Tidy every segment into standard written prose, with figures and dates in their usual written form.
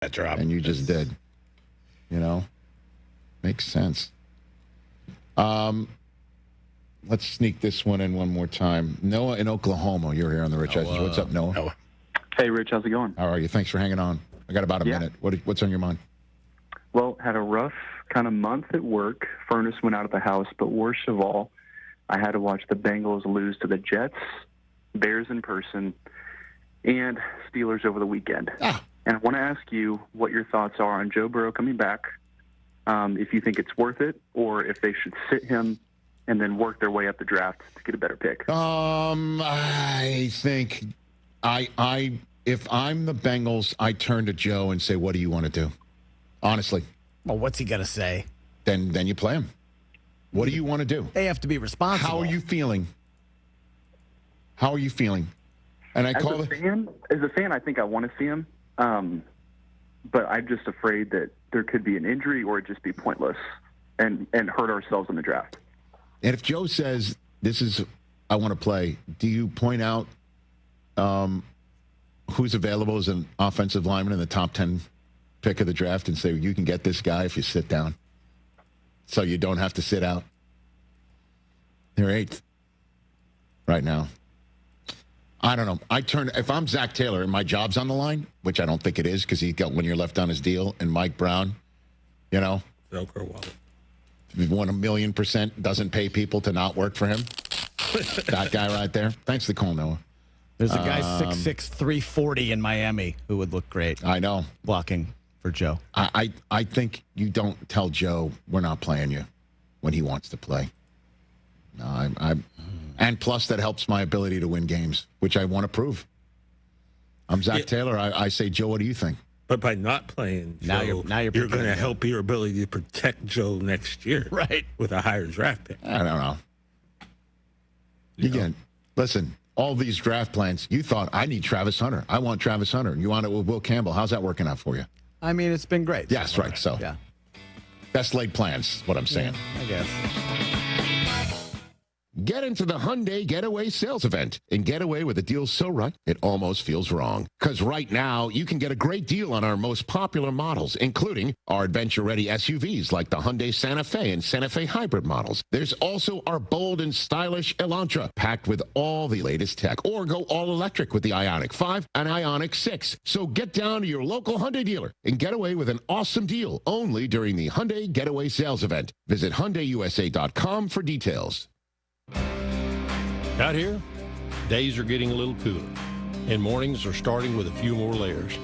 that drop. And you just did. Makes sense. Let's sneak this one in one more time. Noah in Oklahoma. You're here on the Rich Eisen Show. What's up, Noah? Hey, Rich. How's it going? How are you? Thanks for hanging on. I got about a minute. What's on your mind? Well, had a rough kind of month at work. Furnace went out of the house, but worst of all, I had to watch the Bengals lose to the Jets, Bears in person, and Steelers over the weekend. And I want to ask you what your thoughts are on Joe Burrow coming back, if you think it's worth it, or if they should sit him and then work their way up the draft to get a better pick. I think if I'm the Bengals, I turn to Joe and say, what do you want to do? Honestly. Well, what's he going to say? Then you play him. What do you want to do? They have to be responsible. How are you feeling? And as a fan, I think I want to see him. But I'm just afraid that there could be an injury or it just be pointless and hurt ourselves in the draft. And if Joe says, I want to play, do you point out who's available as an offensive lineman in the top 10 pick of the draft and say, you can get this guy if you sit down so you don't have to sit out? They're 8th right now. I don't know. If I'm Zach Taylor and my job's on the line, which I don't think it is because he got 1 year left on his deal, and Mike Brown, Velcro wallet. 1,000,000% doesn't pay people to not work for him. That guy right there. Thanks for the call, Noah. There's a guy 6'6", 340 in Miami who would look great. I know. Blocking for Joe. I think you don't tell Joe we're not playing you when he wants to play. No, and plus that helps my ability to win games, which I want to prove. I'm Zach Taylor. I say, Joe, what do you think? But by not playing Joe, now you're going to help your ability to protect Joe next year. Right. With a higher draft pick. I don't know. Again, listen, all these draft plans, you thought, I need Travis Hunter. I want Travis Hunter. You want it with Will Campbell. How's that working out for you? I mean, it's been great. Yes, right. So, yeah. Best laid plans, what I'm saying. Yeah, I guess. Get into the Hyundai Getaway sales event and get away with a deal so right, it almost feels wrong. Because right now, you can get a great deal on our most popular models, including our adventure-ready SUVs like the Hyundai Santa Fe and Santa Fe Hybrid models. There's also our bold and stylish Elantra, packed with all the latest tech. Or go all-electric with the Ioniq 5 and Ioniq 6. So get down to your local Hyundai dealer and get away with an awesome deal only during the Hyundai Getaway sales event. Visit HyundaiUSA.com for details. Out here, days are getting a little cooler, and mornings are starting with a few more layers.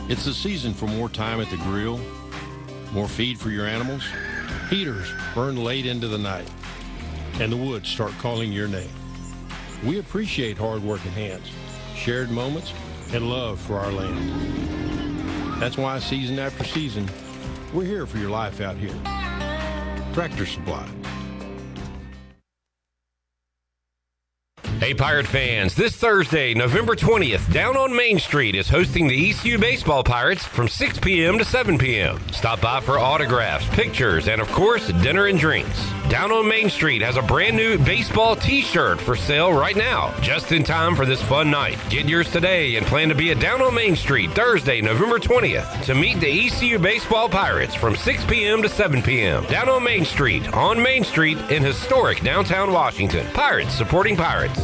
It's the season for more time at the grill, more feed for your animals. Heaters burn late into the night, and the woods start calling your name. We appreciate hard-working hands, shared moments, and love for our land. That's why season after season, we're here for your life out here. Tractor Supply. Hey, Pirate fans, this Thursday, November 20th, Down on Main Street is hosting the ECU Baseball Pirates from 6 p.m. to 7 p.m. Stop by for autographs, pictures, and, of course, dinner and drinks. Down on Main Street has a brand new baseball t-shirt for sale right now, just in time for this fun night. Get yours today and plan to be at Down on Main Street Thursday, November 20th to meet the ECU Baseball Pirates from 6 p.m. to 7 p.m. Down on Main Street in historic downtown Washington. Pirates supporting Pirates.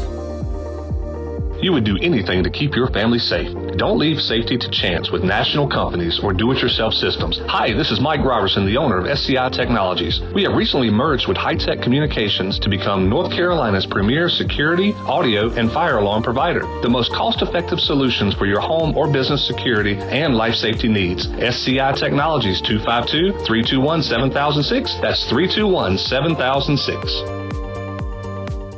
You would do anything to keep your family safe. Don't leave safety to chance with national companies or do-it-yourself systems. Hi, this is Mike Robertson, the owner of SCI Technologies. We have recently merged with High-Tech Communications to become North Carolina's premier security, audio, and fire alarm provider. The most cost-effective solutions for your home or business security and life safety needs. SCI Technologies, 252-321-7006. That's 321-7006.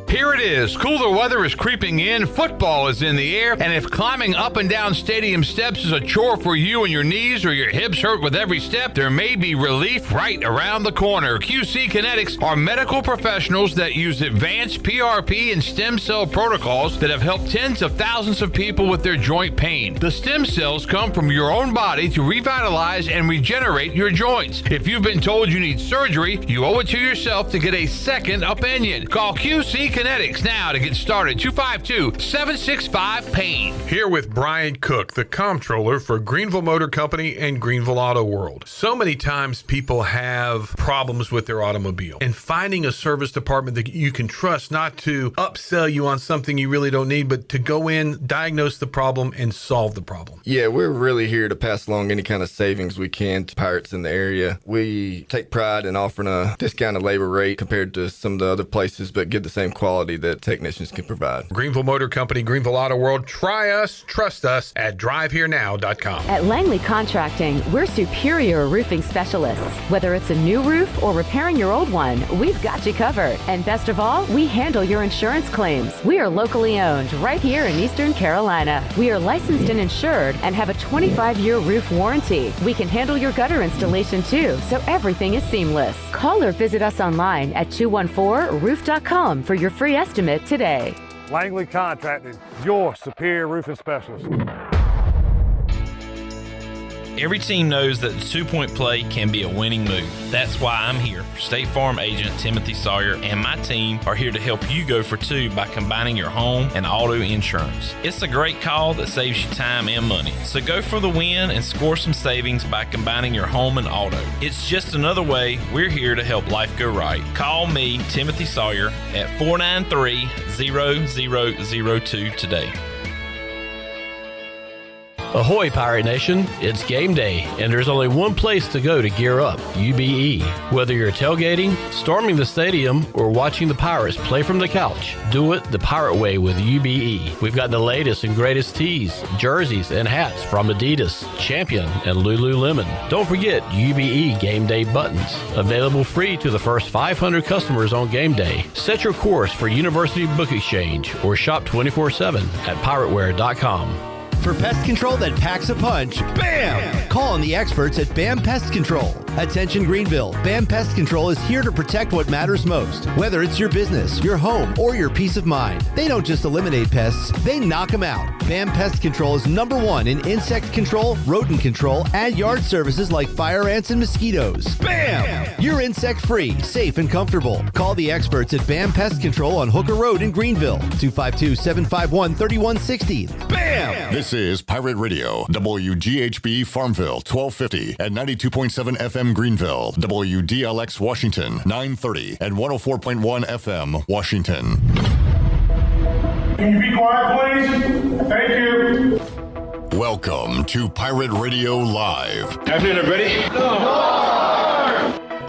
Here it is. Cooler weather is creeping in, football is in the air, and if climbing up and down stadium steps is a chore for you and your knees or your hips hurt with every step, there may be relief right around the corner. QC Kinetics are medical professionals that use advanced PRP and stem cell protocols that have helped tens of thousands of people with their joint pain. The stem cells come from your own body to revitalize and regenerate your joints. If you've been told you need surgery, you owe it to yourself to get a second opinion. Call QC Kinetics Kinetics now to get started. 252-765-PAIN. Here with Brian Cook, the comptroller for Greenville Motor Company and Greenville Auto World. So many times people have problems with their automobile, and finding a service department that you can trust not to upsell you on something you really don't need, but to go in, diagnose the problem, and solve the problem. Yeah, we're really here to pass along any kind of savings we can to pirates in the area. We take pride in offering a discounted labor rate compared to some of the other places, but give the same quality that technicians can provide. Greenville Motor Company, Greenville Auto World. Try us, trust us at driveherenow.com. At Langley Contracting, we're superior roofing specialists. Whether it's a new roof or repairing your old one, we've got you covered. And best of all, we handle your insurance claims. We are locally owned right here in Eastern Carolina. We are licensed and insured and have a 25-year roof warranty. We can handle your gutter installation too, so everything is seamless. Call or visit us online at 214roof.com for your free estimate today. Langley Contracting, your superior roofing specialist. Every team knows that the two-point play can be a winning move. That's why I'm here. State Farm agent Timothy Sawyer and my team are here to help you go for two by combining your home and auto insurance. It's a great call that saves you time and money. So go for the win and score some savings by combining your home and auto. It's just another way we're here to help life go right. Call me, Timothy Sawyer, at 493-0002 today. Ahoy, Pirate Nation. It's game day, and there's only one place to go to gear up, UBE. Whether you're tailgating, storming the stadium, or watching the Pirates play from the couch, do it the Pirate way with UBE. We've got the latest and greatest tees, jerseys, and hats from Adidas, Champion, and Lululemon. Don't forget UBE game day buttons, available free to the first 500 customers on game day. Set your course for University Book Exchange or shop 24/7 at pirateware.com. For pest control that packs a punch, BAM! Call on the experts at BAM Pest Control. Attention Greenville, BAM Pest Control is here to protect what matters most, whether it's your business, your home, or your peace of mind. They don't just eliminate pests, they knock them out. BAM Pest Control is #1 in insect control, rodent control, and yard services like fire ants and mosquitoes. BAM! You're insect-free, safe, and comfortable. Call the experts at BAM Pest Control on Hooker Road in Greenville, 252-751-3160. BAM! This is Pirate Radio, WGHB Farmville, 1250 and 92.7 FM Greenville, WDLX Washington, 930 and 104.1 FM Washington. Can you be quiet, please? Thank you. Welcome to Pirate Radio Live. Afternoon, everybody.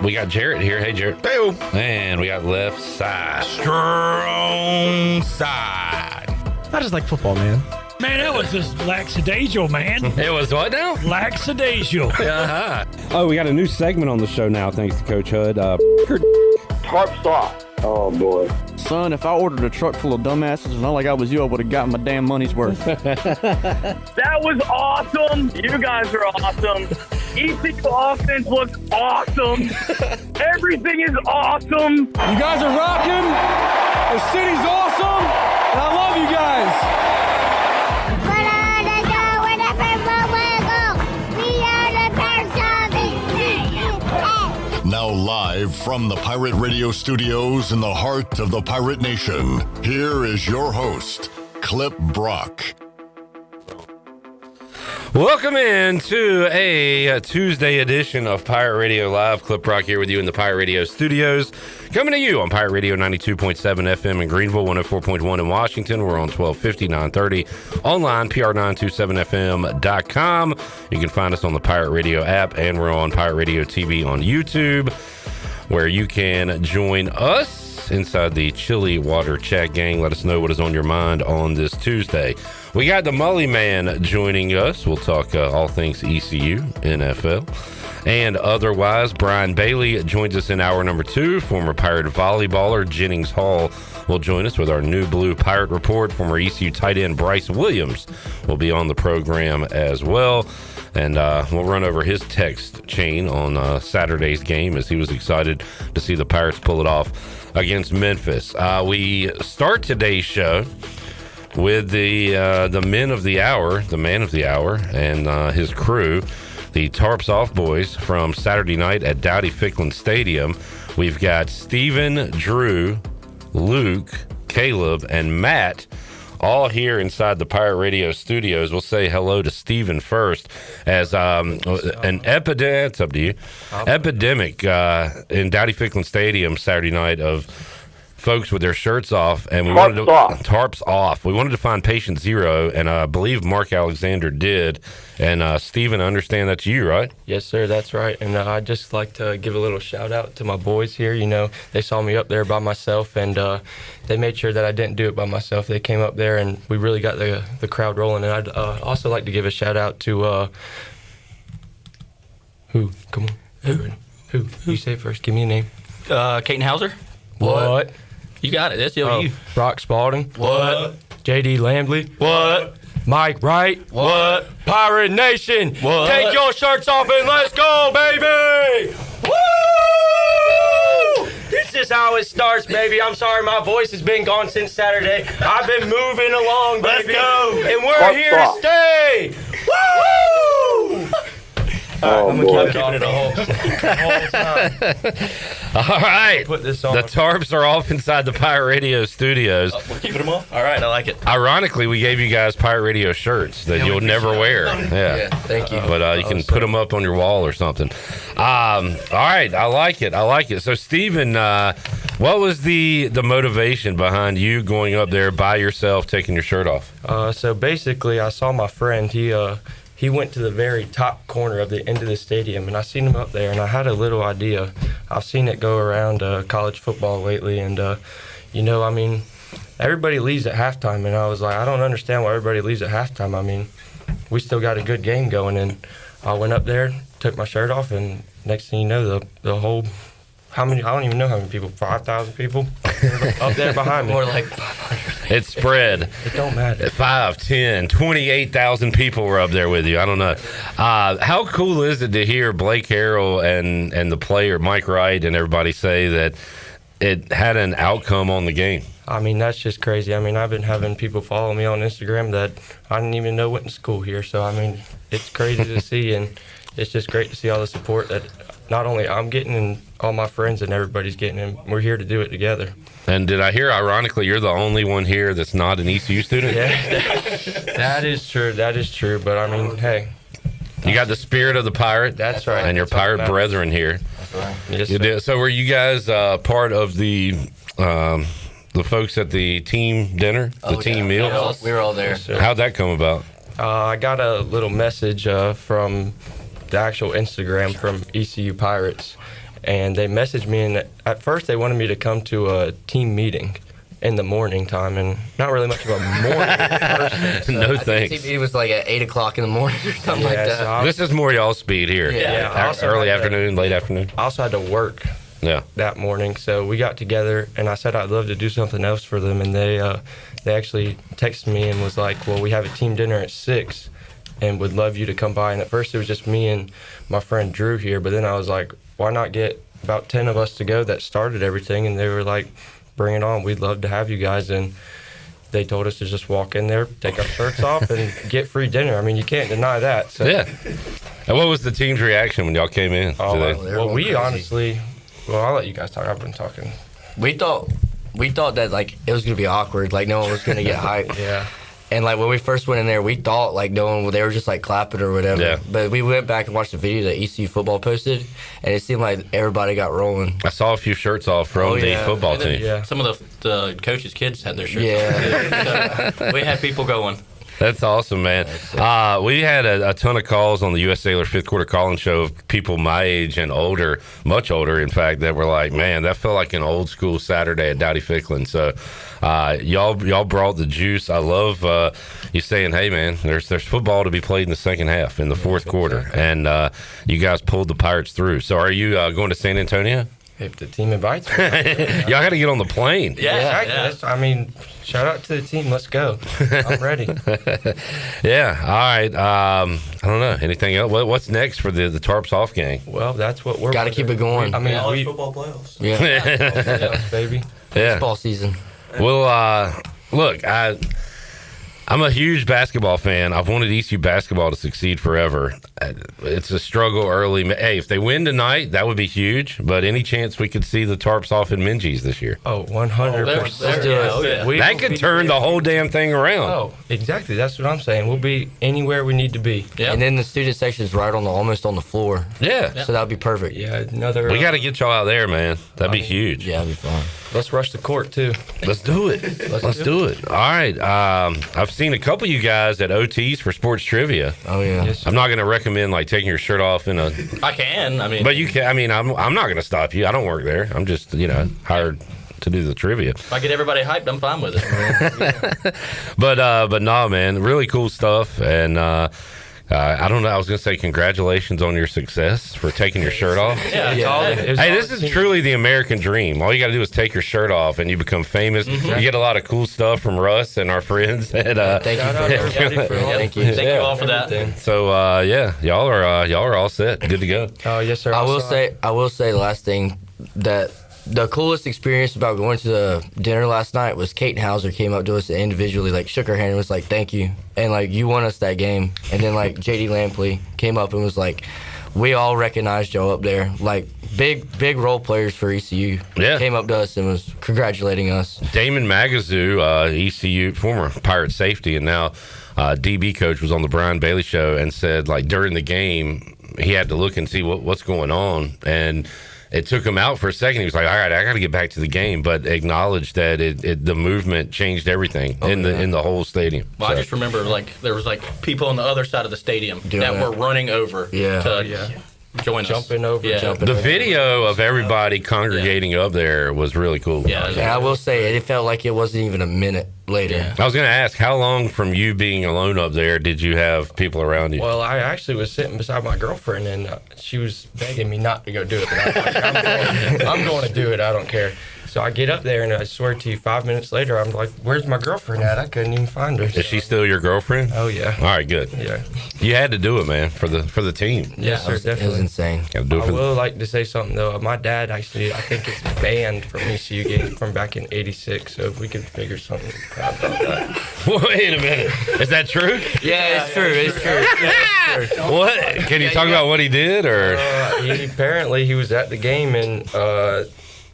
We got Jarrett here. Hey, Jarrett. Hey. And we got left side. Strong side. I just like football, man. Man, that was just lackadaisical, man. It was what now? Lackadaisical. Uh-huh. Oh, we got a new segment on the show now, thanks to Coach Hood. Tarps off. Oh, boy. Son, if I ordered a truck full of dumbasses and all I got was you, I would have gotten my damn money's worth. That was awesome. You guys are awesome. ECU offense looks awesome. Everything is awesome. You guys are rocking. The city's awesome. And I love you guys. Now live from the Pirate Radio studios in the heart of the Pirate Nation, here is your host, Clip Brock. Welcome in to a Tuesday edition of Pirate Radio Live. Clip Brock here with you in the Pirate Radio studios. Coming to you on Pirate Radio 92.7 FM in Greenville, 104.1 in Washington. We're on 1250, 930. Online, pr927fm.com. You can find us on the Pirate Radio app, and we're on Pirate Radio TV on YouTube, where you can join us inside the Chili Water Chat Gang. Let us know what is on your mind on this Tuesday. We got the Mully Man joining us. We'll talk all things ECU, NFL, and otherwise. Brian Bailey joins us in hour number 2. Former Pirate volleyballer Jennings Hall will join us with our new Blue Pirate Report. Former ECU tight end Bryce Williams will be on the program as well. And we'll run over his text chain on Saturday's game, as he was excited to see the Pirates pull it off against Memphis. We start today's show with the men of the hour, the man of the hour, and his crew, the Tarps Off Boys from Saturday night at Dowdy Ficklin Stadium. We've got Steven, Drew, Luke, Caleb, and Matt, all here inside the Pirate Radio studios. We'll say hello to Steven first, as an epidemic. It's up to you. Epidemic in Dowdy Ficklin Stadium Saturday night of folks with their shirts off, and we wanted to tarps off. We wanted to find patient zero, and I believe Mark Alexander did. And Steven, I understand that's you, right? Yes, sir, that's right. And I'd just like to give a little shout out to my boys here. You know, they saw me up there by myself, and they made sure that I didn't do it by myself. They came up there, and we really got the crowd rolling. And I'd also like to give a shout out to who? Come on, who? You say it first. Give me a name. Caton Hauser. What? You got it. That's you. Brock Spalding. What? JD Lambley. What? Mike Wright. What? Pirate Nation. What? Take your shirts off and let's go, baby. Woo! This is how it starts, baby. I'm sorry my voice has been gone since Saturday. I've been moving along, baby. Let's go. And we're here to stay. Woo! I'm gonna keep it all time. All right. Put this on. The tarps are off inside the Pirate Radio studios. We're keeping them off? All right, I like it. Ironically, we gave you guys Pirate Radio shirts that you'll never wear. Yeah, thank you. But you can put them up on your wall or something. All right, I like it. So, Steven, what was the motivation behind you going up there by yourself, taking your shirt off? So basically, I saw my friend. He went to the very top corner of the end of the stadium, and I seen him up there, and I had a little idea. I've seen it go around college football lately, and, you know, I mean, everybody leaves at halftime, and I was like, I don't understand why everybody leaves at halftime. I mean, we still got a good game going, and I went up there, took my shirt off, and next thing you know, the whole – how many? I don't even know how many people. 5,000 people up there behind me. More like 500. It spread. It don't matter. 5, 10, 28,000 people were up there with you. I don't know. How cool is it to hear Blake Harrell and the player Mike Wright and everybody say that it had an outcome on the game? I mean, that's just crazy. I mean, I've been having people follow me on Instagram that I didn't even know went to school here. So, I mean, it's crazy to see, and it's just great to see all the support that not only I'm getting and all my friends and everybody's getting, and we're here to do it together. And did I hear, ironically, you're the only one here that's not an ECU student? Yeah, that is true. That is true. But, I mean, hey. You got the spirit of the pirate. That's right. And your pirate brethren here. That's right. Yes, you did. So were you guys part of the folks at the team dinner, team meal? We were all there. Yes, how'd that come about? I got a little message from the actual Instagram from ECU Pirates, and they messaged me, and at first they wanted me to come to a team meeting in the morning time, and not really much of a morning person. So. No thanks. It was like at 8 o'clock in the morning or something like that. So this is more y'all speed here. Yeah. Early afternoon, late afternoon. I also had to work that morning, so we got together, and I said I'd love to do something else for them, and they actually texted me and was like, well, we have a team dinner at 6 and would love you to come by. And at first it was just me and my friend Drew here, but then I was like, why not get about 10 of us to go that started everything? And they were like, bring it on, we'd love to have you guys. And they told us to just walk in there, take our shirts off, and get free dinner. I mean, you can't deny that. So. Yeah. And what was the team's reaction when y'all came in? Well, we honestly, I'll let you guys talk. I've been talking. We thought that, like, it was going to be awkward, like no one was going to get hyped. Yeah. And, like, when we first went in there, we thought, like, no one, they were just, like, clapping or whatever. Yeah. But we went back and watched the video that ECU football posted, and it seemed like everybody got rolling. I saw a few shirts off from the football team. Yeah. Some of the coaches' kids had their shirts on. So we had people going. That's awesome, man. We had a ton of calls on the U.S. Sailor fifth quarter calling show of people my age and older, much older, in fact, that were like, man, that felt like an old school Saturday at Dowdy Ficklin. So y'all brought the juice. I love you saying, hey, man, there's football to be played in the second half, in the fourth quarter. And you guys pulled the Pirates through. So are you going to San Antonio? If the team invites me. Y'all got to get on the plane. Yeah. I mean, shout out to the team. Let's go. I'm ready. Yeah. All right. I don't know. Anything else? What's next for the Tarps off gang? Well, that's what we're got to keep it going. I mean, football playoffs. Yeah, baby. Baseball season. Well, look, I'm a huge basketball fan. I've wanted ECU basketball to succeed forever. It's a struggle early. Hey, if they win tonight, that would be huge. But any chance we could see the Tarps off in Minges this year? Oh, 100%. Let's do it. That could turn the whole damn thing around. Oh, exactly. That's what I'm saying. We'll be anywhere we need to be. Yep. And then the student section is right on almost on the floor. Yeah. So that would be perfect. Yeah, we got to get y'all out there, man. That'd be huge. Yeah, that'd be fun. Let's rush the court, too. Let's do it. Let's do it. All right. I've seen a couple of you guys at OTs for sports trivia. Oh, yeah. Yes, I'm not going to recommend, like, taking your shirt off in a... I can. I mean... But you can. I mean, I'm not going to stop you. I don't work there. I'm just, hired to do the trivia. If I get everybody hyped, I'm fine with it. But no, man. Really cool stuff. And... I don't know. I was going to say congratulations on your success for taking your shirt off. Yeah. Hey, this is truly the American dream. All you got to do is take your shirt off and you become famous. You get a lot of cool stuff from Russ and our friends. And, thank you for Thank you all for that. So y'all are all set. Good to go. Oh, yes, sir. I will say the last thing that the coolest experience about going to the dinner last night was Kate Hauser came up to us and individually, like, shook her hand and was like, thank you. And, like, you won us that game. And then, like, J.D. Lampley came up and was like, we all recognized Joe up there. Like, big role players for ECU. Yeah. Came up to us and was congratulating us. Damon Magazoo, ECU, former Pirate safety, and now DB coach, was on the Brian Bailey show and said, like, during the game, he had to look and see what's going on. And it took him out for a second. He was like, all right, I got to get back to the game, but acknowledged that the movement changed everything in the whole stadium. Well, I just remember, like, there was, like, people on the other side of the stadium that were running over to join us. Jumping over. The video of everybody congregating up there was really cool. Yeah, I will say it felt like it wasn't even a minute later. I was going to ask, how long from you being alone up there did you have people around you? Well, I actually was sitting beside my girlfriend, and she was begging me not to go do it. But I'm going to do it. I don't care. So I get up there, and I swear to you, 5 minutes later, I'm like, where's my girlfriend at? I couldn't even find her. Is she still your girlfriend? Oh, yeah. All right, good. Yeah. You had to do it, man, for the team. Yes, sir, definitely. It was insane. Got to do it I will like to say something, though. My dad, actually, I think it's banned from ECU games from back in '86, so if we could figure something out about that. Wait a minute. Is that true? Yeah, it's true. It's true. It's true. What? Can you talk about what he did? Or apparently he was at the game and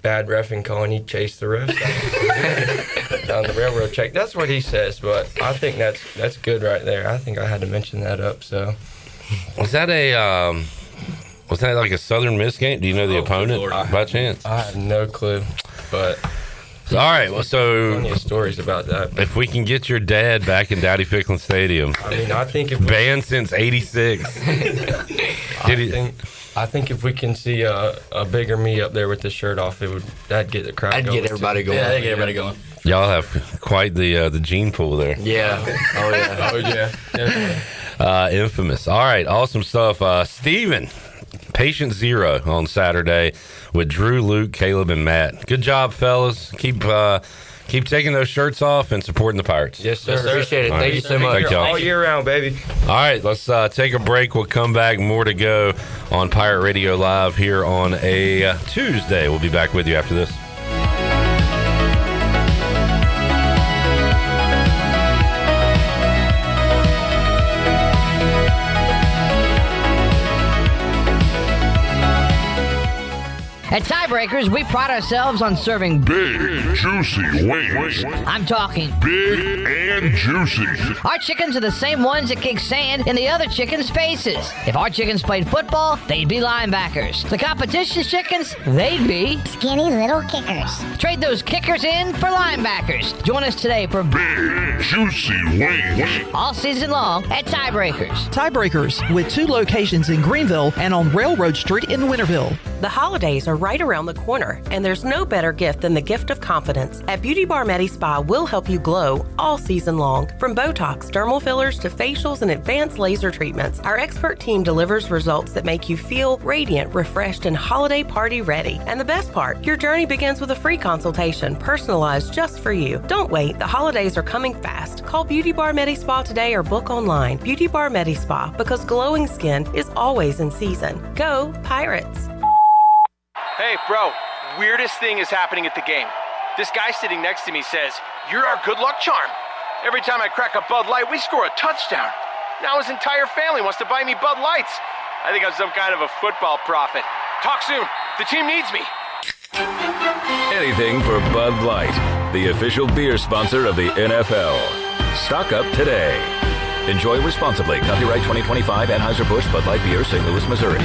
bad reffing call, and he chased the refs down the railroad track. That's what he says, but I think that's good right there. I think I had to mention that up. So, was that like a Southern Miss game? Do you know the opponent by chance? I have no clue, but. All right, well, so plenty of stories about that. If we can get your dad back in Dowdy Ficklin Stadium, I mean, I think if banned since '86. I think if we can see a bigger me up there with the shirt off, that'd get the crowd going. I'd get everybody going. Yeah, get everybody going. Y'all have quite the gene pool there. Yeah. Oh yeah. Oh yeah. Definitely. Infamous. All right, awesome stuff. Steven, patient zero on Saturday with Drew, Luke, Caleb, and Matt. Good job, fellas. Keep taking those shirts off and supporting the Pirates. Yes, sir. Appreciate it. All Thank you so much. Thank y'all. All year round, baby. All right, let's take a break. We'll come back. More to go on Pirate Radio Live here on a Tuesday. We'll be back with you after this. At Tiebreakers, we pride ourselves on serving big, juicy wings. I'm talking big and juicy. Our chickens are the same ones that kick sand in the other chickens' faces. If our chickens played football, they'd be linebackers. The competition's chickens, they'd be skinny little kickers. Trade those kickers in for linebackers. Join us today for big, juicy wings. All season long at Tiebreakers. Tiebreakers, with 2 locations in Greenville and on Railroad Street in Winterville. The holidays are right around the corner, and there's no better gift than the gift of confidence. At Beauty Bar Medi Spa, we'll help you glow all season long. From Botox, dermal fillers, to facials and advanced laser treatments, our expert team delivers results that make you feel radiant, refreshed, and holiday party ready. And the best part, your journey begins with a free consultation, personalized just for you. Don't wait, the holidays are coming fast. Call Beauty Bar Medi Spa today or book online. Beauty Bar Medi Spa, because glowing skin is always in season. Go Pirates! Hey, bro, weirdest thing is happening at the game. This guy sitting next to me says, "You're our good luck charm." Every time I crack a Bud Light, we score a touchdown. Now his entire family wants to buy me Bud Lights. I think I'm some kind of a football prophet. Talk soon. The team needs me. Anything for Bud Light, the official beer sponsor of the NFL. Stock up today. Enjoy responsibly. Copyright 2025 Anheuser-Busch Bud Light Beer, St. Louis, Missouri.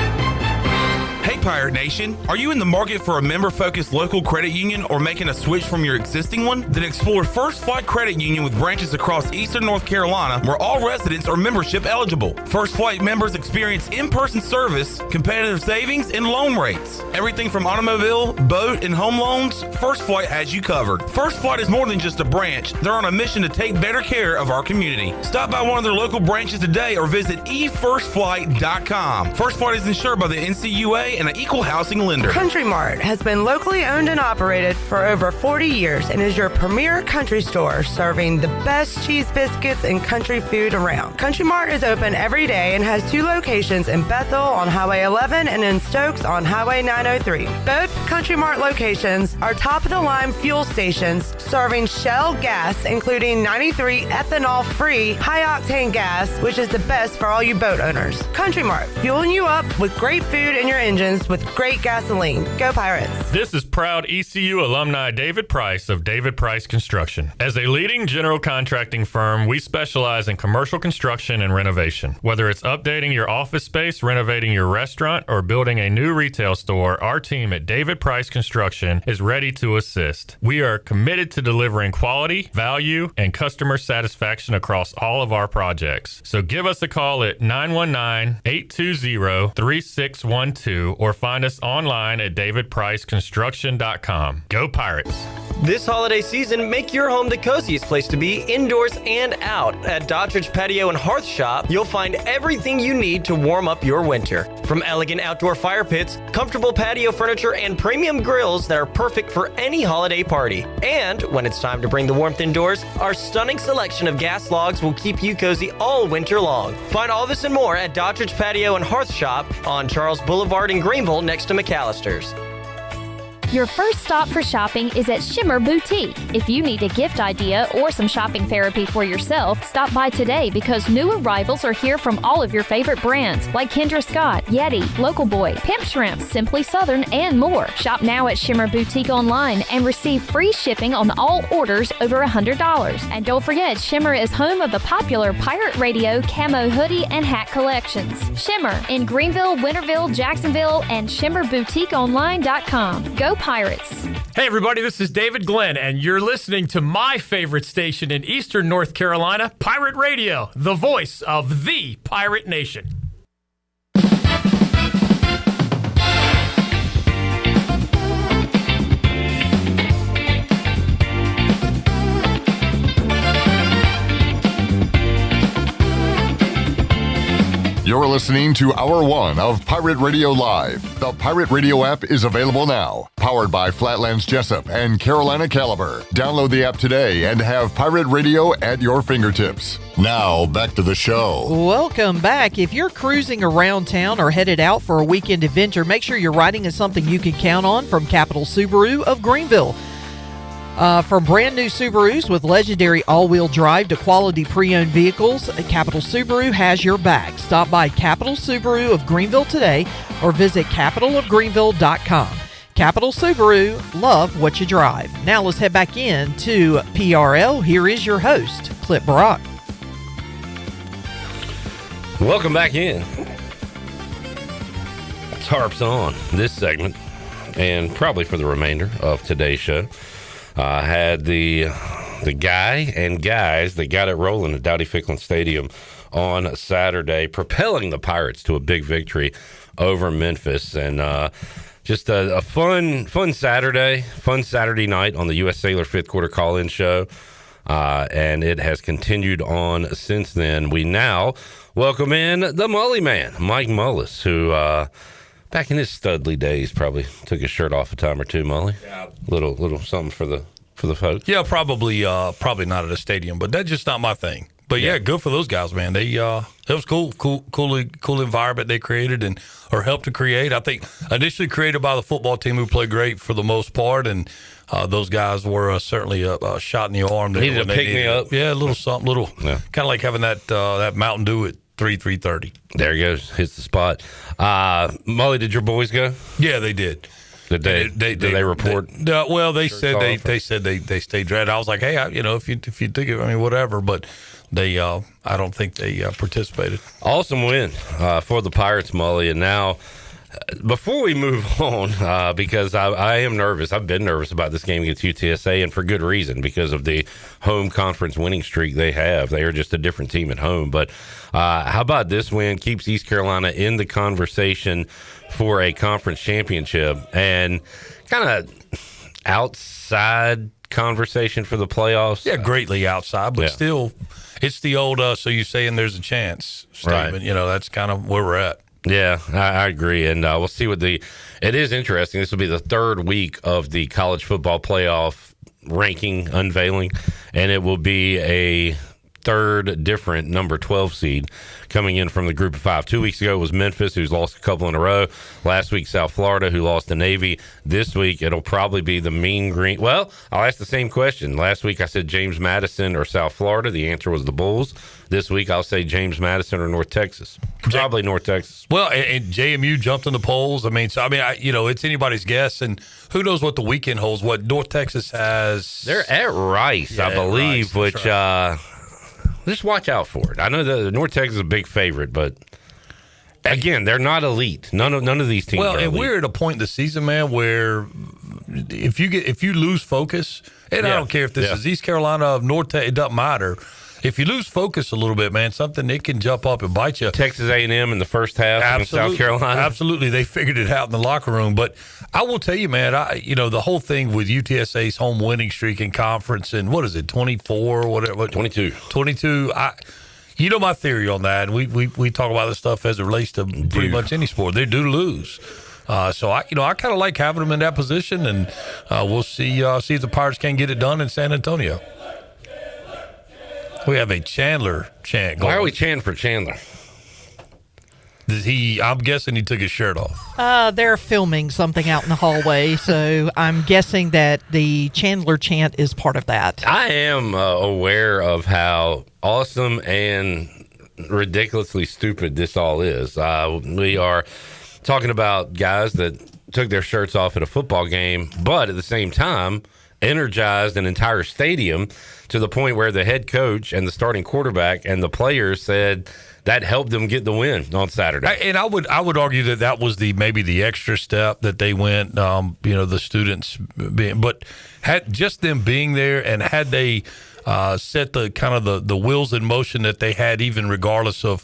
Hey Pirate Nation, are you in the market for a member-focused local credit union or making a switch from your existing one? Then explore First Flight Credit Union with branches across eastern North Carolina where all residents are membership eligible. First Flight members experience in-person service, competitive savings, and loan rates. Everything from automobile, boat, and home loans, First Flight has you covered. First Flight is more than just a branch. They're on a mission to take better care of our community. Stop by one of their local branches today or visit efirstflight.com. First Flight is insured by the NCUA and an equal housing lender. Country Mart has been locally owned and operated for over 40 years and is your premier country store serving the best cheese biscuits and country food around. Country Mart is open every day and has 2 locations in Bethel on Highway 11 and in Stokes on Highway 903. Both Country Mart locations are top-of-the-line fuel stations serving Shell gas, including 93 ethanol-free high-octane gas, which is the best for all you boat owners. Country Mart, fueling you up with great food in your engines with great gasoline. Go Pirates. This is proud ECU alumni David Price of David Price Construction. As a leading general contracting firm, we specialize in commercial construction and renovation. Whether it's updating your office space, renovating your restaurant, or building a new retail store, our team at David Price Construction is ready to assist. We are committed to delivering quality, value, and customer satisfaction across all of our projects. So give us a call at 919-820-3612 or find us online at davidpriceconstruction.com. Go Pirates! This holiday season, make your home the coziest place to be, indoors and out. At Doddridge Patio and Hearth Shop, you'll find everything you need to warm up your winter. From elegant outdoor fire pits, comfortable patio furniture, and premium grills that are perfect for any holiday party. And when it's time to bring the warmth indoors, our stunning selection of gas logs will keep you cozy all winter long. Find all this and more at Doddridge Patio and Hearth Shop on Charles Boulevard in Greenville next to McAllister's. Your first stop for shopping is at Shimmer Boutique. If you need a gift idea or some shopping therapy for yourself, stop by today because new arrivals are here from all of your favorite brands like Kendra Scott, Yeti, Local Boy, Pimp Shrimp, Simply Southern, and more. Shop now at Shimmer Boutique online and receive free shipping on all orders over $100. And don't forget, Shimmer is home of the popular Pirate Radio camo hoodie and hat collections. Shimmer in Greenville, Winterville, Jacksonville, and shimmerboutiqueonline.com. Go Pirates. Hey everybody, this is David Glenn, and you're listening to my favorite station in Eastern North Carolina, Pirate Radio, the voice of the Pirate Nation. You're listening to Hour 1 of Pirate Radio Live. The Pirate Radio app is available now. Powered by Flatlands Jessup and Carolina Caliber. Download the app today and have Pirate Radio at your fingertips. Now, back to the show. Welcome back. If you're cruising around town or headed out for a weekend adventure, make sure you're riding in something you can count on from Capital Subaru of Greenville. From brand new Subarus with legendary all-wheel drive to quality pre-owned vehicles, Capital Subaru has your back. Stop by Capital Subaru of Greenville today or visit capitalofgreenville.com. Capital Subaru, love what you drive. Now let's head back in to PRL. Here is your host, Clip Brock. Welcome back in. Tarps on this segment and probably for the remainder of today's show. Had the guy and guys that got it rolling at Dowdy Ficklin Stadium on Saturday, propelling the Pirates to a big victory over Memphis. And just a fun Saturday night on the U.S. Sailor fifth quarter call-in show. And it has continued on since then. We now welcome in the Mully man, Mike Mullis, who back in his studly days probably took his shirt off a time or two, Mully. Yeah. Little something for the folks. Yeah, probably not at a stadium, but that's just not my thing. But yeah, good for those guys, man. They it was cool environment they created or helped to create. I think initially created by the football team who played great for the most part, and those guys were certainly a shot in the arm. Needed to pick me up. Yeah, a little something, kind of like having that Mountain Dew at 3:30. There he goes, hits the spot. Mully, did your boys go? Yeah, they did. Did they report? They said they stayed dread. I was like, hey, if you think it, whatever, but they I don't think they participated. Awesome win for the Pirates, Mully. And now, before we move on, because I am nervous. I've been nervous about this game against UTSA, and for good reason, because of the home conference winning streak they have. They are just a different team at home. But how about this win? Keeps East Carolina in the conversation for a conference championship, and kind of outside conversation for the playoffs. Yeah, greatly outside, but still, it's the old so you're saying there's a chance statement. Right. That's kind of where we're at. Yeah, I agree. And we'll see what it is interesting. This will be the third week of the college football playoff ranking unveiling, and it will be a third different number 12 seed coming in from the group of 5. 2 weeks ago it was Memphis, who's lost a couple in a row. Last week, South Florida, who lost to Navy. This week, it'll probably be the Mean Green. Well, I'll ask the same question. Last week, I said James Madison or South Florida. The answer was the Bulls. This week, I'll say James Madison or North Texas. Probably North Texas. Well, and JMU jumped in the polls. It's anybody's guess, and who knows what the weekend holds. What North Texas has. They're at Rice, I believe, which just watch out for it. I know the North Texas is a big favorite, but again, they're not elite. None of these teams. Well, are and elite. we're at a point in the season, man, where if you lose focus, and I don't care if this is East Carolina, North, it doesn't matter. If you lose focus a little bit, man, something it can jump up and bite you. Texas A&M in the first half against South Carolina. Absolutely, they figured it out in the locker room. But I will tell you, man, the whole thing with UTSA's home winning streak in conference, and what is it, 24 or whatever? 22. 22. You know my theory on that, and we talk about this stuff as it relates to pretty much any sport. They do lose. So I kind of like having them in that position, and we'll see if the Pirates can get it done in San Antonio. We have a Chandler chant going. Why are we chanting for Chandler? I'm guessing he took his shirt off. They're filming something out in the hallway, so I'm guessing that the Chandler chant is part of that. I am aware of how awesome and ridiculously stupid this all is. We are talking about guys that took their shirts off at a football game, but at the same time energized an entire stadium to the point where the head coach and the starting quarterback and the players said that helped them get the win on Saturday. And I would argue that was maybe the extra step that they went. The students being, but had just them being there, and had they set the kind of the wheels in motion that they had, even regardless of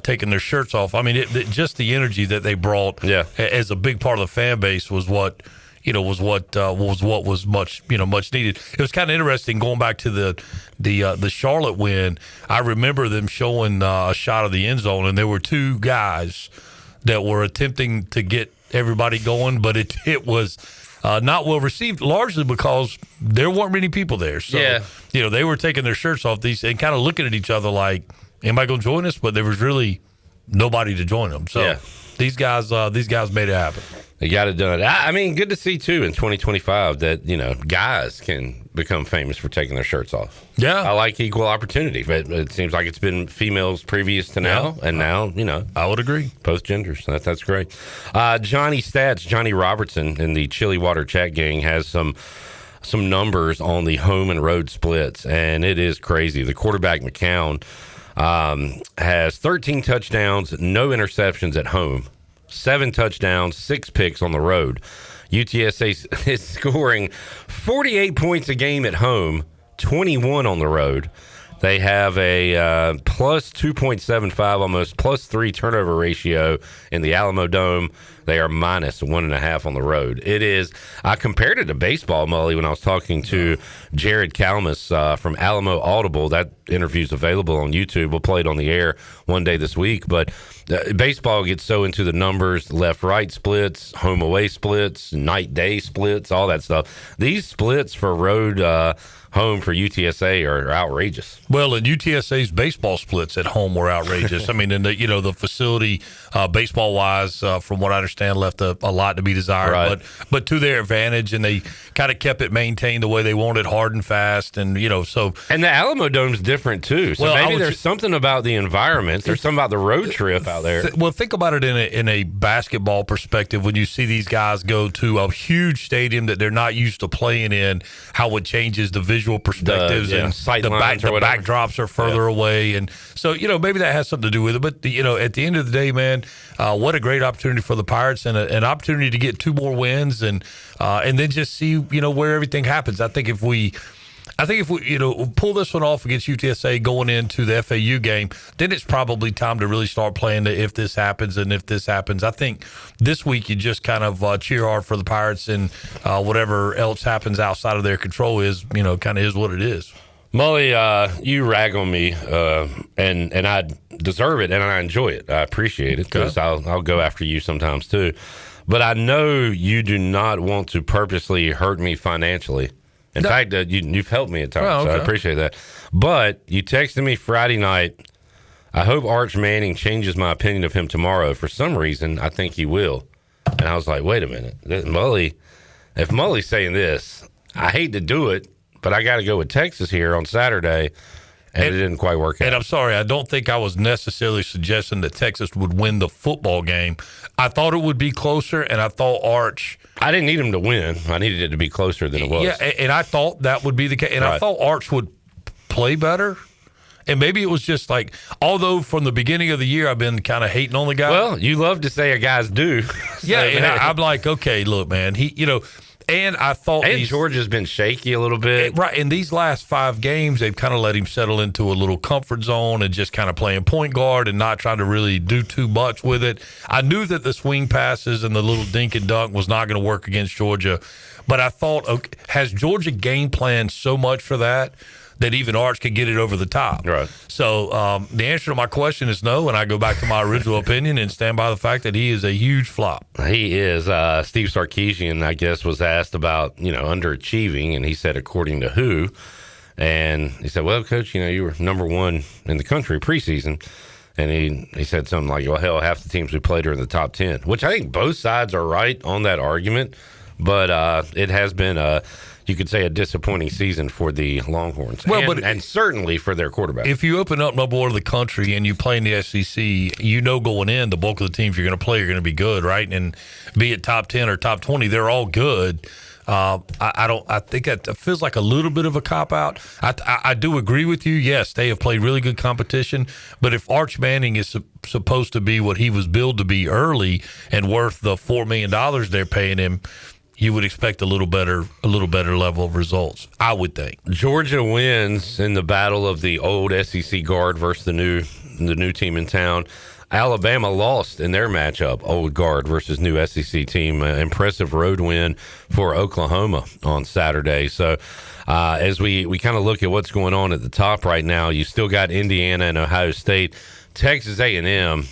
taking their shirts off. I mean, just the energy that they brought as a big part of the fan base was what. Was much needed. It was kind of interesting going back to the Charlotte win. I remember them showing a shot of the end zone, and there were two guys that were attempting to get everybody going, but it was not well received, largely because there weren't many people there. So they were taking their shirts off and kind of looking at each other like, "Am I going to join us?" But there was really nobody to join them. So these guys made it happen. They got it done. I mean, good to see, too, in 2025 that, guys can become famous for taking their shirts off. Yeah. I like equal opportunity, but it seems like it's been females previous to now, and now, I would agree. Both genders. That's great. Johnny Robertson in the Chili Water Chat Gang has some numbers on the home and road splits, and it is crazy. The quarterback, McCown, has 13 touchdowns, no interceptions at home. 7 touchdowns, 6 picks on the road. UTSA is scoring 48 points a game at home, 21 on the road. They have a plus 2.75, almost plus 3 turnover ratio in the Alamo Dome. They are minus 1.5 on the road. It is. I compared it to baseball, Mully, when I was talking to Jared Kalmus from Alamo Audible. That interview's available on YouTube. We'll play it on the air one day this week. But baseball gets so into the numbers, left-right splits, home-away splits, night-day splits, all that stuff. These splits for road home for UTSA are outrageous. Well, and UTSA's baseball splits at home were outrageous. I mean, and the facility baseball-wise, from what I understand, left a lot to be desired. Right. But to their advantage, and they kind of kept it maintained the way they wanted, hard and fast, and so. And the Alamo Dome's different too. So maybe there's something about the environment. There's something about the road trip out there. Well, think about it in a basketball perspective. When you see these guys go to a huge stadium that they're not used to playing in, how it changes the visual perspectives and the backdrops are further away, and so maybe that has something to do with it. But at the end of the day, man, what a great opportunity for the Pirates, and an opportunity to get 2 more wins, and then just see where everything happens. I think if we pull this one off against UTSA going into the FAU game, then it's probably time to really start playing the if this happens and if this happens. I think this week you just kind of cheer hard for the Pirates, and whatever else happens outside of their control is kind of is what it is. Mully, you rag on me, and I deserve it, and I enjoy it. I appreciate it, because I'll go after you sometimes too. But I know you do not want to purposely hurt me financially. In fact, you've helped me at times, so I appreciate that. But you texted me Friday night, I hope Arch Manning changes my opinion of him tomorrow. For some reason, I think he will. And I was like, wait a minute. If Mully's saying this, I hate to do it, but I got to go with Texas here on Saturday, and it didn't quite work out. And I'm sorry, I don't think I was necessarily suggesting that Texas would win the football game. I thought it would be closer, and I thought Arch... I didn't need him to win. I needed it to be closer than it was. Yeah, and I thought that would be the case. And I thought Arch would play better. And maybe it was just like, although from the beginning of the year I've been kind of hating on the guy. Well, you love to say a guy's due. Yeah, and I'm like, okay, look, man, and I thought... And Georgia's been shaky a little bit. Right, in these last 5 games, they've kind of let him settle into a little comfort zone and just kind of playing point guard and not trying to really do too much with it. I knew that the swing passes and the little dink and dunk was not going to work against Georgia, but I thought, okay, has Georgia game planned so much for that even Arch could get it over the top? Right. So the answer to my question is no, and I go back to my original opinion and stand by the fact that he is a huge flop. He is. Steve Sarkisian, I guess, was asked about, underachieving, and he said, according to who? And he said, well, Coach, you were number 1 in the country preseason. And he said something like, well, hell, half the teams we played are in the top 10, which I think both sides are right on that argument. But it has been you could say a disappointing season for the Longhorns, and certainly for their quarterback. If you open up number 1 of the country and you play in the SEC, going in, the bulk of the teams you're going to play are going to be good, right? And be it top 10 or top 20, they're all good. I think that feels like a little bit of a cop-out. I do agree with you. Yes, they have played really good competition, but if Arch Manning is supposed to be what he was billed to be early and worth the $4 million they're paying him, you would expect a little better level of results, I would think. Georgia wins in the battle of the old SEC guard versus the new team in town. Alabama lost in their matchup, old guard versus new SEC team. Impressive road win for Oklahoma on Saturday. So as we kind of look at what's going on at the top right now, you still got Indiana and Ohio State. Texas A&M,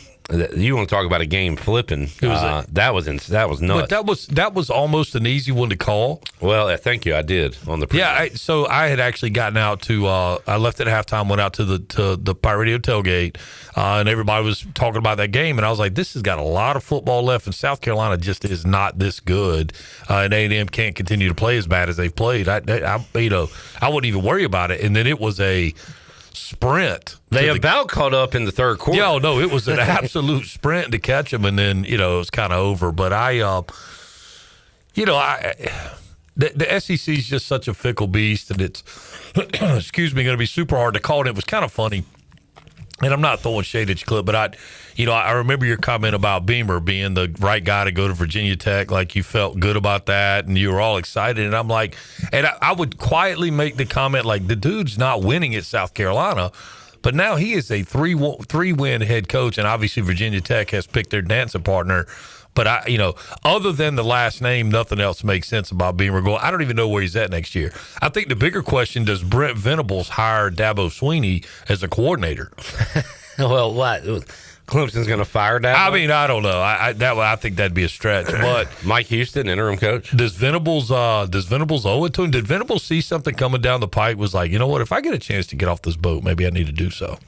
you want to talk about a game flipping? That was nuts. But that was almost an easy one to call. Well, thank you. I did on the preview. So I had actually gotten out to. I left at halftime, went out to the Pirate Radio tailgate, and everybody was talking about that game, and I was like, "This has got a lot of football left, and South Carolina just is not this good, and A&M can't continue to play as bad as they've played. I wouldn't even worry about it, and then it was a sprint. They about caught up in the third quarter. Yeah, no, it was an absolute sprint to catch them, and then it was kind of over. But the SEC is just such a fickle beast, and it's going to be super hard to call. And it was kind of funny. And I'm not throwing shade at you, Clip, but I remember your comment about Beamer being the right guy to go to Virginia Tech. Like, you felt good about that, and you were all excited. And I'm like, and I would quietly make the comment, like, the dude's not winning at South Carolina, but now he is a three-win head coach, and obviously Virginia Tech has picked their dancing partner. But other than the last name, nothing else makes sense about Beamer going. I don't even know where he's at next year. I think the bigger question: does Brent Venables hire Dabo Swinney as a coordinator? Well, what? Clemson's going to fire Dabo? I mean, I don't know. I think that'd be a stretch. But Mike Houston, interim coach. Does Venables owe it to him? Did Venables see something coming down the pipe? Was like, you know what? If I get a chance to get off this boat, maybe I need to do so.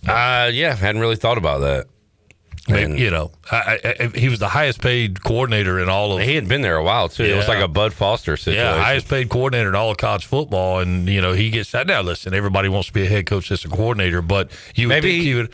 Yeah, hadn't really thought about that. Maybe, he was the highest paid coordinator in all of. He had been there a while too. Yeah. It was like a Bud Foster situation. Yeah, highest paid coordinator in all of college football, and he gets that. Now, listen, everybody wants to be a head coach, assistant coordinator, but you would think he would.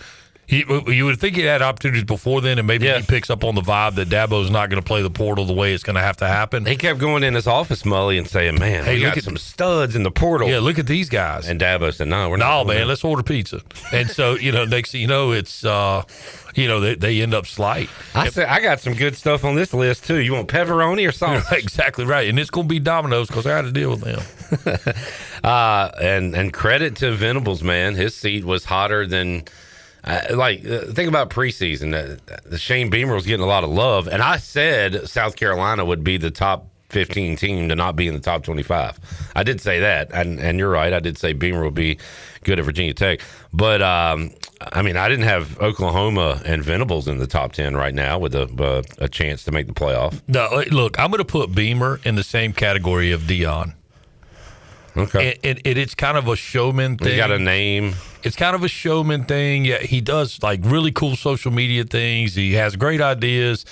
You would think he had opportunities before then, and maybe he picks up on the vibe that Dabo's not going to play the portal the way it's going to have to happen. He kept going in his office, Mully, and saying, "Man, we got some studs in the portal." Yeah, look at these guys. And Dabo said, "No, we're not. No, man, let's order pizza." And so, next thing you know, it's they end up slight. I got some good stuff on this list too. You want pepperoni or sauce? Exactly right, and it's going to be Domino's because I had to deal with them. And credit to Venables, man. His seat was hotter than. Think about preseason. The Shane Beamer was getting a lot of love, and I said South Carolina would be the top 15 team to not be in the top 25. I did say that, and you're right. I did say Beamer would be good at Virginia Tech, but I didn't have Oklahoma and Venables in the top 10 right now with a chance to make the playoff. No, look, I'm going to put Beamer in the same category of Dion. Okay, it's kind of a showman thing. He got a name. It's kind of a showman thing. Yeah, he does like really cool social media things. He has great ideas.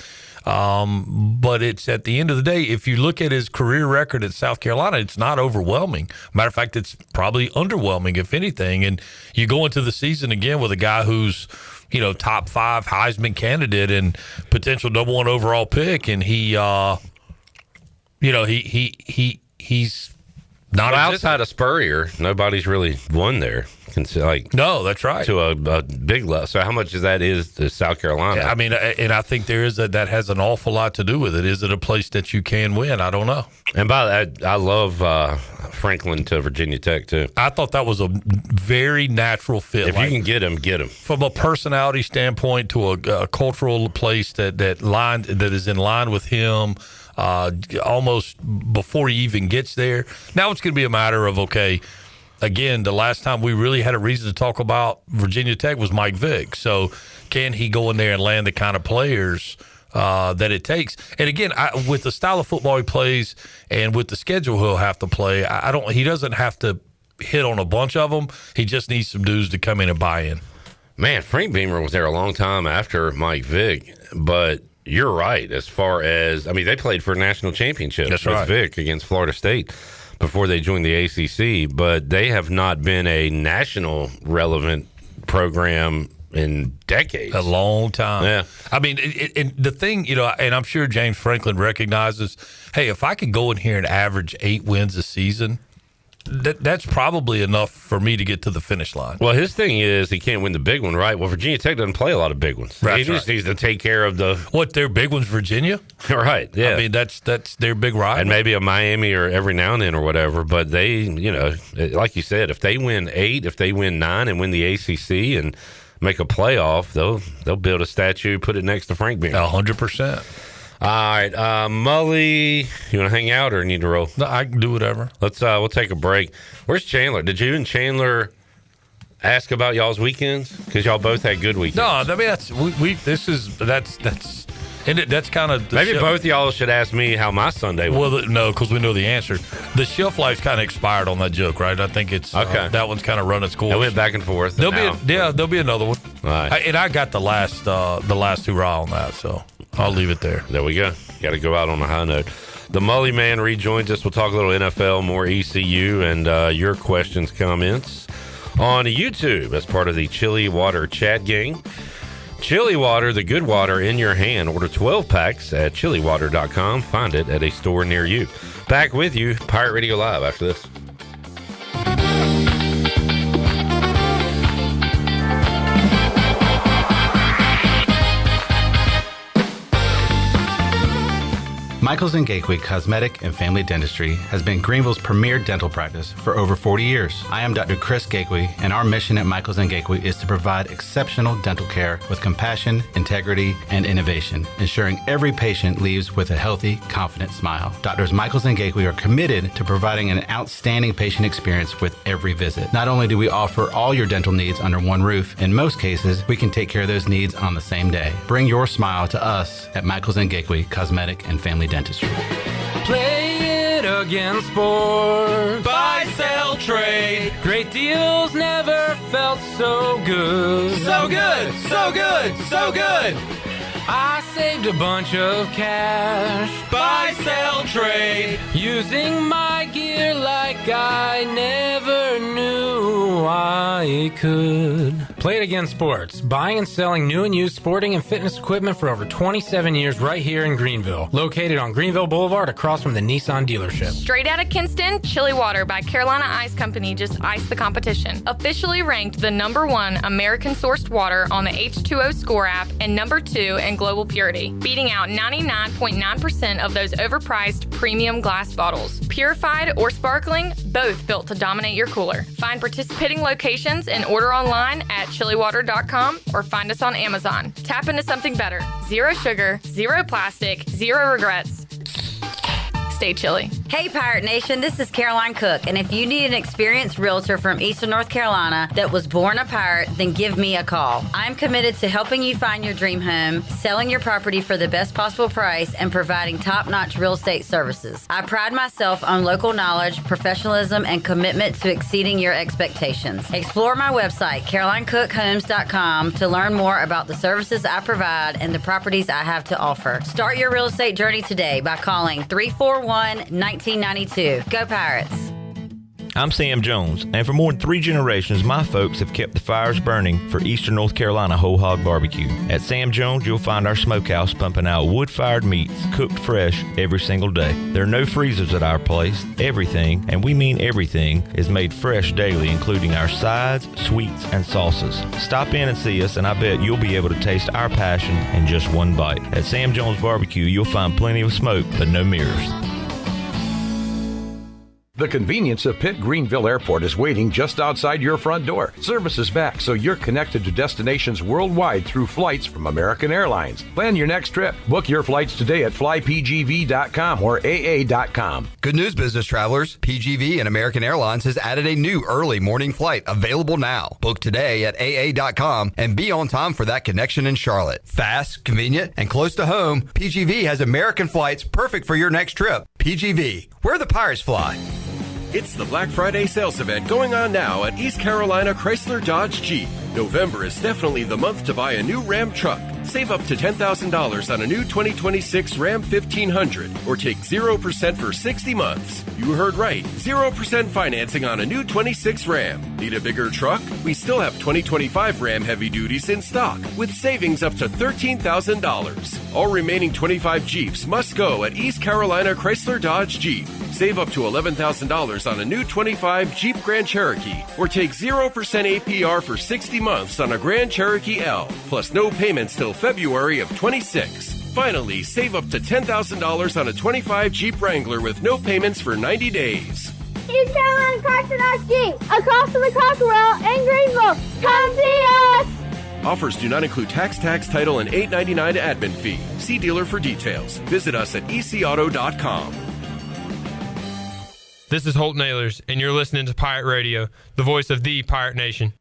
But it's at the end of the day, if you look at his career record at South Carolina, it's not overwhelming. Matter of fact, it's probably underwhelming, if anything. And you go into the season again with a guy who's, top 5 Heisman candidate and potential #1 overall pick, and he's not outside of Spurrier. Nobody's really won there. No, that's right. To a big level. So how much of that is to South Carolina? I mean, and I think there is that has an awful lot to do with it. Is it a place that you can win? I don't know. And by that, I love Franklin to Virginia Tech too. I thought that was a very natural fit. If you can get him. From a personality standpoint to a cultural place that is in line with him. Almost before he even gets there. Now it's going to be a matter of, okay, again, the last time we really had a reason to talk about Virginia Tech was Mike Vick. So can he go in there and land the kind of players that it takes? And again, with the style of football he plays and with the schedule he'll have to play, he doesn't have to hit on a bunch of them. He just needs some dudes to come in and buy in. Man, Frank Beamer was there a long time after Mike Vick, but you're right. As far as, they played for a national championship with Vic against Florida State before they joined the ACC, but they have not been a national relevant program in decades. A long time. Yeah. And the thing, and I'm sure James Franklin recognizes, hey, if I could go in here and average 8 wins a season, that's probably enough for me to get to the finish line. Well, his thing is he can't win the big one, right? Well, Virginia Tech doesn't play a lot of big ones. He just needs to take care of their big one's Virginia? Right, yeah. That's their big rival. And maybe a Miami or every now and then or whatever, but they, like you said, if they win 8, if they win 9 and win the ACC and make a playoff, they'll build a statue, put it next to Frank Beamer. 100%. All right, Mully, you want to hang out or need to roll? No, I can do whatever. We'll take a break. Where's Chandler? Did you and Chandler ask about y'all's weekends? Because y'all both had good weekends. No, that's kind of maybe both of y'all should ask me how my Sunday was. Well, no, because we know the answer. The shelf life's kind of expired on that joke, right? I think it's okay. That one's kind of run its course. I went back and forth. There'll be another one. All right. And I got the last hurrah on that, so I'll leave it there. There we go. Got to go out on a high note. The Mully Man rejoins us. We'll talk a little NFL, more ECU, and your questions, comments on YouTube as part of the Chili Water chat game. Chili Water, the good water in your hand. Order 12 packs at chiliwater.com. Find it at a store near you. Back with you, Pirate Radio Live, after this. Michaels & Gateway Cosmetic and Family Dentistry has been Greenville's premier dental practice for over 40 years. I am Dr. Chris Gateway, and our mission at Michaels & Gateway is to provide exceptional dental care with compassion, integrity, and innovation, ensuring every patient leaves with a healthy, confident smile. Doctors Michaels & Gateway are committed to providing an outstanding patient experience with every visit. Not only do we offer all your dental needs under one roof, in most cases, we can take care of those needs on the same day. Bring your smile to us at Michaels & Gateway Cosmetic and Family Dentistry. Play it again, sports. Buy, sell, trade. Great deals never felt so good. So good, so good, so good. I saved a bunch of cash. Buy, sell, trade. Using my gear like I never knew I could. Play It Again Sports. Buying and selling new and used sporting and fitness equipment for over 27 years right here in Greenville. Located on Greenville Boulevard across from the Nissan dealership. Straight out of Kinston, Chili Water by Carolina Ice Company just iced the competition. Officially ranked the #1 American-sourced water on the H2O Score app and #2 in global purity, beating out 99.9% of those overpriced premium glass bottles. Purified or sparkling, both built to dominate your cooler. Find participating locations and order online at chiliwater.com or find us on Amazon. Tap into something better. Zero sugar, zero plastic, zero regrets. Stay chilly. Hey Pirate Nation, this is Caroline Cook, and if you need an experienced realtor from Eastern North Carolina that was born a pirate, then give me a call. I'm committed to helping you find your dream home, selling your property for the best possible price, and providing top-notch real estate services. I pride myself on local knowledge, professionalism, and commitment to exceeding your expectations. Explore my website, CarolineCookHomes.com, to learn more about the services I provide and the properties I have to offer. Start your real estate journey today by calling 341-1992. Go Pirates! I'm Sam Jones, and for more than 3 generations, my folks have kept the fires burning for Eastern North Carolina Whole Hog Barbecue. At Sam Jones, you'll find our smokehouse pumping out wood-fired meats, cooked fresh every single day. There are no freezers at our place. Everything, and we mean everything, is made fresh daily, including our sides, sweets, and sauces. Stop in and see us, and I bet you'll be able to taste our passion in just one bite. At Sam Jones Barbecue, you'll find plenty of smoke, but no mirrors. The convenience of Pitt Greenville Airport is waiting just outside your front door. Service is back, so you're connected to destinations worldwide through flights from American Airlines. Plan your next trip. Book your flights today at flypgv.com or aa.com. Good news, business travelers. PGV and American Airlines has added a new early morning flight available now. Book today at aa.com and be on time for that connection in Charlotte. Fast, convenient, and close to home, PGV has American flights perfect for your next trip. PGV, where the Pirates fly. It's the Black Friday sales event going on now at East Carolina Chrysler Dodge Jeep. November is definitely the month to buy a new Ram truck. Save up to $10,000 on a new 2026 Ram 1500 or take 0% for 60 months. You heard right, 0% financing on a new 26 Ram. Need a bigger truck? We still have 2025 Ram Heavy Duties in stock with savings up to $13,000. All remaining 25 Jeeps must go at East Carolina Chrysler Dodge Jeep. Save up to $11,000 on a new 25 Jeep Grand Cherokee or take 0% APR for 60 months on a Grand Cherokee L, plus no payments till February of 26. Finally, save up to $10,000 on a 25 Jeep Wrangler with no payments for 90 days. East Carolina Chrysler Dodge Jeep, across from the Cockerell in Greenville. Come see us! Offers do not include tax, title, and $8.99 admin fee. See dealer for details. Visit us at ecauto.com. This is Holt Nailers, and you're listening to Pirate Radio, the voice of the Pirate Nation.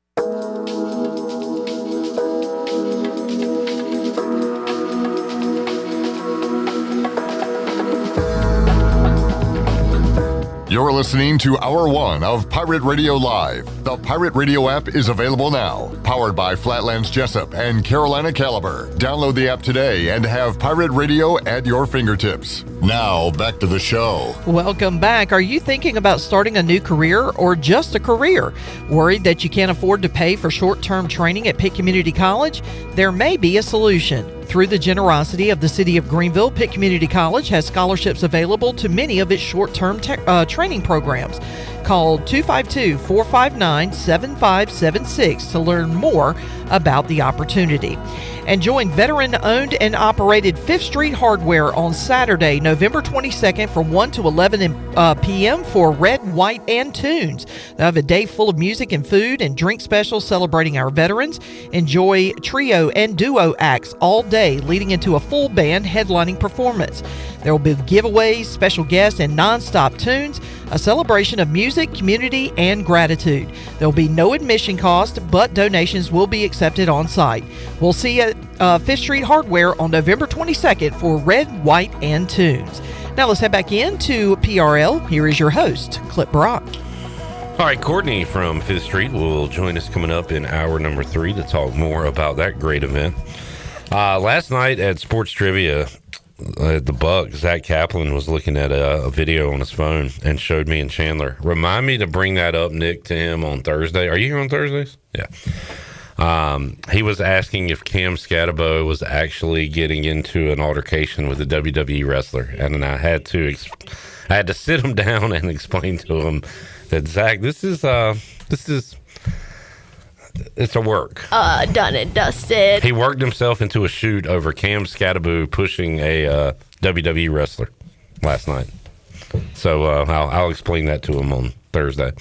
You're listening to Hour 1 of Pirate Radio Live. The Pirate Radio app is available now. Powered by Flatlands Jessup and Carolina Caliber. Download the app today and have Pirate Radio at your fingertips. Now, back to the show. Welcome back. Are you thinking about starting a new career or just a career? Worried that you can't afford to pay for short-term training at Pitt Community College? There may be a solution. Through the generosity of the City of Greenville, Pitt Community College has scholarships available to many of its short-term training programs. Call 252-459-7576 to learn more about the opportunity. And join veteran-owned and operated 5th Street Hardware on Saturday, November 22nd from 1 to 11 p.m. for Red, White, and Tunes. They'll have a day full of music and food and drink specials celebrating our veterans. Enjoy trio and duo acts all day, leading into a full band headlining performance. There will be giveaways, special guests, and non-stop tunes, a celebration of music, community, and gratitude. There will be no admission cost, but donations will be accepted on site. We'll see you at 5th Street Hardware on November 22nd for Red, White, and Tunes. Now let's head back into PRL. Here is your host, Clip Brock. All right, Courtney from 5th Street will join us coming up in hour number 3 to talk more about that great event. Last night at Sports Trivia, at the Buck, Zach Kaplan was looking at a video on his phone and showed me and Chandler. Remind me to bring that up, Nick, to him on Thursday. Are you here on Thursdays? Yeah. He was asking if Cam Scatabo was actually getting into an altercation with a WWE wrestler, and then I had to sit him down and explain to him that, Zach, this is it's a work. Done and dusted. He worked himself into a shoot over Cam Scatabo pushing a WWE wrestler last night. So I'll explain that to him on Thursday.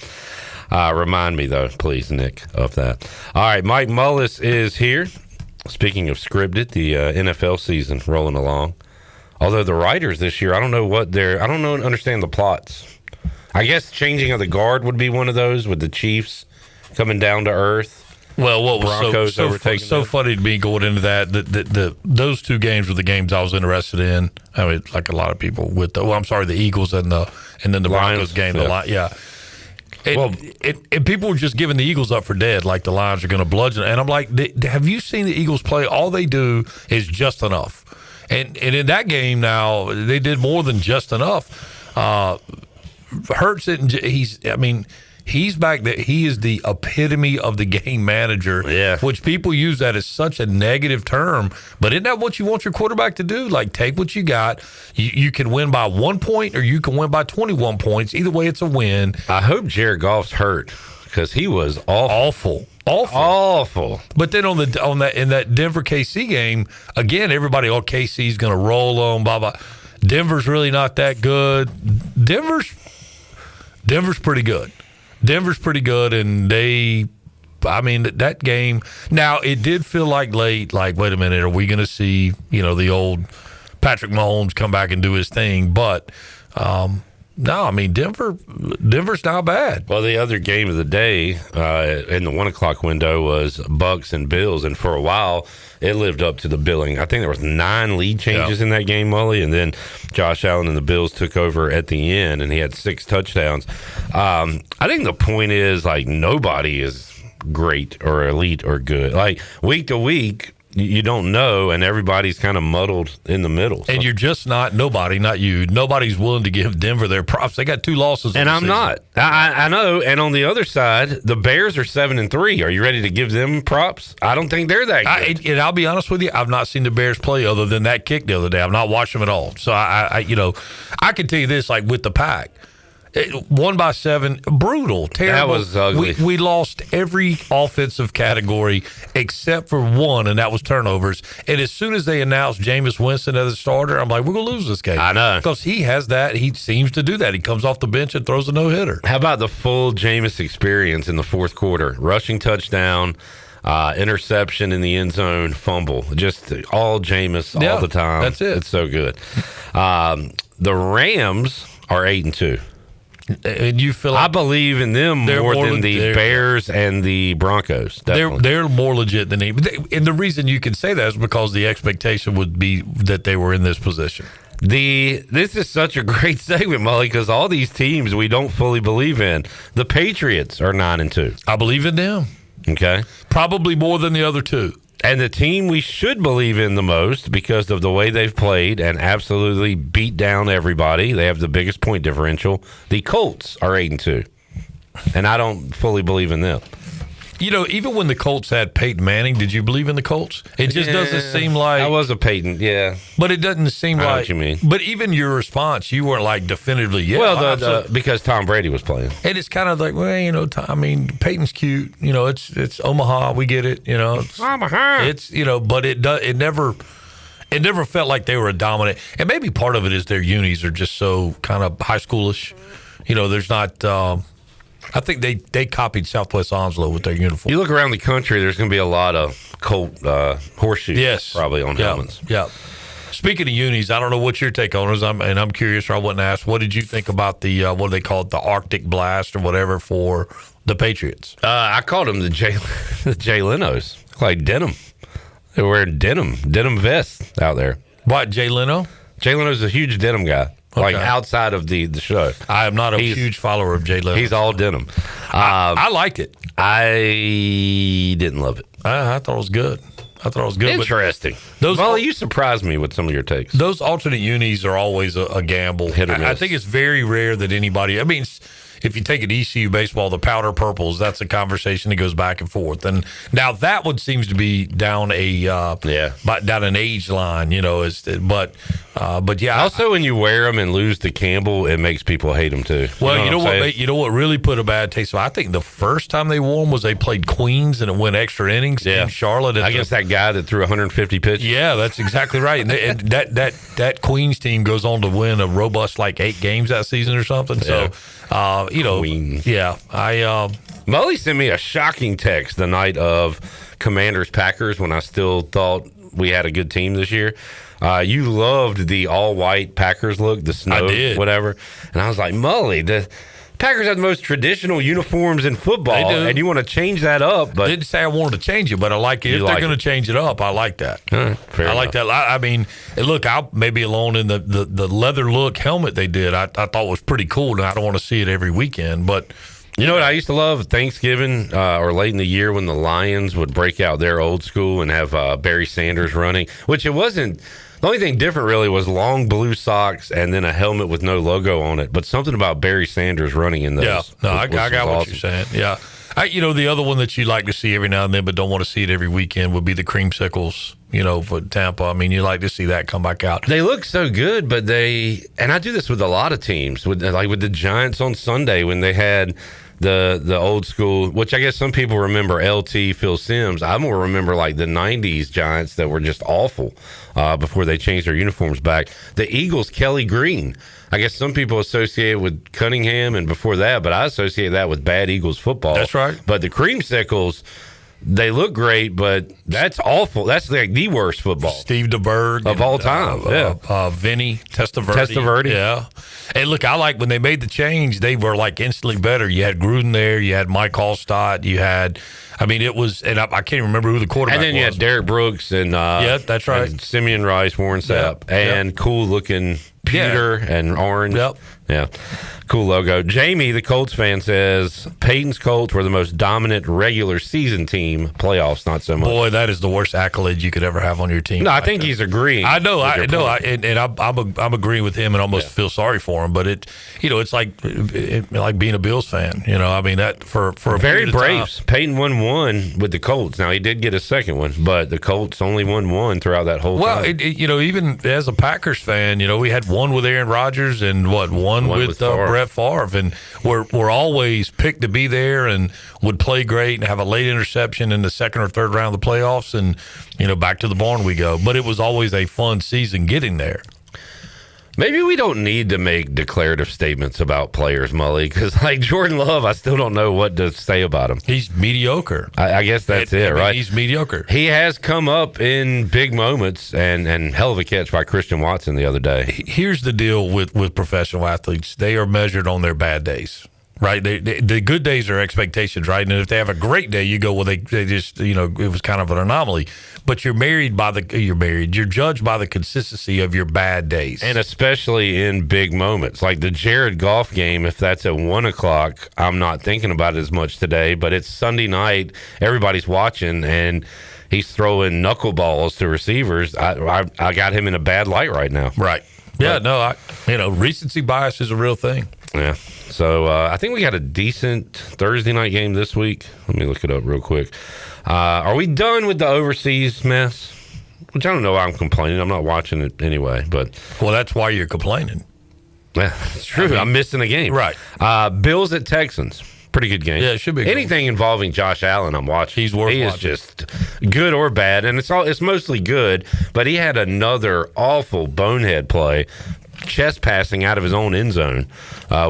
Remind me, though, please, Nick, of that. All right, Mike Mullis is here. Speaking of scripted, the NFL season rolling along. Although the writers this year, I don't understand the plots. I guess changing of the guard would be one of those with the Chiefs coming down to earth. Well, what was Broncos so funny to me going into that those two games were the games I was interested in. I mean, like a lot of people with the Eagles and then the Broncos game. Yeah. And people were just giving the Eagles up for dead, like the Lions are going to bludgeon. And I'm like, have you seen the Eagles play? All they do is just enough. And in that game now, they did more than just enough. Hurts it. He's back there. He is the epitome of the game manager, which people use that as such a negative term. But isn't that what you want your quarterback to do? Like, take what you got. You can win by 1 point or you can win by 21 points. Either way, it's a win. I hope Jared Goff's hurt because he was awful. But then in that Denver KC game, again, everybody, KC's going to roll them, blah, blah. Denver's really not that good. Denver's pretty good. Denver's pretty good, and that game. Now, it did feel like late, like, wait a minute, are we going to see, the old Patrick Mahomes come back and do his thing? But, no, Denver's not bad. Well, the other game of the day in the 1 o'clock window was Bucks and Bills, and for a while, it lived up to the billing. I think there was 9 lead changes in that game, Mully, and then Josh Allen and the Bills took over at the end, and he had 6 touchdowns. I think the point is, like, nobody is great or elite or good. Like, week to week, you don't know, and everybody's kind of muddled in the middle. And you're just not you. Nobody's willing to give Denver their props. They got 2 losses. And I'm not. I know. And on the other side, the Bears are 7-3. Are you ready to give them props? I don't think they're that good. And I'll be honest with you, I've not seen the Bears play other than that kick the other day. I've not watched them at all. So I can tell you this, like with the Pack. 1 by 7, brutal, terrible. That was ugly. We lost every offensive category except for one, and that was turnovers. And as soon as they announced Jameis Winston as a starter, I'm like, we're going to lose this game. I know. Because he has that. He seems to do that. He comes off the bench and throws a no-hitter. How about the full Jameis experience in the fourth quarter? Rushing touchdown, interception in the end zone, fumble. Just all Jameis all the time. That's it. It's so good. The Rams are 8-2. And you feel like I believe in them more than the Bears and the Broncos. They're more legit than and the reason you can say that is because the expectation would be that they were in this position. This is such a great segment, Mully, because all these teams we don't fully believe in. The Patriots are 9-2. I believe in them. Okay, probably more than the other two. And the team we should believe in the most because of the way they've played and absolutely beat down everybody. They have the biggest point differential. The Colts are 8-2. And I don't fully believe in them. even when the Colts had Peyton Manning, did you believe in the Colts? It just doesn't seem like I was a Peyton, yeah. But it doesn't seem I know like what you mean. But even your response, you weren't like definitively, yeah. Well, because Tom Brady was playing. And it's kind of like, well, Peyton's cute. It's Omaha. We get it. It's Omaha. It's but it never felt like they were a dominant. And maybe part of it is their unis are just so kind of high schoolish. There's not. I think they copied Southwest Onslow with their uniform. You look around the country, there's going to be a lot of Colt horseshoes. Yes, probably on helmets. Yeah. Speaking of unis, I don't know what your take on is, and I'm curious, or I wouldn't ask. What did you think about the what do they call it, the Arctic Blast or whatever for the Patriots? I called them the Jay Lenos, like denim. They were wearing denim vests out there. What, Jay Leno? Jay Leno's a huge denim guy. Like outside of the show. I am not a huge follower of Jay Leno. He's all denim. I liked it. I didn't love it. I thought it was good. Interesting. You surprised me with some of your takes. Those alternate unis are always a gamble. Hit or miss. I think it's very rare that anybody. I mean, if you take an ECU baseball, the powder purples, that's a conversation that goes back and forth. And now that one seems to be down down an age line, but yeah. Also, when you wear them and lose to Campbell, it makes people hate them too. Well, you know what really put a bad taste. I think the first time they wore them was they played Queens and it went extra innings in Charlotte. Against that guy that threw 150 pitches. Yeah, that's exactly right. And that Queens team goes on to win a robust 8 games that season or something. So. Queens. Yeah. Mully sent me a shocking text the night of Commanders-Packers when I still thought we had a good team this year. You loved the all-white Packers look, the snow, whatever. And I was like, Mully, the Packers have the most traditional uniforms in football, and you want to change that up. But I didn't say I wanted to change it, but I like it. If they're going to change it up, I like that. I like that. I mean, look, I may be alone in the leather look helmet they did. I thought was pretty cool, and I don't want to see it every weekend. But you know what I used to love? Thanksgiving or late in the year when the Lions would break out their old school and have Barry Sanders running, which it wasn't. The only thing different really was long blue socks and then a helmet with no logo on it. But something about Barry Sanders running in those. Yeah, no, I got what you're saying. Yeah. The other one that you like to see every now and then but don't want to see it every weekend would be the creamsicles, for Tampa. I mean, you like to see that come back out. They look so good, but and I do this with a lot of teams, with the Giants on Sunday when they had the old school, which I guess some people remember LT, Phil Simms. I more remember the 90s Giants that were just awful before they changed their uniforms back. The Eagles, Kelly Green. I guess some people associate it with Cunningham and before that, but I associate that with bad Eagles football. That's right. But the creamsicles, they look great, but that's awful. That's the worst football. Steve DeBerg of all time. Vinny Testaverde. Yeah. And look, I like when they made the change, they were instantly better. You had Gruden there, you had Mike Allstott, you had, it was, and I can't even remember who the quarterback was. And then you had Derek Brooks and that's right. And Simeon Rice, Warren Sapp, and cool looking pewter and orange. Yep. Yeah. Cool logo. Jamie, the Colts fan, says Peyton's Colts were the most dominant regular season team. Playoffs, not so much. Boy, that is the worst accolade you could ever have on your team. No, I think he's agreeing. I know. I'm agreeing with him and almost feel sorry for him. But it's like being a Bills fan. That for a very Braves. Peyton won one with the Colts. Now he did get a second one, but the Colts only won one throughout that whole time. Well, even as a Packers fan, we had one with Aaron Rodgers and one with Brett Favre, and we're always picked to be there and would play great and have a late interception in the second or third round of the playoffs, and back to the barn we go. But it was always a fun season getting there. Maybe we don't need to make declarative statements about players, Mully, because Jordan Love, I still don't know what to say about him. He's mediocre. I guess that's it, right? He's mediocre. He has come up in big moments, and hell of a catch by Christian Watson the other day. Here's the deal with professional athletes. They are measured on their bad days. Right, the good days are expectations, right? And if they have a great day, you go, well, they just, it was kind of an anomaly. But you're judged by the consistency of your bad days, and especially in big moments like the Jared Goff game. If that's at 1 o'clock, I'm not thinking about it as much today. But it's Sunday night, everybody's watching, and he's throwing knuckleballs to receivers. I got him in a bad light right now. Right. Yeah. No. Recency bias is a real thing. Yeah. So I think we got a decent Thursday night game this week. Let me look it up real quick. Are we done with the overseas mess? Which I don't know why I'm complaining. I'm not watching it anyway. But well, that's why you're complaining. Yeah, it's true. I'm missing a game. Right. Bills at Texans. Pretty good game. Yeah, it should be. Anything involving Josh Allen, I'm watching. He's worth watching. He is just good or bad, and it's mostly good. But he had another awful bonehead play, chest passing out of his own end zone,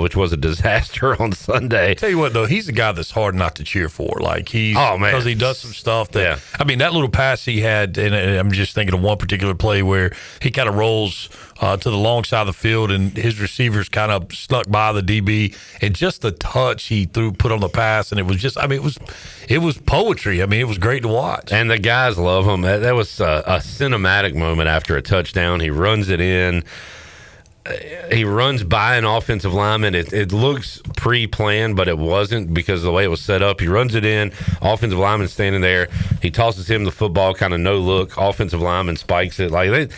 which was a disaster on Sunday. Tell you what, though, he's a guy that's hard not to cheer for. Like because he does some stuff that. I mean, that little pass he had, and I'm just thinking of one particular play where he kind of rolls to the long side of the field, and his receivers kind of snuck by the DB, and just the touch he put on the pass, and it was just, I mean, it was poetry. I mean, it was great to watch. And the guys love him. That was a cinematic moment after a touchdown. He runs it in. He runs by an offensive lineman. It looks pre-planned, but it wasn't because of the way it was set up. He runs it in. Offensive lineman standing there. He tosses him the football, kind of no look. Offensive lineman spikes it. Like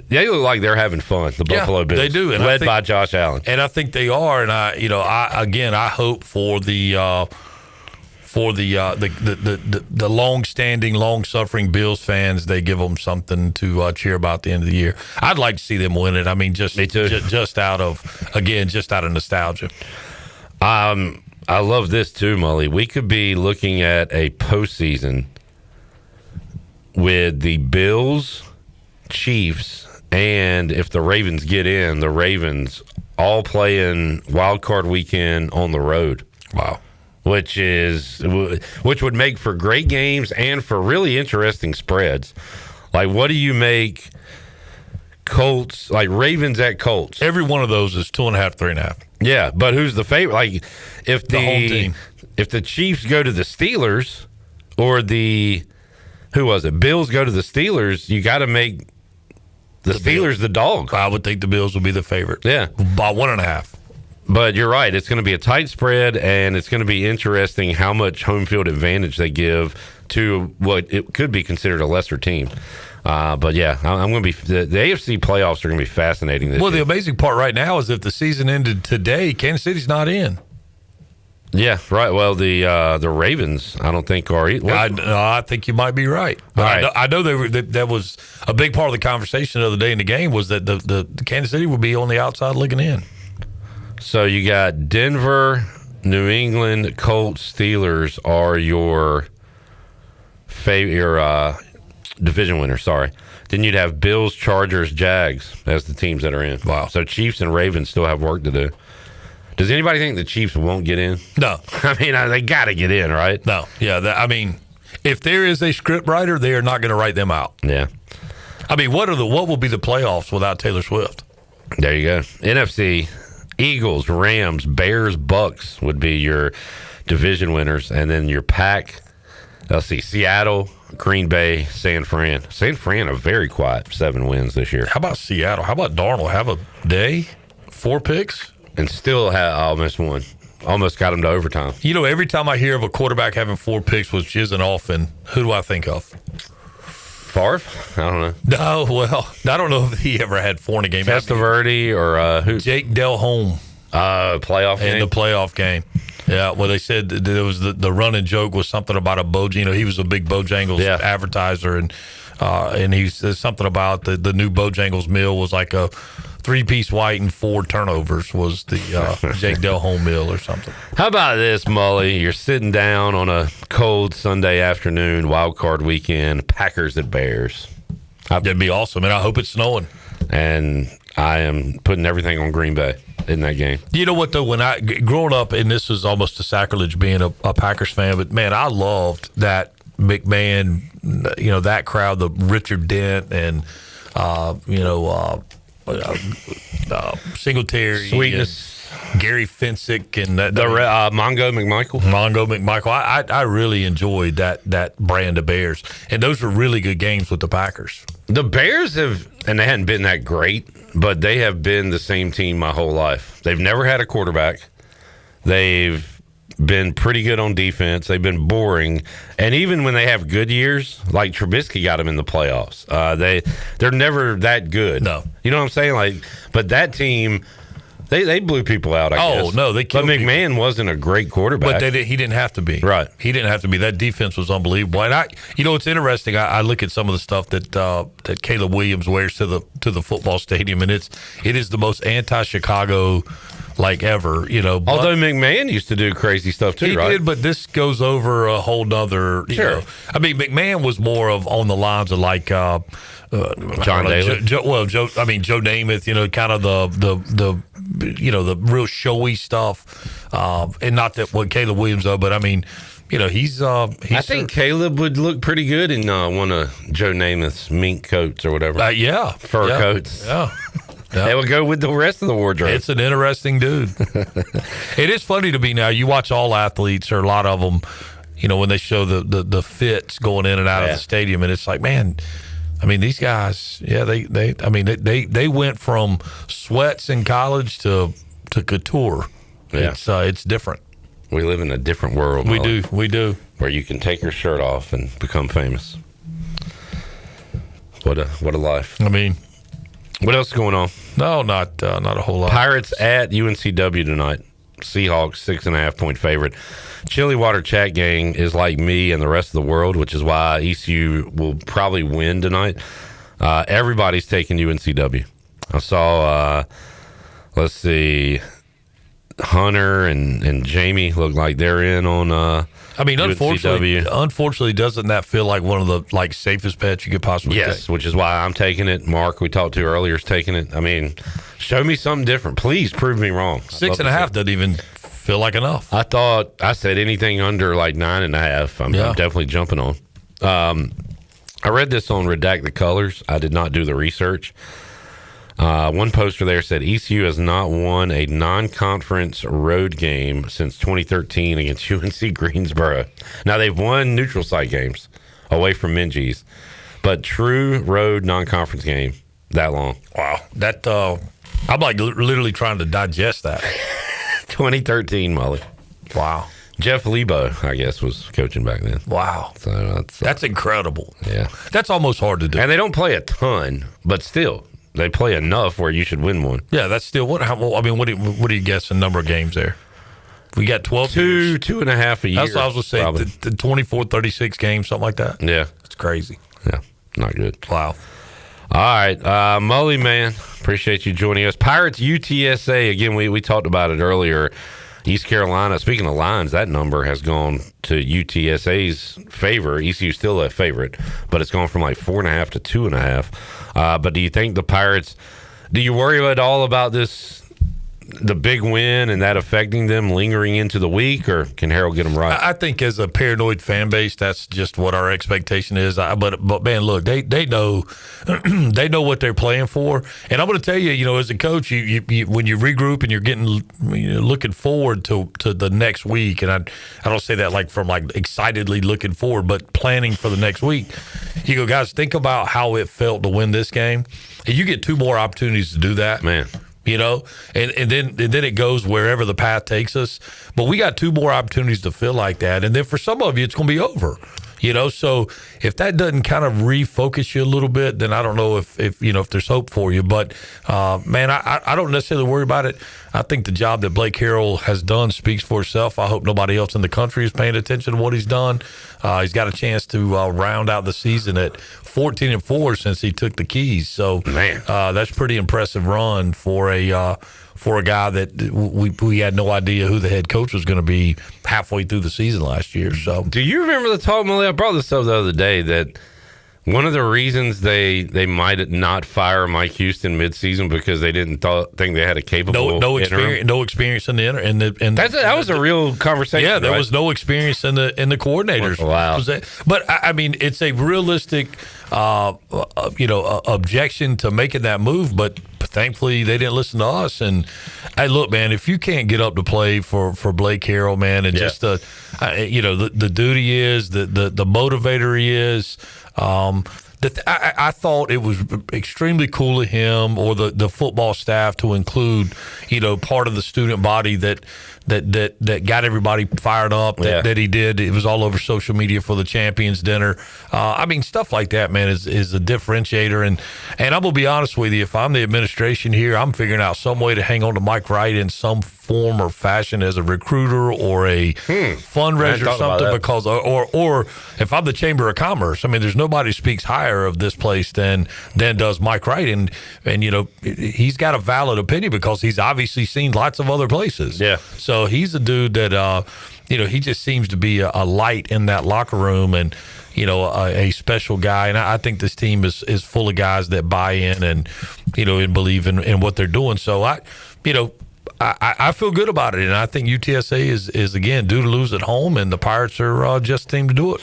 they look like they're having fun. The Buffalo Bills. They do, and led by Josh Allen. And I think they are. And I hope for the long-standing, long-suffering Bills fans, they give them something to cheer about at the end of the year. I'd like to see them win it. I mean, just out of nostalgia. I love this too, Mully. We could be looking at a postseason with the Bills, Chiefs, and if the Ravens get in, the Ravens all playing wild card weekend on the road. Wow. Which would make for great games and for really interesting spreads. Like, what do you make Colts, like Ravens at Colts? Every one of those is 2.5, 3.5. Yeah, but who's the favorite? Like, if the home team, if the Chiefs go to the Steelers, or Bills go to the Steelers, you got to make the Steelers the dog. I would think the Bills would be the favorite. Yeah, by 1.5. But you're right. It's going to be a tight spread, and it's going to be interesting how much home field advantage they give to what it could be considered a lesser team. But yeah, I'm going to be the AFC playoffs are going to be fascinating this year. The amazing part right now is if the season ended today, Kansas City's not in. Yeah, right. Well, the Ravens, I don't think are. I think you might be right. But right. I know that was a big part of the conversation the other day in the game was that the Kansas City would be on the outside looking in. So you got Denver, New England, Colts, Steelers are your division winners. Sorry. Then you'd have Bills, Chargers, Jags as the teams that are in. Wow. So Chiefs and Ravens still have work to do. Does anybody think the Chiefs won't get in? No. I mean, they got to get in, right? No. Yeah. If there is a script writer, they are not going to write them out. Yeah. I mean, what will be the playoffs without Taylor Swift? There you go. NFC. Eagles, Rams, Bears, Bucks would be your division winners. And then your pack, let's see, Seattle, Green Bay, San Fran. San Fran, a very quiet 7 wins this year. How about Seattle? How about Darnold? Have a day? 4 picks? And still almost won. Almost got him to overtime. You know, every time I hear of a quarterback having 4 picks with jizzing off, and who do I think of? Favre? I don't know. No, well, I don't know if he ever had 4 in a game. Testaverde or who? Jake Delhomme. Playoff game? In the playoff game. Yeah, well, they said that there was the running joke was something about a Bojangles. He was a big Bojangles advertiser, and he says something about the new Bojangles meal was like a 3-piece white and 4 turnovers was the Jake Delhomme meal or something. How about this, Mully? You're sitting down on a cold Sunday afternoon, wild card weekend, Packers at Bears. That'd be awesome, and I hope it's snowing. And I am putting everything on Green Bay in that game. You know what, though? When growing up, and this was almost a sacrilege being a Packers fan, but, man, I loved that McMahon, that crowd, the Richard Dent and, Singletary, Sweetness, Gary Fensick, and Mongo McMichael. I really enjoyed that brand of Bears, and those were really good games with the Packers. The Bears have, and they hadn't been that great, but they have been the same team my whole life. They've never had a quarterback. They've been pretty good on defense. They've been boring, and even when they have good years, like Trubisky got them in the playoffs. They're never that good. No, you know what I'm saying? Like, but that team, They blew people out, I guess. Oh, no, they killed But McMahon wasn't a great quarterback. But he didn't have to be. Right. He didn't have to be. That defense was unbelievable. And it's interesting. I look at some of the stuff that Caleb Williams wears to the football stadium, and it is the most anti-Chicago like ever, But although McMahon used to do crazy stuff too, right? He did, but this goes over a whole nother. Sure. I mean, McMahon was more of on the lines of like John Daly. Joe Namath. Kind of the the real showy stuff, and not that what Caleb Williams does, but I mean. He's. I think Caleb would look pretty good in one of Joe Namath's mink coats or whatever. Fur coats. Yeah. They would go with the rest of the wardrobe. It's an interesting dude. It is funny to me now. You watch all athletes, or a lot of them, when they show the fits going in and out of the stadium, and it's like, man, I mean, these guys, they went from sweats in college to couture. Yeah. It's different. We live in a different world. We Molly, do. Where you can take your shirt off and become famous. What a life. I mean, what else is going on? No, not a whole lot. Pirates at UNCW tonight. Seahawks 6.5-point favorite. Chili Water Chat Gang is like me and the rest of the world, which is why ECU will probably win tonight. Everybody's taking UNCW. I saw, let's see, Hunter and Jamie look like they're in on unfortunately, doesn't that feel like one of the safest bets you could possibly take? Yes, which is why I'm taking it. Mark, we talked to earlier, is taking it. I mean, show me something different. Please prove me wrong. 6.5 doesn't even feel like enough. I said anything under 9.5. I'm definitely jumping on. I read this on Redact the Colors. I did not do the research. One poster there said ECU has not won a non-conference road game since 2013 against UNC Greensboro. Now, they've won neutral site games away from Minji's, but true road non-conference game that long. Wow. That I'm literally trying to digest that. 2013, Mully. Wow. Jeff Lebo, I guess, was coaching back then. Wow. So that's incredible. Yeah. That's almost hard to do. And they don't play a ton, but still. They play enough where you should win one. Yeah, that's still what do you guess the number of games there? We got 12 2.5 a year. That's what I was going to say. The 24, 36 games, something like that. Yeah. It's crazy. Yeah, not good. Wow. All right. Mully, man, appreciate you joining us. Pirates UTSA, again, we talked about it earlier. East Carolina, speaking of lines, that number has gone to UTSA's favor. ECU's still a favorite, but it's gone from 4.5 to 2.5. But do you think the Pirates, do you worry at all about the big win and that affecting them lingering into the week, or can Harold get them right? I think as a paranoid fan base, that's just what our expectation is. But man, look, they know they know what they're playing for, and I'm going to tell you, as a coach, you when you regroup and you're getting looking forward to the next week, and I don't say that from excitedly looking forward, but planning for the next week. You go, guys, think about how it felt to win this game, and you get two more opportunities to do that, man. And then it goes wherever the path takes us. But we got two more opportunities to feel like that. And then for some of you, it's going to be over. So if that doesn't kind of refocus you a little bit, then I don't know if there's hope for you. But, man, I don't necessarily worry about it. I think the job that Blake Harrell has done speaks for itself. I hope nobody else in the country is paying attention to what he's done. He's got a chance to round out the season at 14-4 since he took the keys. So, man, that's a pretty impressive run for a guy that we had no idea who the head coach was going to be halfway through the season last year. So, do you remember the talk, Mully? I brought this up the other day that one of the reasons they might not fire Mike Houston midseason because they didn't think they had a capable no experience in the interim. That was a real conversation. Yeah, there was no experience in the coordinators. Wow. But I mean, it's a realistic objection to making that move, but thankfully they didn't listen to us. And hey, look, man, if you can't get up to play for Blake Harrell, man, and just the duty is the motivator he is. I thought it was extremely cool of him or the football staff to include, part of the student body that that got everybody fired up that he did. It was all over social media for the Champions Dinner. I mean, stuff like that, man, is a differentiator. And I'm going to be honest with you, if I'm the administration here, I'm figuring out some way to hang on to Mike Wright in some form or fashion as a recruiter or a fundraiser or something, because or if I'm the Chamber of Commerce, I mean, there's nobody who speaks higher of this place than does Mike Wright, and you know, he's got a valid opinion because he's obviously seen lots of other places. Yeah, so he's a dude that you know, he just seems to be a light in that locker room, and you know, a special guy. And I think this team is full of guys that buy in and, you know, and believe in what they're doing. So I feel good about it, and I think UTSA is again due to lose at home, and the Pirates are just the team to do it.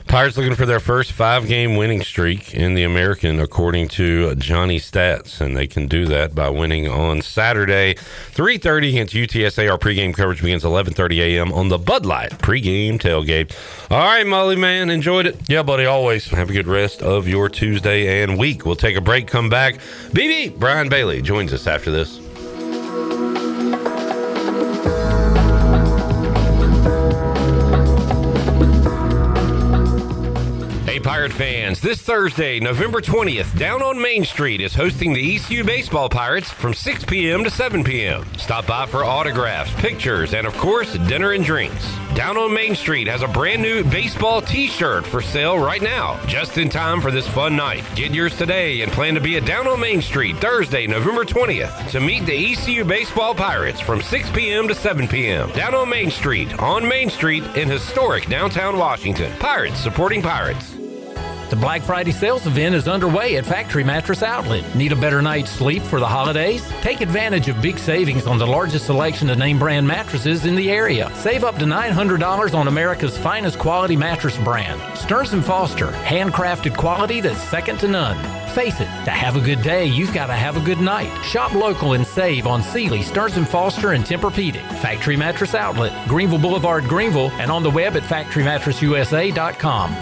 Pirates looking for their first 5-game winning streak in the American, according to Johnny Stats, and they can do that by winning on Saturday, 3:30 against UTSA. Our pregame coverage begins 11:30 a.m. on the Bud Light pregame tailgate. All right, Mully, man, enjoyed it. Yeah, buddy, always. Have a good rest of your Tuesday and week. We'll take a break, come back. BB, Brian Bailey joins us after this. Pirate fans, this Thursday, November 20th, Down on Main Street is hosting the ECU Baseball Pirates from 6 p.m. to 7 p.m. Stop by for autographs, pictures, and of course, dinner and drinks. Down on Main Street has a brand new baseball t-shirt for sale right now, just in time for this fun night. Get yours today and plan to be at Down on Main Street Thursday, November 20th to meet the ECU Baseball Pirates from 6 p.m. to 7 p.m. Down on Main Street in historic downtown Washington. Pirates supporting Pirates. The Black Friday sales event is underway at Factory Mattress Outlet. Need a better night's sleep for the holidays? Take advantage of big savings on the largest selection of name brand mattresses in the area. Save up to $900 on America's finest quality mattress brand. Stearns & Foster, handcrafted quality that's second to none. Face it, to have a good day, you've got to have a good night. Shop local and save on Sealy, Stearns & Foster, and Tempur-Pedic. Factory Mattress Outlet, Greenville Boulevard, Greenville, and on the web at factorymattressusa.com.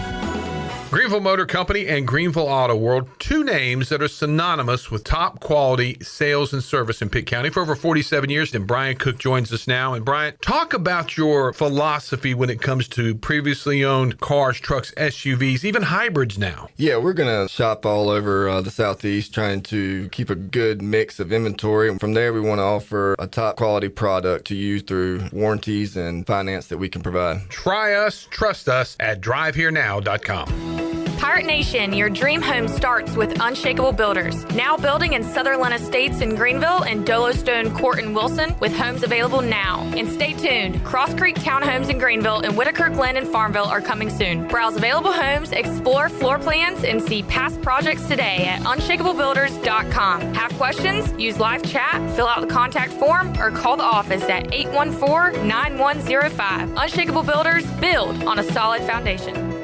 Greenville Motor Company and Greenville Auto World, two names that are synonymous with top quality sales and service in Pitt County for over 47 years. And Brian Cook joins us now. And Brian, talk about your philosophy when it comes to previously owned cars, trucks, SUVs, even hybrids now. Yeah, we're going to shop all over the Southeast, trying to keep a good mix of inventory. And from there, we want to offer a top quality product to you through warranties and finance that we can provide. Try us, trust us at driveherenow.com. Pirate Nation, your dream home starts with Unshakable Builders. Now building in Sutherland Estates in Greenville and Dolostone Court in Wilson, with homes available now. And stay tuned, Cross Creek Townhomes in Greenville and Whitaker Glen in Farmville are coming soon. Browse available homes, explore floor plans, and see past projects today at unshakablebuilders.com. Have questions? Use live chat, fill out the contact form, or call the office at 814-9105. Unshakable Builders, build on a solid foundation.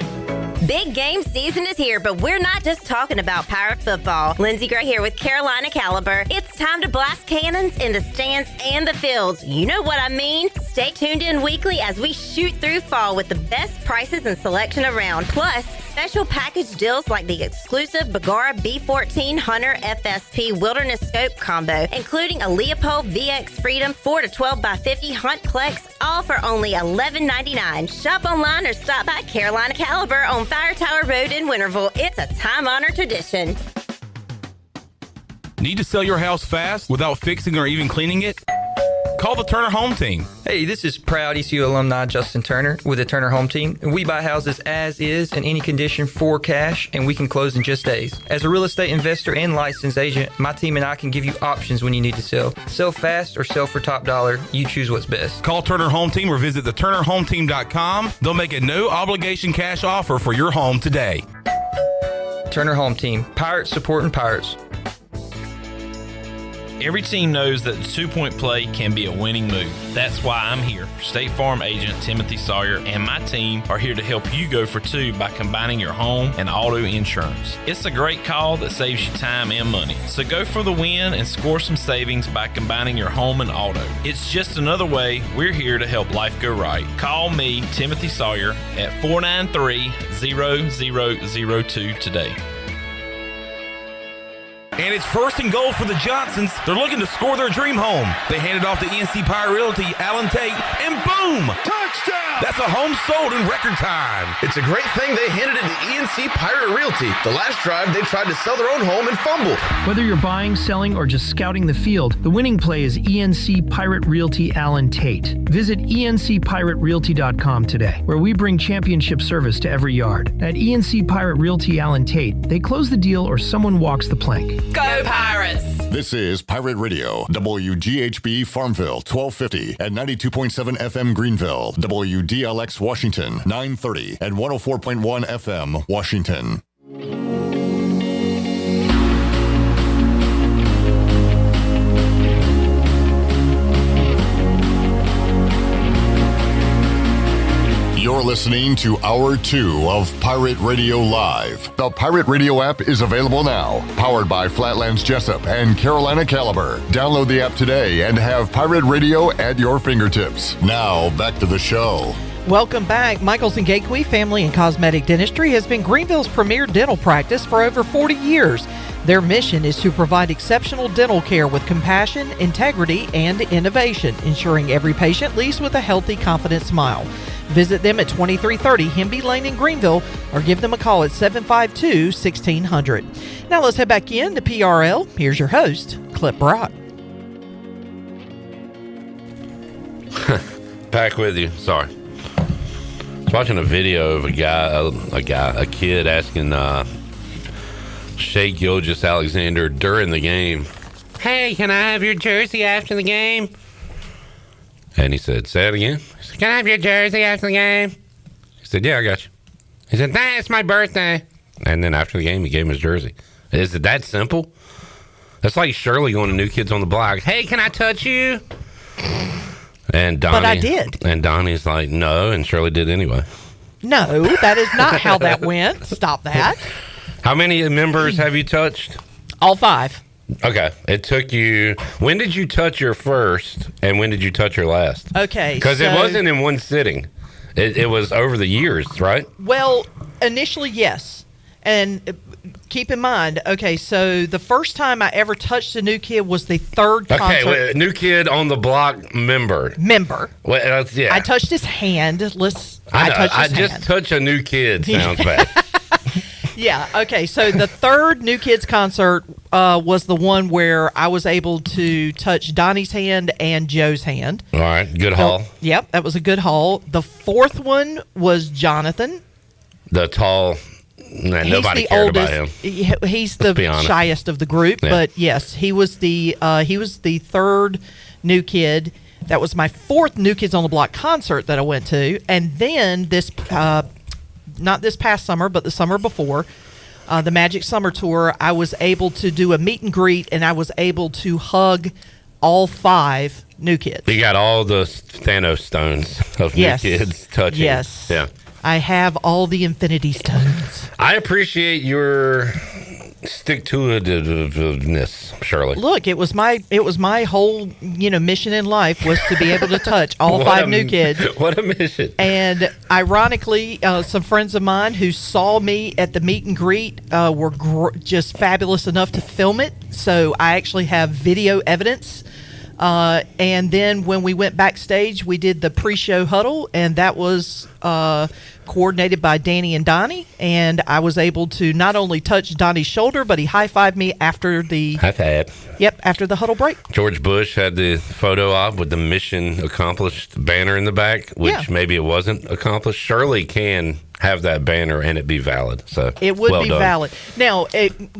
Big game season is here, but we're not just talking about Pirate football. Lindsey Gray here with Carolina Caliber. It's time to blast cannons in the stands and the fields. You know what I mean. Stay tuned in weekly as we shoot through fall with the best prices and selection around. Plus, special package deals like the exclusive Bagara B14 Hunter FSP Wilderness Scope combo, including a Leopold VX Freedom 4 to 12 by 50 Hunt Plex, all for only $11.99. Shop online or stop by Carolina Caliber on Fire Tower Road in Winterville. It's a time-honored tradition. Need to sell your house fast without fixing or even cleaning it? Call the Turner Home Team. Hey, this is proud ECU alumni Justin Turner with the Turner Home Team. We buy houses as is in any condition for cash, and we can close in just days. As a real estate investor and licensed agent, my team and I can give you options when you need to sell. Sell fast or sell for top dollar. You choose what's best. Call Turner Home Team or visit theturnerhometeam.com. They'll make a no-obligation cash offer for your home today. Turner Home Team. Pirates supporting Pirates. Every team knows that the two-point play can be a winning move. That's why I'm here. State Farm agent Timothy Sawyer and my team are here to help you go for two by combining your home and auto insurance. It's a great call that saves you time and money. So go for the win and score some savings by combining your home and auto. It's just another way we're here to help life go right. Call me, Timothy Sawyer, at 493-0002 today. And it's first and goal for the Johnsons. They're looking to score their dream home. They hand it off to ENC Pirate Realty, Alan Tate, and boom! Touchdown! That's a home sold in record time. It's a great thing they handed it to ENC Pirate Realty. The last drive, they tried to sell their own home and fumbled. Whether you're buying, selling, or just scouting the field, the winning play is ENC Pirate Realty Alan Tate. Visit encpiraterealty.com today, where we bring championship service to every yard. At ENC Pirate Realty Alan Tate, they close the deal or someone walks the plank. Go Pirates! This is Pirate Radio, WGHB Farmville, 1250 at 92.7 FM Greenville, WDLX Washington, 930 and 104.1 FM Washington. You're listening to Hour 2 of Pirate Radio Live. The Pirate Radio app is available now. Powered by Flatlands Jessup and Carolina Caliber. Download the app today and have Pirate Radio at your fingertips. Now, back to the show. Welcome back. Michaels and Gateway Family and Cosmetic Dentistry has been Greenville's premier dental practice for over 40 years. Their mission is to provide exceptional dental care with compassion, integrity, and innovation, ensuring every patient leaves with a healthy, confident smile. Visit them at 2330 Hemby Lane in Greenville or give them a call at 752-1600. Now let's head back in to PRL. Here's your host, Clip Brock. Back with you. Sorry. I was watching a video of a kid asking Shea Gilgeous-Alexander during the game, "Hey, can I have your jersey after the game?" And he said, "Say it again." He said, "Can I have your jersey after the game?" He said, "Yeah, I got you." He said, "That's my birthday." And then after the game, he gave him his jersey. Is it that simple? That's like Shirley going to New Kids on the Block. "Hey, can I touch you?" And Donnie, but I did. And Donnie's like, "No," and Shirley did anyway. No, that is not how that went. Stop that. How many members have you touched? All 5. Okay. It took you... When did you touch your first, and when did you touch your last? Okay, because it wasn't in one sitting. It was over the years, right? Well, initially, yes. And keep in mind, okay, so the first time I ever touched a new kid was the third concert. Okay, New Kid on the Block member. Well, yeah. I touched his hand. I just touch a new kid sounds bad. Yeah, okay, so the third New Kids concert was the one where I was able to touch Donnie's hand and Joe's hand. All right, good haul. Yep, that was a good haul. The fourth one was Jonathan. The tall... nobody cared about him. He's the shyest of the group, yeah. But yes, he was the third new kid. That was my fourth New Kids on the Block concert that I went to, and then this, not this past summer, but the summer before, the Magic Summer Tour, I was able to do a meet and greet, and I was able to hug all 5 new kids. You got all the Thanos stones of new kids touching. Yes. Yeah. I have all the Infinity Stones. I appreciate your stick-to-itiveness, Shirley. Look, it was my whole mission in life was to be able to touch all 5 new kids. What a mission! And ironically, some friends of mine who saw me at the meet and greet were just fabulous enough to film it. So I actually have video evidence. And then when we went backstage, we did the pre-show huddle, and that was coordinated by Danny and Donnie. And I was able to not only touch Donnie's shoulder, but he high-fived me after the after the huddle break. George Bush had the photo op with the mission accomplished banner in the back, which maybe it wasn't accomplished. Shirley can have that banner and it be valid. So it would be valid. Now,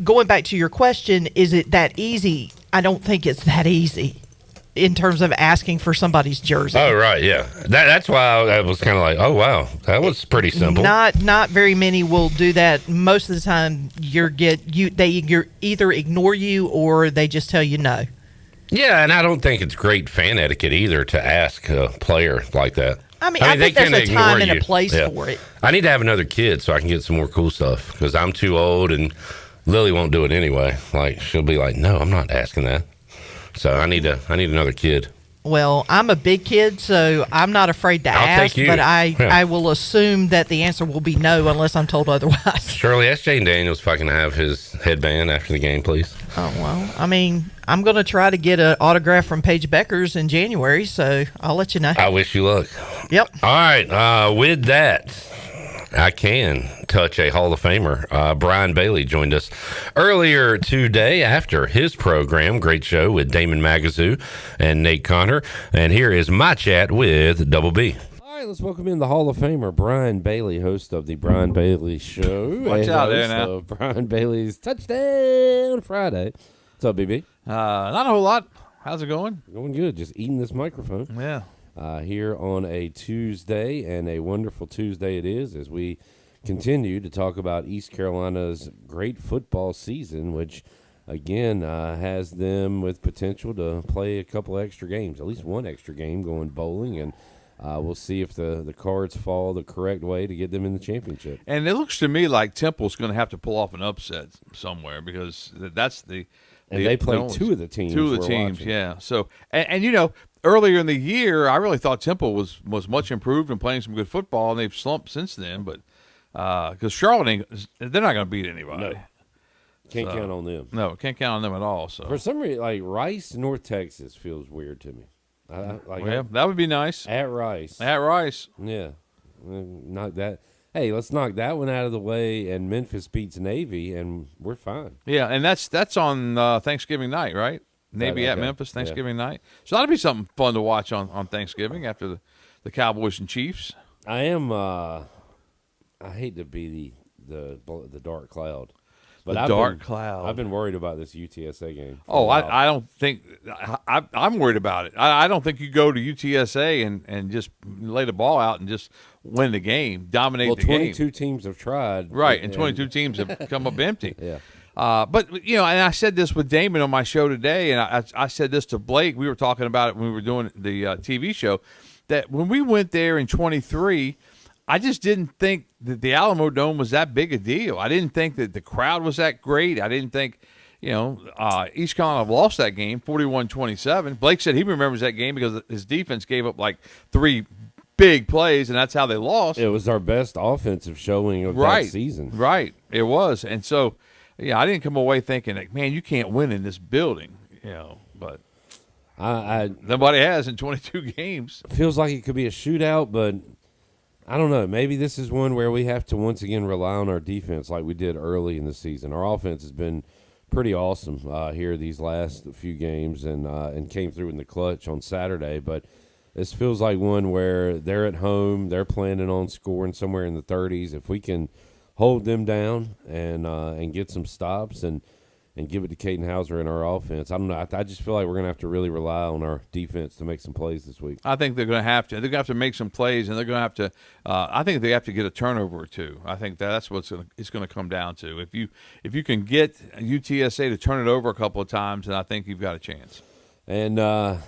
going back to your question, is it that easy? I don't think it's that easy. In terms of asking for somebody's jersey. Oh, right, yeah. That's why I was kind of like, oh, wow, that was pretty simple. Not very many will do that. Most of the time, they either ignore you or they just tell you no. Yeah, and I don't think it's great fan etiquette either to ask a player like that. I think there's a time and a place for it. I need to have another kid so I can get some more cool stuff because I'm too old and Lily won't do it anyway. Like, she'll be like, no, I'm not asking that. So I need another kid. Well, I'm a big kid, so I'm not afraid to ask, but I will assume that the answer will be no unless I'm told otherwise. Shirley, ask Jane Daniels if I can have his headband after the game, please. Oh, well, I mean, I'm going to try to get an autograph from Paige Beckers in January, so I'll let you know. I wish you luck. Yep. All right. With that, I can touch a Hall of Famer. Brian Bailey joined us earlier today after his program. Great show with Damon Magazoo and Nate Connor. And here is my chat with Double B. All right, let's welcome in the Hall of Famer, Brian Bailey, host of the Brian Bailey Show. Watch out there now. Of Brian Bailey's Touchdown Friday. What's up, BB? Not a whole lot. How's it going? Going good. Just eating this microphone. Yeah. Here on a Tuesday, and a wonderful Tuesday it is as we continue to talk about East Carolina's great football season, which, again, has them with potential to play a couple extra games, at least one extra game going bowling, and we'll see if the cards fall the correct way to get them in the championship. And it looks to me like Temple's going to have to pull off an upset somewhere because that's the and they play two of the teams. Two of the teams, yeah. So, and you know, earlier in the year, I really thought Temple was much improved and playing some good football, and they've slumped since then. But because Charlotte, they're not going to beat anybody. No. Can't count on them. No, can't count on them at all. So for some reason, like Rice, North Texas feels weird to me. That would be nice. At Rice. Yeah. Knock that. Hey, let's knock that one out of the way, and Memphis beats Navy, and we're fine. Yeah, and that's on Thanksgiving night, right? Navy at Memphis, Thanksgiving night. So that'll be something fun to watch on Thanksgiving after the Cowboys and Chiefs. I am. I hate to be the dark cloud. But I've been worried about this UTSA game. Oh, I don't think I'm worried about it. I don't think you go to UTSA and just lay the ball out and just win the game, dominate the game. 22 teams have tried. Right, and 22 teams have come up empty. Yeah. But, you know, and I said this with Damon on my show today, and I said this to Blake. We were talking about it when we were doing the TV show, that when we went there in 23, I just didn't think that the Alamo Dome was that big a deal. I didn't think that the crowd was that great. I didn't think, you know, East Carolina lost that game 41-27. Blake said he remembers that game because his defense gave up like 3 big plays, and that's how they lost. It was our best offensive showing of that season. Right, it was. And so, yeah, I didn't come away thinking, like, man, you can't win in this building, you know, but nobody has in 22 games. Feels like it could be a shootout, but I don't know. Maybe this is one where we have to once again rely on our defense like we did early in the season. Our offense has been pretty awesome here these last few games and came through in the clutch on Saturday. But this feels like one where they're at home, they're planning on scoring somewhere in the 30s. If we can hold them down and get some stops and give it to Caden Hauser in our offense. I don't know. I just feel like we're going to have to really rely on our defense to make some plays this week. I think they're going to have to. They're going to have to make some plays, and they're going to have to I think they have to get a turnover or two. I think that's what it's going to come down to. If you can get UTSA to turn it over a couple of times, then I think you've got a chance. And I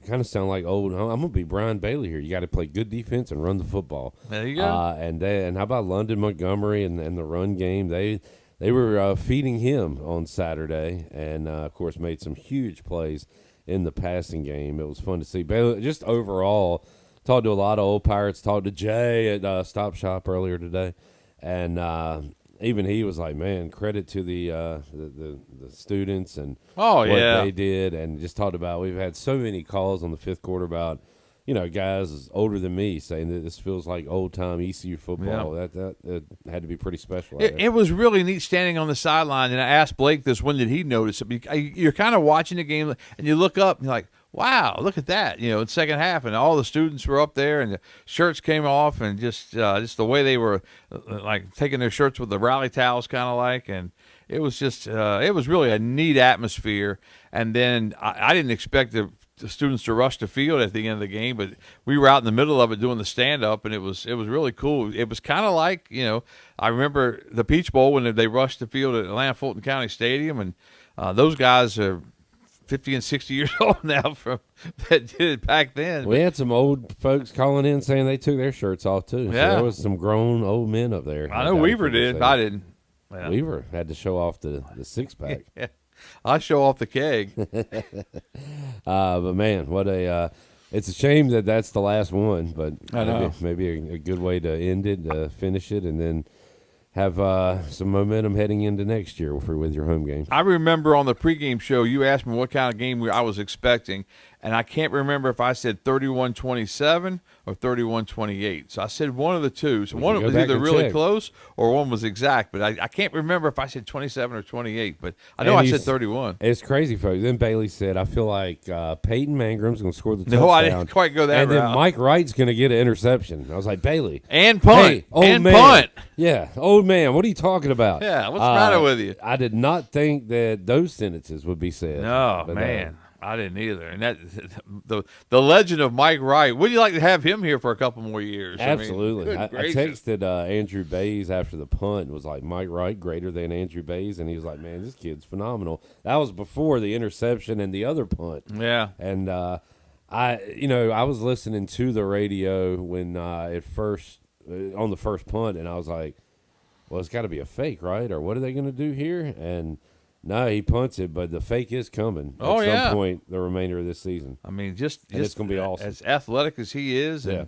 kind of sound like old. I'm going to be Brian Bailey here. You got to play good defense and run the football. There you go. And how about London Montgomery and the run game? They were feeding him on Saturday, and of course made some huge plays in the passing game. It was fun to see. But just overall, talked to a lot of old Pirates. Talked to Jay at Stop Shop earlier today, and even he was like, "Man, credit to the students and what they did," and just talked about we've had so many calls on the fifth quarter about, you know, guys older than me saying that this feels like old-time ECU football. Yeah. That had to be pretty special. It was really neat standing on the sideline, and I asked Blake this, when did he notice it? You're kind of watching the game, and you look up, and you're like, wow, look at that, you know, in the second half, and all the students were up there, and the shirts came off, and just the way they were, like, taking their shirts with the rally towels kind of like, and it was just it was really a neat atmosphere. And then I didn't expect the students to rush the field at the end of the game, but we were out in the middle of it doing the stand-up, and it was really cool. It was kind of like, you know, I remember the Peach Bowl when they rushed the field at Atlanta Fulton County Stadium, and those guys are 50 and 60 years old now from that did it back then. We had some old folks calling in saying they took their shirts off too. Yeah. So there was some grown old men up there. I know Weaver did. I didn't. Yeah. Weaver had to show off the six-pack. Yeah. I show off the keg. But man, what a it's a shame that that's the last one, but I know. maybe a good way to end it, finish it, and then have some momentum heading into next year with your home game. I remember on the pregame show, you asked me what kind of game I was expecting, and I can't remember if I said 31-27 or 31-28. So I said one of the two. So one was either really close or one was exact, but I can't remember if I said 27 or 28, but I know I said 31. It's crazy, folks. Then Bailey said, I feel like Peyton Mangram's going to score the touchdown. No, I didn't quite go that and route. And then Mike Wright's going to get an interception. I was like, Bailey. And punt. Hey, old and man. punt. Yeah, old man, what are you talking about? Yeah, what's the matter with you? I did not think that those sentences would be said. No, man. I didn't either. And that the legend of Mike Wright. Would you like to have him here for a couple more years? Absolutely. I I texted Andrew Bays after the punt and was like, Mike Wright greater than Andrew Bays? And he was like, man, this kid's phenomenal. That was before the interception and the other punt. Yeah. And I was listening to the radio when on the first punt, and I was like, well, it's got to be a fake, right? Or what are they going to do here? And no, he punts it, but the fake is coming at some point the remainder of this season. I mean, just it's going to be awesome. As athletic as he is, and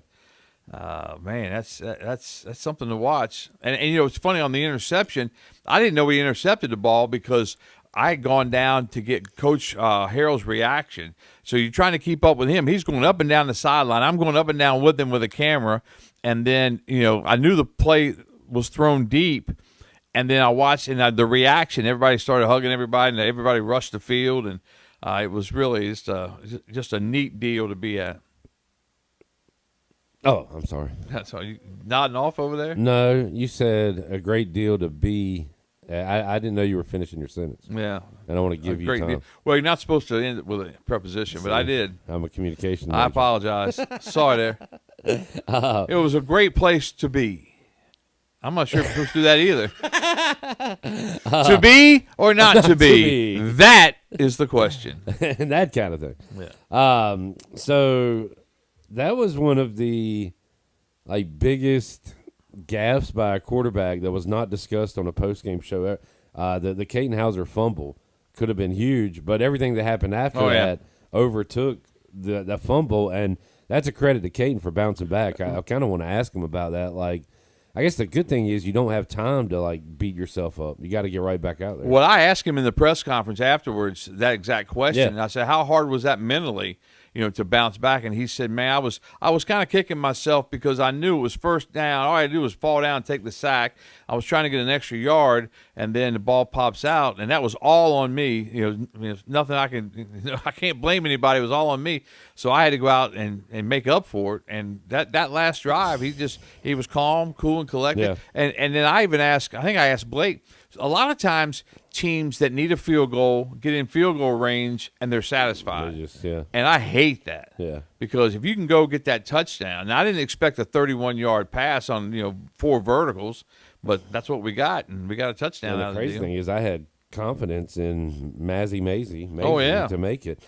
man, that's something to watch. And it's funny on the interception. I didn't know he intercepted the ball because I had gone down to get Coach Harrell's reaction. So you're trying to keep up with him. He's going up and down the sideline. I'm going up and down with him with a camera. And then I knew the play was thrown deep. And then I watched, and the reaction, everybody started hugging everybody, and everybody rushed the field, and it was really just a neat deal to be at. Oh, I'm sorry. That's all. You nodding off over there? No, you said a great deal to be. I didn't know you were finishing your sentence. Yeah. And I want to give you time. Deal. Well, you're not supposed to end it with a preposition, but I did. I'm a communication major. I apologize. Sorry there. It was a great place to be. I'm not sure if we're supposed to do that either. To be or not to be? That is the question. That kind of thing. Yeah. So that was one of the biggest gaffes by a quarterback that was not discussed on a post-game show. The Caden Hauser fumble could have been huge, but everything that happened after that overtook the fumble, and that's a credit to Caden for bouncing back. I kind of want to ask him about that. I guess the good thing is you don't have time to beat yourself up. You got to get right back out there. Well, I asked him in the press conference afterwards that exact question. And I said, how hard was that mentally, to bounce back? And he said, man, I was kind of kicking myself because I knew it was first down. All I had to do was fall down and take the sack. I was trying to get an extra yard, and then the ball pops out, and that was all on me. Nothing I can't blame anybody. It was all on me. So I had to go out and make up for it. And that last drive, he was calm, cool, and collected. Yeah. And then I asked Blake, a lot of times teams that need a field goal get in field goal range and they're satisfied. And I hate that. Yeah. Because if you can go get that touchdown, now I didn't expect a 31-yard pass on 4 verticals, but that's what we got, and we got a touchdown out of the deal. The crazy thing is I had confidence in Maisie to make it.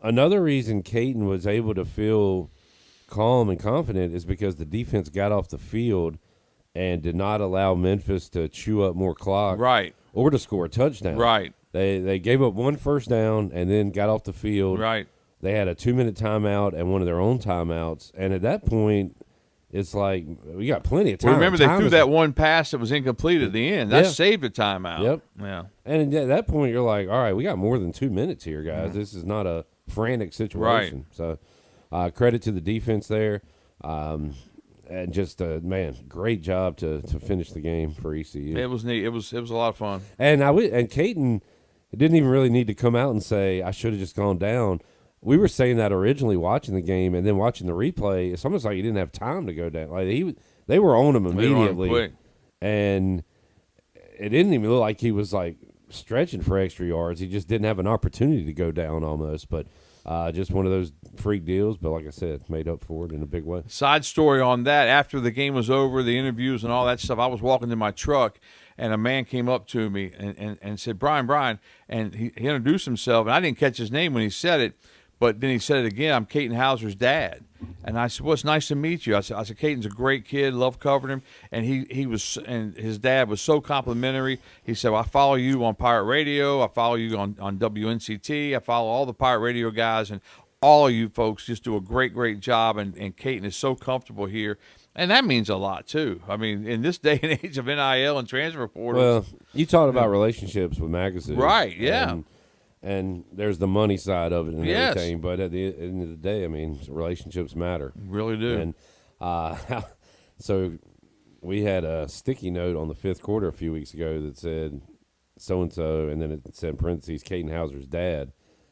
Another reason Caden was able to feel calm and confident is because the defense got off the field and did not allow Memphis to chew up more clock, right, or to score a touchdown. Right. They gave up one first down and then got off the field. Right. They had a 2-minute timeout and one of their own timeouts, and at that point, it's like we got plenty of time. Remember, they threw that one pass that was incomplete at the end. That saved a timeout. Yep. Yeah. And at that point, you're like, all right, we got more than 2 minutes here, guys. This is not a frantic situation. Right. So, credit to the defense there. And just great job to finish the game for ECU. It was neat. It was a lot of fun. And Caden didn't even really need to come out and say I should have just gone down. We were saying that originally watching the game, and then watching the replay. It's almost like he didn't have time to go down. They were on him immediately, and it didn't even look like he was stretching for extra yards. He just didn't have an opportunity to go down almost, but. Just one of those freak deals, but like I said, made up for it in a big way. Side story on that, after the game was over, the interviews and all that stuff, I was walking to my truck, and a man came up to me and said, Brian, and he introduced himself, and I didn't catch his name when he said it, But then he said it again. I'm Caton Hauser's dad. And I said, well, it's nice to meet you. I said, Caton's a great kid. Love covering him. And and his dad was so complimentary. He said, well, I follow you on Pirate Radio. I follow you on WNCT. I follow all the Pirate Radio guys. And all of you folks just do a great, great job. And Caton is so comfortable here. And that means a lot, too. I mean, in this day and age of NIL and transfer portals. Well, you talked about relationships with magazines. Right, yeah. And there's the money side of it and Yes. everything. But at the end of the day, I mean, relationships matter. Really do. And so we had a sticky note on the fifth quarter a few weeks ago that said so-and-so, and then it said in parentheses, Caton Hauser's dad.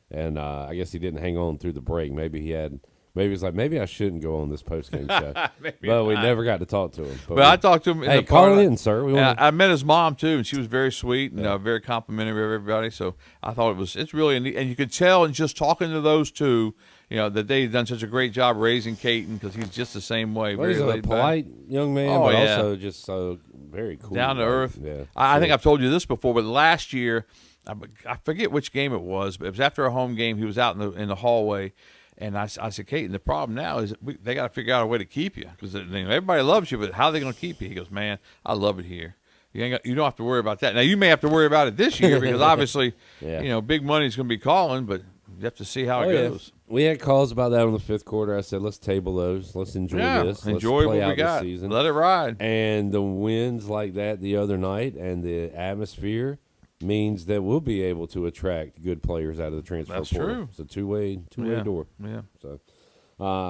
And I guess he didn't hang on through the break. Maybe it's like, maybe I shouldn't go on this postgame show. But we never got to talk to him. But I talked to him. Hey, call in, sir. I met his mom too, and she was very sweet and very complimentary of everybody. So I thought it's really neat, and you could tell in just talking to those two, that they've done such a great job raising Caton because he's just the same way. Well, he's a polite young man, but also just so very cool, down to earth. Yeah, I think I've told you this before, but last year, I forget which game it was, but it was after a home game. He was out in the hallway. And I said, Caton, the problem now is they got to figure out a way to keep you because everybody loves you, but how are they going to keep you? He goes, man, I love it here. You don't have to worry about that. Now, you may have to worry about it this year because obviously, big money's going to be calling, but you have to see how it goes. We had calls about that in the fifth quarter. I said, let's table those. Let's enjoy this. Enjoy Let's play what out we got. the season. Let it ride. And the wins like that the other night and the atmosphere means that we'll be able to attract good players out of the transfer portal. True. It's a two-way door. Yeah. So,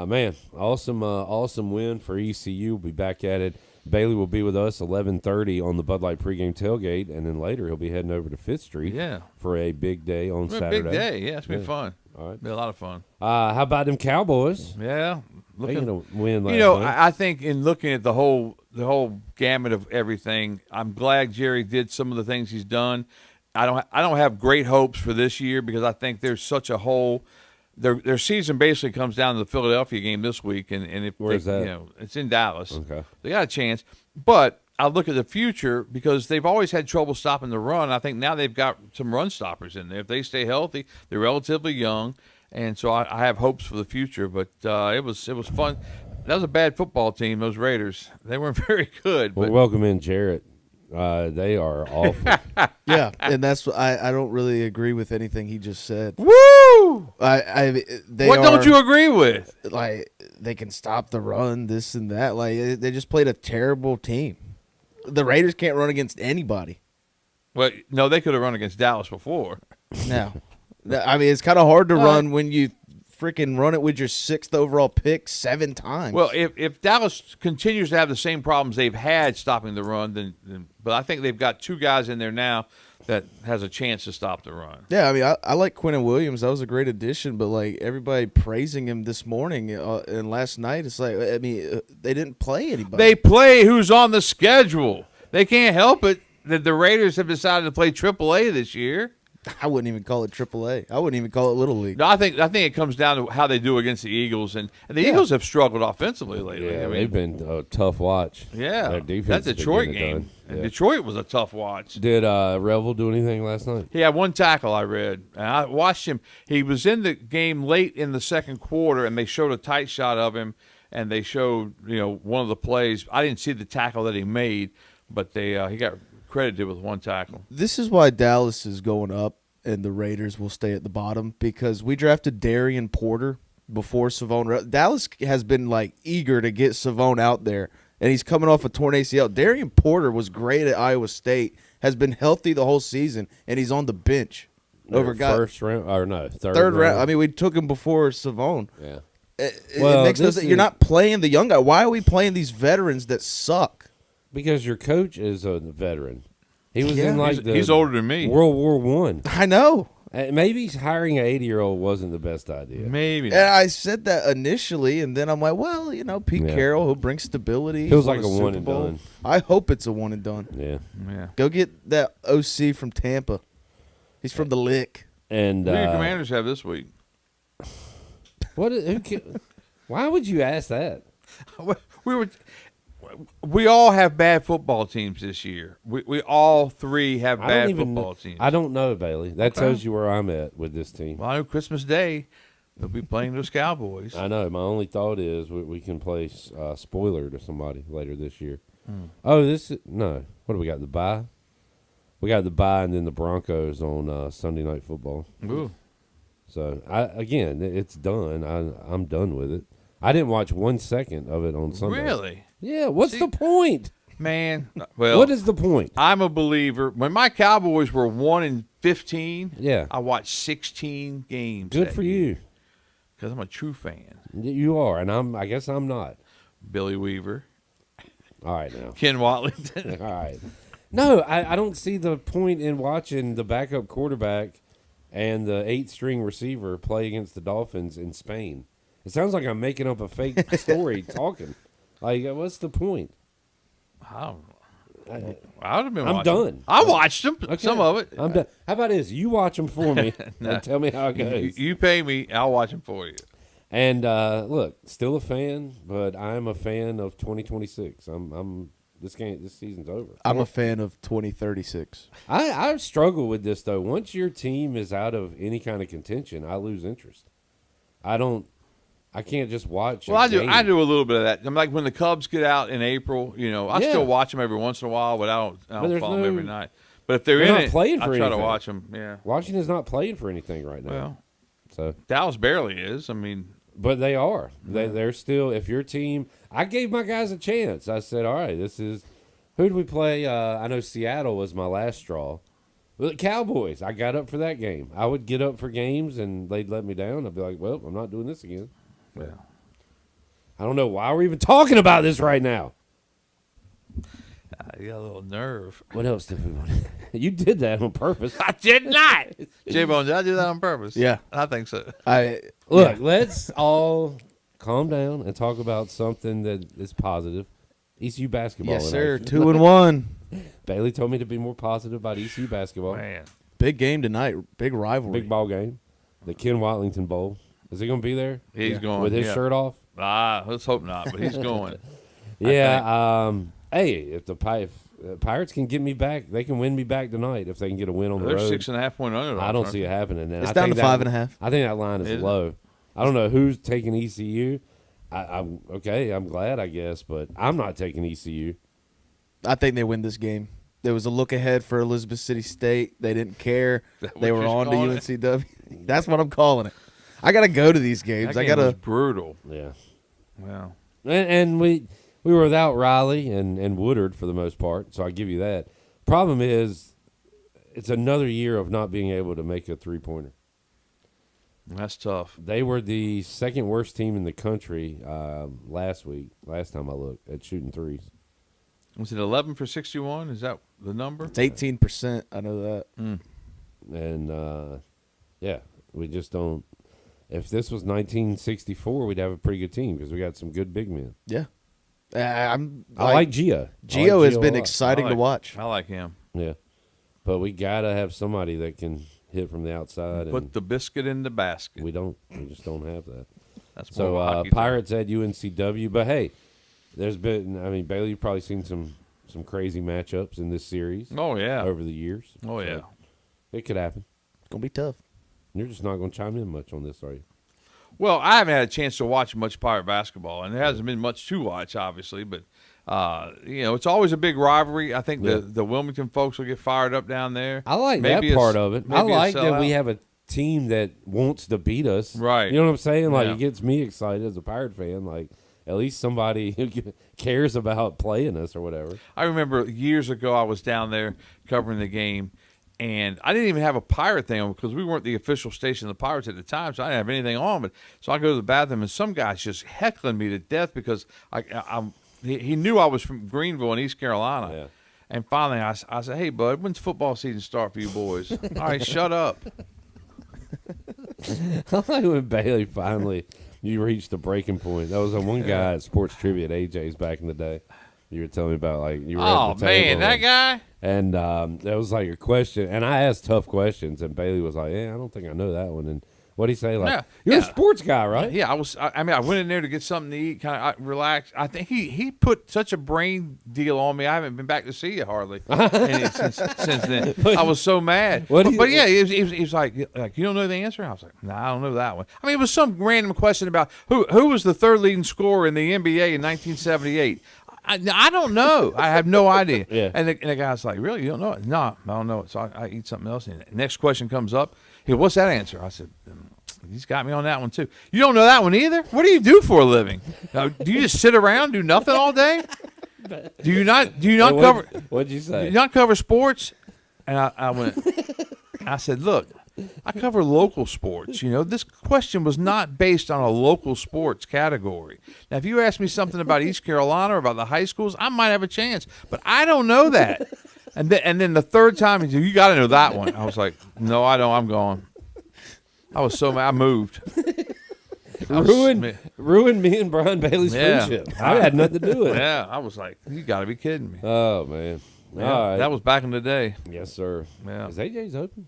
man, awesome win for ECU. We'll be back at it. Bailey will be with us 11:30 on the Bud Light pregame tailgate, and then later he'll be heading over to 5th Street for a big day on Saturday. Big day, yeah. It's been fun. All right. Be a lot of fun. How about them Cowboys? Yeah. They're going to win last night. I think in looking at the whole gamut of everything, I'm glad Jerry did some of the things he's done. I don't have great hopes for this year because I think there's such a hole. Their season basically comes down to the Philadelphia game this week, and if where's that? It's in Dallas. Okay, they got a chance, but I look at the future because they've always had trouble stopping the run. I think now they've got some run stoppers in there. If they stay healthy, they're relatively young, and so I have hopes for the future. But it was fun. That was a bad football team. Those Raiders, they weren't very good. Well, welcome in Jarrett. They are awful. Yeah, and that's I don't really agree with anything he just said. Woo! What don't you agree with? Like they can stop the run, this and that. Like they just played a terrible team. The Raiders can't run against anybody. Well, no, they could have run against Dallas before. No, I mean it's kind of hard to run when you freaking run it with your 6th overall pick 7 times. Well, if Dallas continues to have the same problems they've had stopping the run, then but I think they've got 2 guys in there now that has a chance to stop the run. Yeah, I mean, I like Quinnen Williams. That was a great addition, but like everybody praising him this morning and last night, it's like I mean they didn't play anybody. They play who's on the schedule. They can't help it that the Raiders have decided to play AAA this year. I wouldn't even call it AAA. I wouldn't even call it Little League. No, I think it comes down to how they do against the Eagles, and the Eagles have struggled offensively lately. Yeah, I mean, they've been a tough watch. Yeah, Their defense that Detroit game. And Detroit was a tough watch. Did Revel do anything last night? He had 1 tackle, I read. And I watched him. He was in the game late in the second quarter, and they showed a tight shot of him, and they showed one of the plays. I didn't see the tackle that he made, but he got credited with 1 tackle. This is why Dallas is going up and the Raiders will stay at the bottom because we drafted Darian Porter before Savone. Dallas has been eager to get Savone out there, and he's coming off a torn ACL. Darian Porter was great at Iowa State, has been healthy the whole season, and he's on the bench. First round or no, third round. I mean, we took him before Savone. Yeah. It makes no sense. You're not playing the young guy. Why are we playing these veterans that suck? Because your coach is a veteran. He was in he's older than me. World War I. I know. Maybe hiring an 80-year-old wasn't the best idea. Maybe. And I said that initially, and then I'm like, well, Pete Carroll, he'll bring stability. Feels like a one and done. I hope it's a one and done. Yeah. Go get that OC from Tampa. He's from the Lick. And who do your Commanders have this week? Why would you ask that? We all have bad football teams this year. We all 3 have bad football teams. I don't know, Bailey. That tells you where I'm at with this team. Well, I know Christmas Day, They'll be playing those Cowboys. I know. My only thought is we can play spoiler to somebody later this year. Oh, no. What do we got? The bye? We got the bye and then the Broncos on Sunday Night Football. Ooh. So, it's done. I'm done with it. I didn't watch 1 second of it on Sunday. Really? Yeah. What's the point? Man, well, what is the point? I'm a believer. When my Cowboys were 1-15, I watched 16 games. Good for you. Because I'm a true fan. You are, and I guess I'm not. Billy Weaver. All right, now. Ken Watlington. All right. No, I don't see the point in watching the backup quarterback and the 8th-string receiver play against the Dolphins in Spain. It sounds like I'm making up a fake story talking. Like, what's the point? I would have been. I'm done. I watched them. Okay. Some of it. I'm done. How about this? You watch them for me and tell me how it goes. You pay me. I'll watch them for you. And look, still a fan, but I'm a fan of 2026. This season's over. I'm a fan of 2036. I struggle with this though. Once your team is out of any kind of contention, I lose interest. I can't just watch. Well, I do a little bit of that. I'm like when the Cubs get out in April. I still watch them every once in a while, but I don't follow them every night. But if they're in not it, playing for I try anything. to watch them. Yeah, Washington's not playing for anything right now. Well, so Dallas barely is. I mean, but they are. They're still. If your team, I gave my guys a chance. I said, all right, who did we play? I know Seattle was my last straw. Well, the Cowboys. I got up for that game. I would get up for games and they'd let me down. I'd be like, well, I'm not doing this again. Yeah. I don't know why we're even talking about this right now. You got a little nerve. What else did we want? You did that on purpose. I did not. J-Bone, did I do that on purpose? Yeah. I think so. Look, let's all calm down and talk about something that is positive. ECU basketball. Yes, sir. 2-1. Bailey told me to be more positive about ECU basketball. Man. Big game tonight. Big rivalry. Big ball game. The Ken Watlington Bowl. Is he going to be there? He's going. With his shirt off? Let's hope not, but he's going. Yeah. Hey, if the Pirates can get me back, they can win me back tonight if they can get a win on the road. They're 6.5-point underdogs. I don't see it happening. And it's down to 5.5. I think that line is low. I don't know who's taking ECU. I'm okay. I'm glad, I guess, but I'm not taking ECU. I think they win this game. There was a look ahead for Elizabeth City State. They didn't care. They were on to UNCW. That's what I'm calling it. I got to go to these games. That game was brutal. Yeah. Wow. And we were without Riley and Woodard for the most part, so I give you that. Problem is, it's another year of not being able to make a three-pointer. That's tough. They were the second worst team in the country last time I looked, at shooting threes. Was it 11 for 61? Is that the number? It's 18%. I know that. And, yeah, we just don't. If this was 1964, we'd have a pretty good team because we got some good big men. Yeah. I like Gio. Gio has been exciting to watch. I like him. Yeah. But we got to have somebody that can hit from the outside. Put the biscuit in the basket. We don't. We just don't have that. That's so Pirates at UNCW. But, hey, there's been, Bailey, you've probably seen some crazy matchups in this series. Oh, yeah. Over the years. Oh, yeah. It could happen. It's going to be tough. You're just not going to chime in much on this, are you? Well, I haven't had a chance to watch much Pirate basketball, and there hasn't been much to watch, obviously. But, it's always a big rivalry. I think the Wilmington folks will get fired up down there. I like that part of it. I like that we have a team that wants to beat us. Right. You know what I'm saying? Like, it gets me excited as a Pirate fan. Like, at least somebody who cares about playing us or whatever. I remember years ago I was down there covering the game, and I didn't even have a Pirate thing on because we weren't the official station of the Pirates at the time, so I didn't have anything on. But so I go to the bathroom, and some guy's just heckling me to death because he knew I was from Greenville in East Carolina. Yeah. And finally I said, hey, bud, when's football season start for you boys? All right, shut up. I like when Bailey finally you reached the breaking point. That was on one guy at Sports Trivia at AJ's back in the day. You were telling me about, like, you were at the table. That guy? And that was like a question. And I asked tough questions, and Bailey was like, I don't think I know that one. And What'd he say? Like, Yeah. you're a Yeah. sports guy, right? Yeah, I mean, I went in there to get something to eat, kind of relax. I think he put such a brain deal on me. I haven't been back to see you hardly since then. I was so mad. But yeah, he was like, you don't know the answer? I was like, no, I don't know that one. I mean, it was some random question about who was the third leading scorer in the NBA in 1978. I don't know. I have no idea. Yeah. And the guy's like, really? You don't know it? No, I don't know it. So I eat something else. And the next question comes up. He goes, what's that answer? I said, he's got me on that one too. You don't know that one either? What do you do for a living? Do you just sit around, do nothing all day? Do you not cover? What'd you say? Do you not cover sports? And I said, look, I cover local sports. You know, this question was not based on a local sports category. Now, if you ask me something about East Carolina or about the high schools, I might have a chance, but I don't know that. And then the third time he said, you got to know that one. I was like, no, I don't. I'm going. I was so mad. I moved. Ruined me and Brian Bailey's friendship. I had nothing to do with it. Yeah, I was like, you got to be kidding me. Oh, man. Yeah, All right. that was back in the day. Yes, sir. Yeah. Is AJ's open?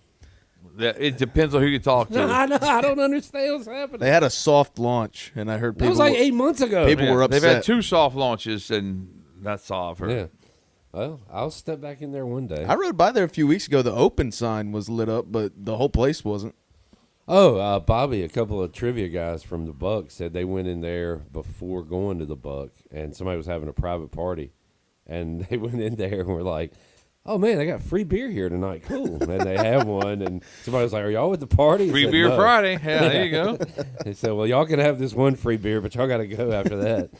Yeah, it depends on who you talk to. No, I know. I don't understand what's happening. They had a soft launch, and I heard people. That was like 8 months ago. People were upset. They've had 2 soft launches, and that's all I've heard. Yeah. Well, I'll step back in there one day. I rode by there a few weeks ago. The open sign was lit up, but the whole place wasn't. Oh, Bobby, a couple of trivia guys from the Buck said they went in there before going to the Buck, and somebody was having a private party, and they went in there and were like, "Oh man, they got free beer here tonight. Cool." And they had one, and somebody was like, "Are y'all at the party?" Free said, beer "No." Friday. Yeah, there you go. They said, "Well, y'all can have this one free beer, but y'all got to go after that."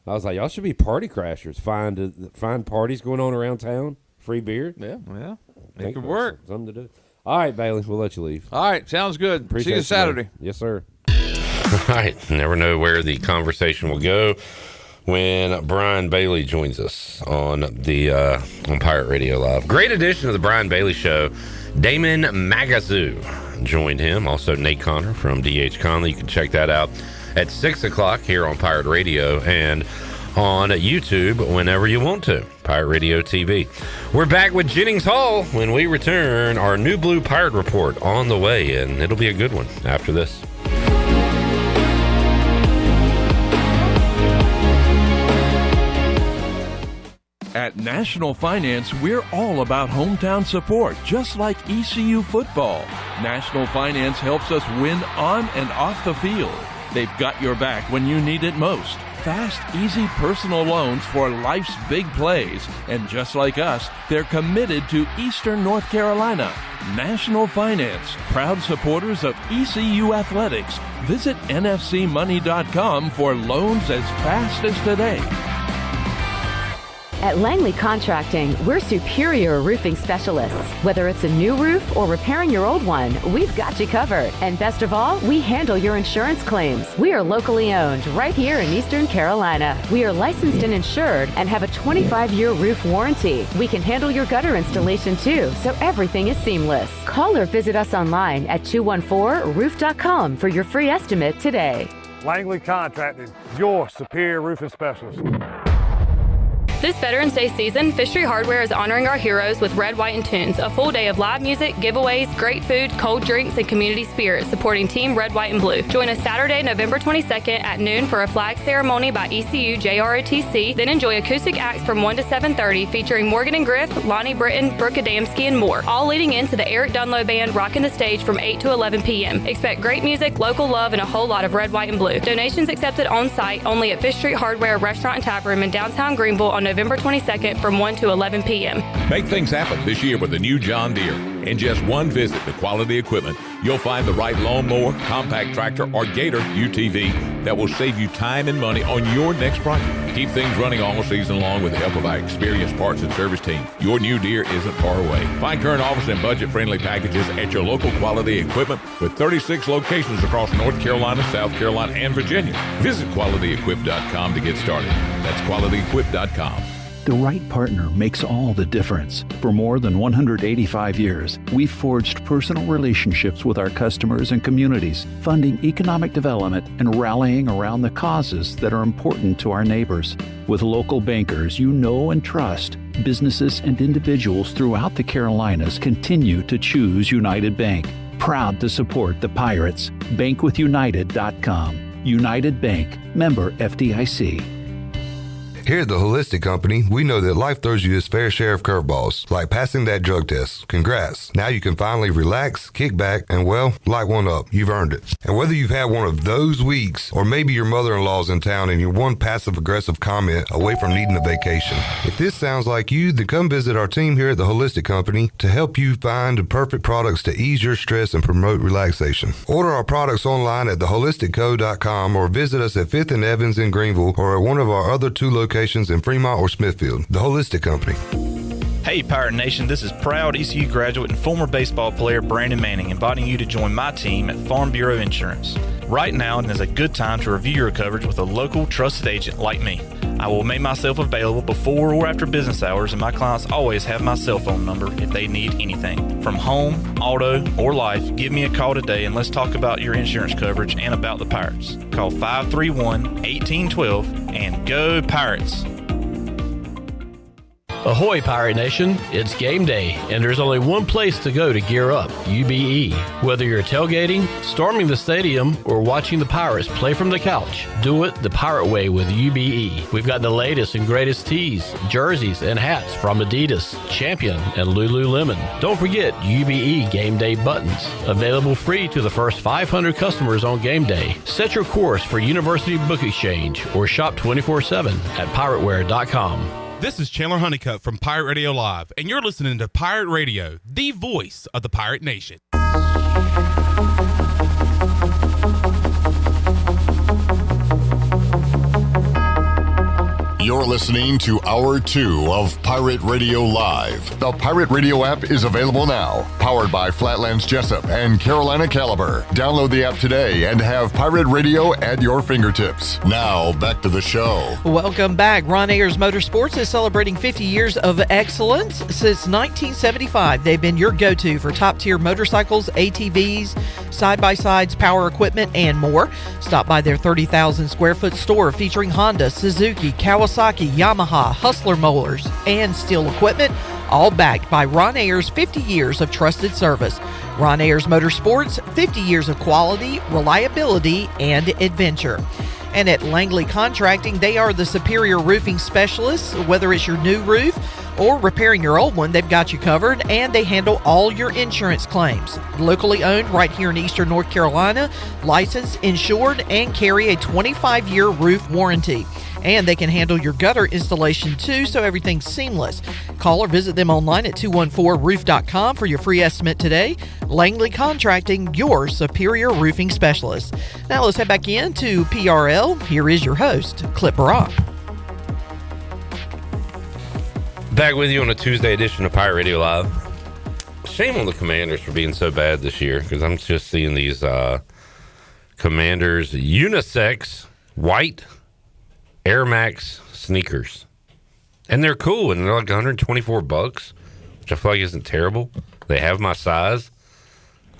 I was like, "Y'all should be party crashers. Find parties going on around town. Free beer. Yeah. It could work. Something to do." All right, Bailey, we'll let you leave. All right, sounds good. Appreciate See you Saturday. Man. Yes, sir. All right, never know where the conversation will go when Brian Bailey joins us on the on Pirate Radio Live. Great edition of the Brian Bailey Show. Damon Magazoo joined him. Also, Nate Connor from DH Conley. You can check that out at 6 o'clock here on Pirate Radio and on YouTube whenever you want to. Pirate Radio TV. We're back with Jennings Hall when we return. Our New Blue Pirate Report on the way, and it'll be a good one after this. At National Finance, we're all about hometown support, just like ECU football. National Finance helps us win on and off the field. They've got your back when you need it most. Fast, easy personal loans for life's big plays. And just like us, they're committed to Eastern North Carolina. National Finance, proud supporters of ECU athletics. Visit nfcmoney.com for loans as fast as today. At Langley Contracting, we're superior roofing specialists. Whether it's a new roof or repairing your old one, we've got you covered. And best of all, we handle your insurance claims. We are locally owned right here in Eastern Carolina. We are licensed and insured and have a 25-year roof warranty. We can handle your gutter installation too, so everything is seamless. Call or visit us online at 214roof.com for your free estimate today. Langley Contracting, your superior roofing specialist. This Veterans Day season, Fishery Hardware is honoring our heroes with Red, White, and Tunes, a full day of live music, giveaways, great food, cold drinks, and community spirit supporting Team Red, White, and Blue. Join us Saturday, November 22nd at noon for a flag ceremony by ECU JROTC, then enjoy acoustic acts from 1 to 7:30 featuring Morgan and Griff, Lonnie Britton, Brooke Adamski, and more, all leading into the Eric Dunlow Band rocking the stage from 8 to 11 p.m. Expect great music, local love, and a whole lot of Red, White, and Blue. Donations accepted on site only at Fish Street Hardware Restaurant and Tap Room in downtown Greenville on November 22nd from 1 to 11 p.m. Make things happen this year with the new John Deere. In just one visit to Quality Equipment, you'll find the right lawnmower, compact tractor, or Gator UTV that will save you time and money on your next project. Keep things running all season long with the help of our experienced parts and service team. Your new Deere isn't far away. Find current offers and budget-friendly packages at your local Quality Equipment with 36 locations across North Carolina, South Carolina, and Virginia. Visit QualityEquip.com to get started. That's QualityEquip.com. The right partner makes all the difference. For more than 185 years, we've forged personal relationships with our customers and communities, funding economic development and rallying around the causes that are important to our neighbors. With local bankers you know and trust, businesses and individuals throughout the Carolinas continue to choose United Bank. Proud to support the Pirates. BankwithUnited.com. United Bank. Member FDIC. Here at the Holistic Company, we know that life throws you its fair share of curveballs, like passing that drug test. Congrats. Now you can finally relax, kick back, and, well, light one up. You've earned it. And whether you've had one of those weeks, or maybe your mother-in-law's in town and you're one passive-aggressive comment away from needing a vacation. If this sounds like you, then come visit our team here at the Holistic Company to help you find the perfect products to ease your stress and promote relaxation. Order our products online at theholisticco.com or visit us at 5th and Evans in Greenville or at one of our other 2 locations in Fremont or Smithfield. The Holistic Company. Hey Pirate Nation, this is proud ECU graduate and former baseball player Brandon Manning inviting you to join my team at Farm Bureau Insurance. Right now is a good time to review your coverage with a local trusted agent like me. I will make myself available before or after business hours, and my clients always have my cell phone number if they need anything. From home, auto, or life, give me a call today and let's talk about your insurance coverage and about the Pirates. Call 531-1812 and go Pirates! Ahoy, Pirate Nation. It's game day, and there's only one place to go to gear up, UBE. Whether you're tailgating, storming the stadium, or watching the Pirates play from the couch, do it the Pirate way with UBE. We've got the latest and greatest tees, jerseys, and hats from Adidas, Champion, and Lululemon. Don't forget UBE game day buttons, available free to the first 500 customers on game day. Set your course for University Book Exchange or shop 24/7 at pirateware.com. This is Chandler Honeycutt from Pirate Radio Live, and you're listening to Pirate Radio, the voice of the Pirate Nation. You're listening to Hour 2 of Pirate Radio Live. The Pirate Radio app is available now. Powered by Flatlands Jessup and Carolina Caliber. Download the app today and have Pirate Radio at your fingertips. Now, back to the show. Welcome back. Ron Ayers Motorsports is celebrating 50 years of excellence. Since 1975, they've been your go-to for top-tier motorcycles, ATVs, side-by-sides, power equipment, and more. Stop by their 30,000-square-foot store featuring Honda, Suzuki, Kawasaki, Yamaha, Hustler mowers, and steel equipment, all backed by Ron Ayers' 50 years of trusted service. Ron Ayers Motorsports, 50 years of quality, reliability, and adventure. And at Langley Contracting, they are the superior roofing specialists. Whether it's your new roof or repairing your old one, they've got you covered, and they handle all your insurance claims. Locally owned right here in Eastern North Carolina, licensed, insured, and carry a 25-year roof warranty. And they can handle your gutter installation too, so everything's seamless. Call or visit them online at 214roof.com for your free estimate today. Langley Contracting, your superior roofing specialist. Now let's head back into PRL. Here is your host, Clip Rock. Back with you on a Tuesday edition of Pirate Radio Live. Shame on the Commanders for being so bad this year, because I'm just seeing these Commanders unisex white Air Max sneakers, and they're cool, and they're like $124, which I feel like isn't terrible. They have my size,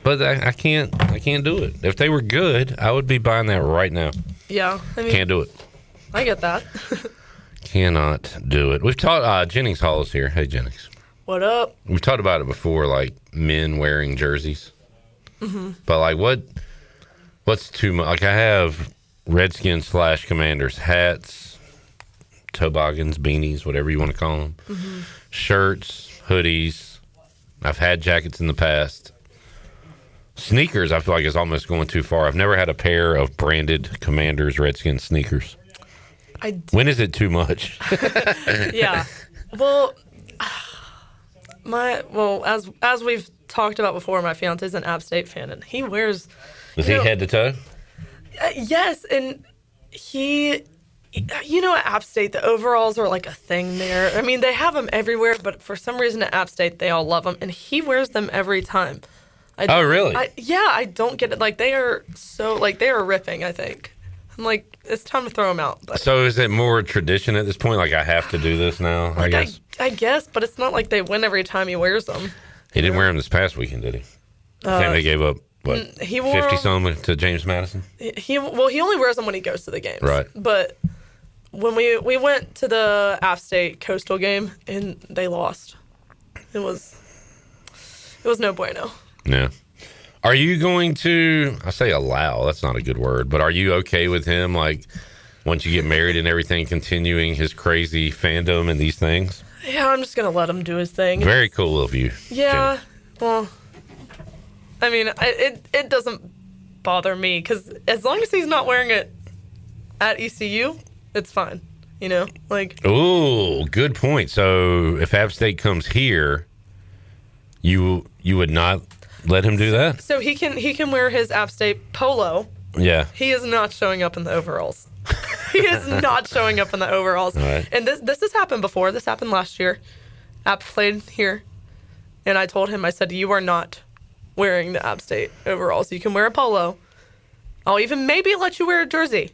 but I can't do it. If they were good, I would be buying that right now. Yeah, I mean, Can't do it. I get that. Cannot do it. We've talked. Jennings Hall is here. Hey, Jennings. What up? We've talked about it before, like men wearing jerseys. Mm-hmm. But like, what's too much? Like, I have Redskins / Commanders hats, toboggans, beanies, whatever you want to call them, shirts, hoodies. I've had jackets in the past. Sneakers, I feel like is almost going too far. I've never had a pair of branded Commanders Redskins sneakers. When is it too much? Yeah. Well, as we've talked about before, my fiance's an App State fan, and he wears. Is he head to toe? Yes, and he, at App State, the overalls are like a thing there. I mean, they have them everywhere, but for some reason at App State, they all love them, and he wears them every time. Oh, really? I don't get it. Like, they are ripping, I think. I'm like, it's time to throw them out. But So is it more tradition at this point? Like, I have to do this now, I guess? I guess, but it's not like they win every time he wears them. He didn't wear them this past weekend, did he? I think they gave up, he wore 50-some to James Madison? He only wears them when he goes to the games. Right. But when we went to the App State Coastal game and they lost, it was no bueno. Yeah. Are you going to, I say allow, that's not a good word, but are you okay with him, like, once you get married and everything, continuing his crazy fandom and these things? Yeah, I'm just going to let him do his thing. Very cool of you. Yeah, Jenny. well, I mean, it doesn't bother me, because as long as he's not wearing it at ECU, it's fine, you know? Like. Ooh, good point. So if App State comes here, you would not let him do that? So he can wear his App State polo. Yeah. He is not showing up in the overalls. He is not showing up in the overalls. All right. And this has happened before. This happened last year. App played here. And I told him, I said, you are not wearing the App State overalls. You can wear a polo. I'll even maybe let you wear a jersey.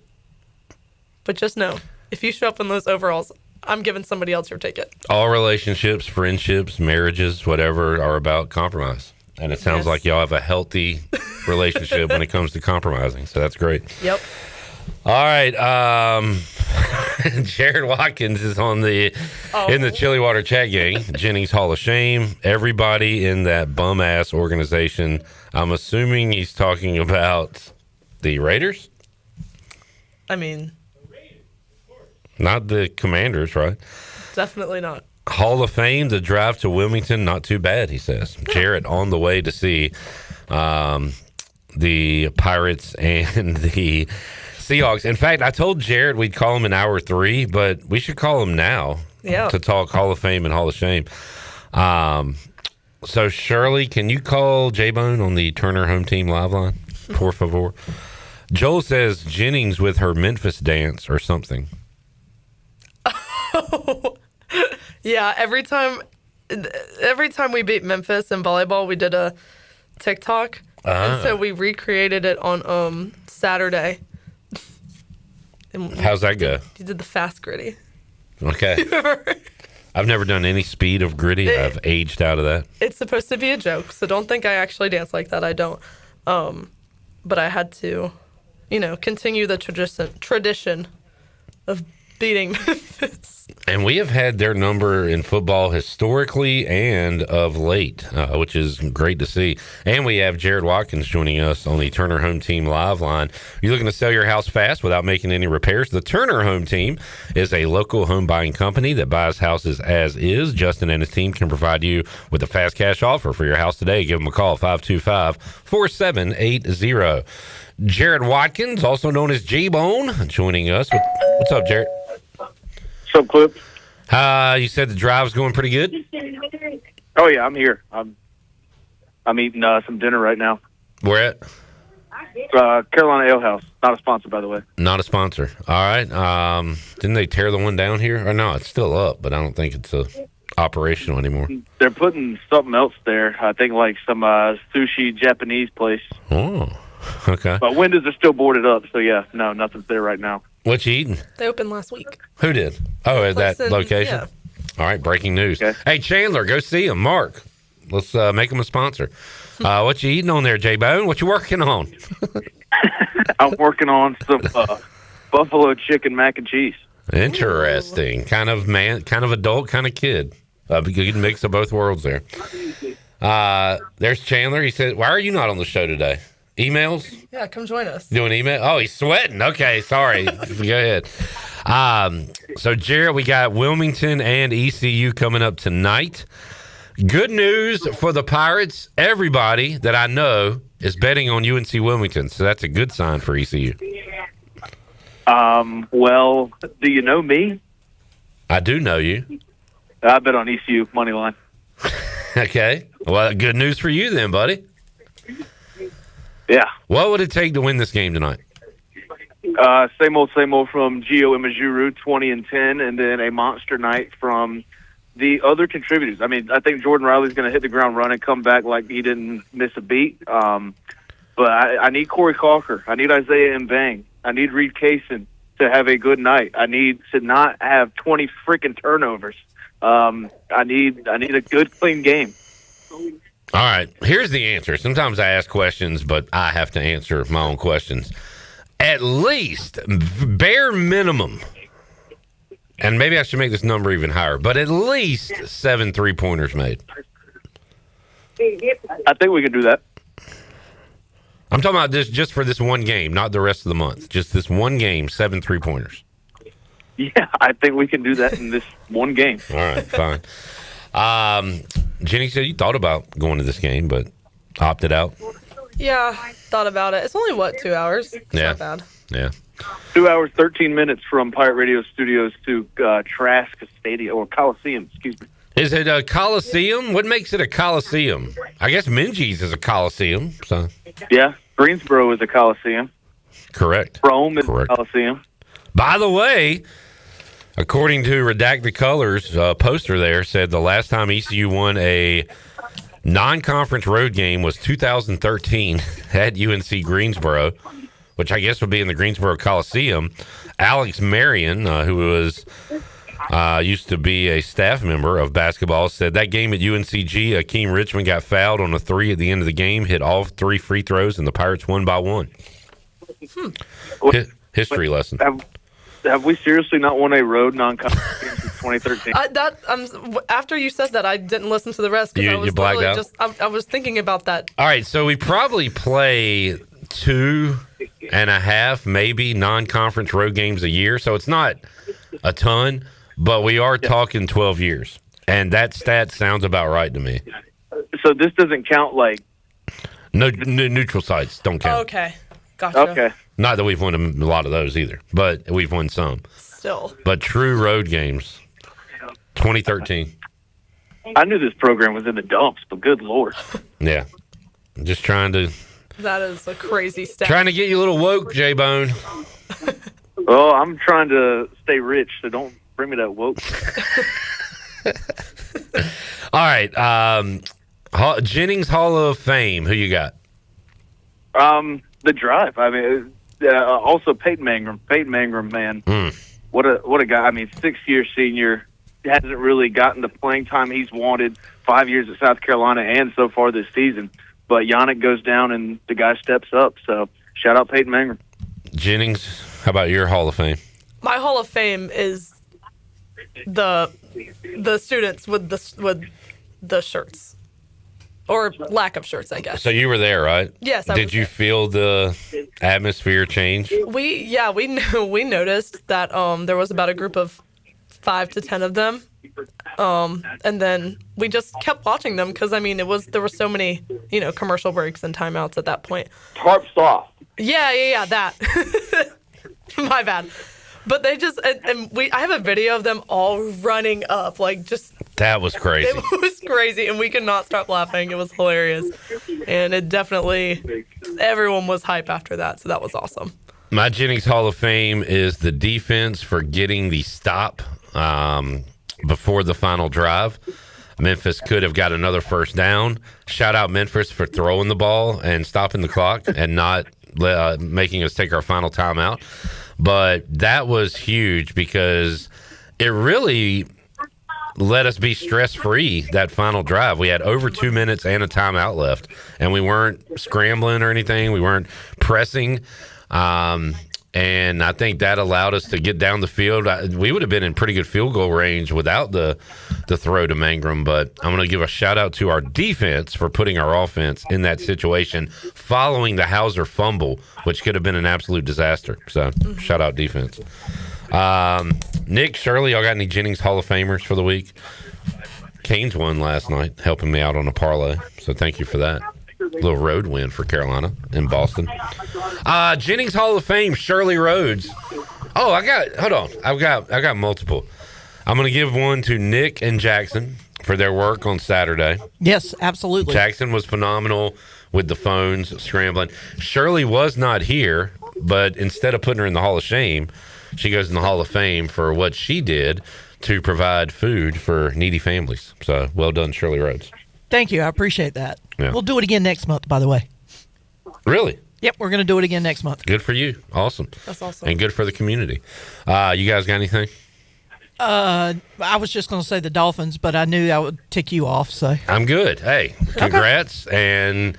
But just know, if you show up in those overalls, I'm giving somebody else your ticket. All relationships, friendships, marriages, whatever, are about compromise. And it sounds like y'all have a healthy relationship when it comes to compromising. So that's great. Yep. All right. Jared Watkins is on in the Chili Water chat gang. Jennings Hall of Shame. Everybody in that bum ass organization. I'm assuming he's talking about the Raiders. I mean, not the Commanders, right? Definitely not. Hall of Fame, the drive to Wilmington, not too bad, he says. Jarrett on the way to see the Pirates and the Seahawks. In fact, I told Jarrett we'd call him in hour 3, but we should call him now to talk Hall of Fame and Hall of Shame. So, Shirley, can you call J-Bone on the Turner Home Team live line, por favor? Joel says Jennings with her Memphis dance or something. Yeah, every time we beat Memphis in volleyball, we did a TikTok, and so we recreated it on Saturday. How's that go? You did the fast gritty. Okay. I've never done any speed of gritty. I've aged out of that. It's supposed to be a joke, so don't think I actually dance like that. I don't. But I had to, continue the tradition of beating Memphis. And we have had their number in football historically and of late, which is great to see. And we have Jared Watkins joining us on the Turner Home Team live line. You're looking to sell your house fast without making any repairs? The Turner Home Team is a local home buying company that buys houses as is. Justin and his team can provide you with a fast cash offer for your house today. Give them a call, 525-4780. Jared Watkins, also known as J-Bone, joining us. What's up, Jared? What's up, Clip? You said the drive's going pretty good? Oh, yeah, I'm here. I'm eating some dinner right now. Where at? Carolina Ale House. Not a sponsor, by the way. Not a sponsor. All right. Didn't they tear the one down here? Or no, it's still up, but I don't think it's operational anymore. They're putting something else there. I think like some sushi Japanese place. Oh, okay. But windows are still boarded up, so yeah, no, nothing's there right now. What you eating? They opened last week. Who did? Oh, at that location? Yeah. All right, breaking news. Okay. Hey, Chandler, go see him. Mark, let's make him a sponsor. What you eating on there, J-Bone? What you working on? I'm working on some buffalo chicken mac and cheese. Interesting. Kind of adult, kind of kid. A good mix of both worlds there. There's Chandler. He said, why are you not on the show today? Emails? Yeah, come join us. Doing email? Oh, he's sweating. Okay, sorry. Go ahead. So, Jared, we got Wilmington and ECU coming up tonight. Good news for the Pirates. Everybody that I know is betting on UNC Wilmington, so that's a good sign for ECU. Well, do you know me? I do know you. I bet on ECU money line. Okay. Well, good news for you then, buddy. Yeah. What would it take to win this game tonight? Same old from Gio Imajuru, 20-10, and then a monster night from the other contributors. I mean, I think Jordan Riley's going to hit the ground running, come back like he didn't miss a beat. But I need Corey Cocker. I need Isaiah Mbang. I need Reed Kaysen to have a good night. I need to not have 20 freaking turnovers. I need a good, clean game. All right, here's the answer. Sometimes I ask questions, but I have to answer my own questions. At least, bare minimum, and maybe I should make this number even higher, but at least 7 3-pointers made. I think we can do that. I'm talking about this just for this one game, not the rest of the month. Just this one game, 7 3-pointers. Yeah, I think we can do that in this one game. All right, fine. Jenny said you thought about going to this game, but opted out. Yeah, thought about it. It's only, 2 hours? It's Yeah. not bad. Yeah. 2 hours, 13 minutes from Pirate Radio Studios to Trask Stadium, or Coliseum, excuse me. Is it a Coliseum? What makes it a Coliseum? I guess Minji's is a Coliseum. So Yeah, Greensboro is a Coliseum. correct. Rome is a Coliseum. By the way, according to Redacted Colors, poster there said the last time ECU won a non-conference road game was 2013 at UNC Greensboro, which I guess would be in the Greensboro Coliseum. Alex Marion, who was used to be a staff member of basketball, said that game at UNCG, Akeem Richmond got fouled on a 3 at the end of the game, hit all 3 free throws, and the Pirates won by 1. History lesson. Have we seriously not won a road non-conference game since 2013? After you said that, I didn't listen to the rest because I was You blacked totally out? I was thinking about that. All right, so we probably play 2.5, maybe non-conference road games a year. So it's not a ton, but we are talking 12 years. And that stat sounds about right to me. So this doesn't count like... No, neutral sites don't count. Okay, gotcha. Okay. Not that we've won a lot of those either, but we've won some. Still. But true road games, 2013. I knew this program was in the dumps, but good Lord. Yeah. Just trying to That is a crazy stat. get you a little woke, J-Bone. Well, I'm trying to stay rich, so don't bring me that woke. All right. Jennings Hall of Fame. Who you got? The drive. I mean, also Peyton Mangrum. Peyton Mangrum, man, what a guy. I mean, 6-year senior, hasn't really gotten the playing time he's wanted. 5 years at South Carolina and so far this season. But Yannick goes down and the guy steps up. So shout out Peyton Mangrum. Jennings, how about your Hall of Fame? My Hall of Fame is the students with the shirts. Or lack of shirts, I guess. So you were there, right? Yes, I Did was you there. feel the atmosphere change? We noticed that there was about a group of 5 to 10 of them, and then we just kept watching them because there were so many commercial breaks and timeouts at that point. Tarps off. Yeah, that. My bad. But they just I have a video of them all running up That was crazy. It was crazy, and we could not stop laughing. It was hilarious, and it definitely everyone was hype after that. So that was awesome. My Jennings Hall of Fame is the defense for getting the stop before the final drive. Memphis could have got another first down. Shout out Memphis for throwing the ball and stopping the clock and not making us take our final timeout. But that was huge because it really let us be stress-free that final drive. We had over 2 minutes and a timeout left, and we weren't scrambling or anything. We weren't pressing. And I think that allowed us to get down the field. We would have been in pretty good field goal range without the throw to Mangrum, but I'm going to give a shout-out to our defense for putting our offense in that situation following the Hauser fumble, which could have been an absolute disaster. So, shout-out defense. Nick, Shirley, y'all got any Jennings Hall of Famers for the week? Canes won last night, helping me out on a parlay, so thank you for that. Little road win for Carolina in Boston. Jennings Hall of Fame, Shirley Rhodes. Oh, hold on. I've got multiple. I'm going to give one to Nick and Jackson for their work on Saturday. Yes, absolutely. Jackson was phenomenal with the phones scrambling. Shirley was not here, but instead of putting her in the Hall of Shame, she goes in the Hall of Fame for what she did to provide food for needy families. So, well done, Shirley Rhodes. Thank you. I appreciate that. Yeah. We'll do it again next month, by the way. Really? Yep, we're going to do it again next month. Good for you. Awesome. That's awesome. And good for the community. You guys got anything? I was just going to say the Dolphins, but I knew I would tick you off, so. I'm good. Hey, congrats. Okay. And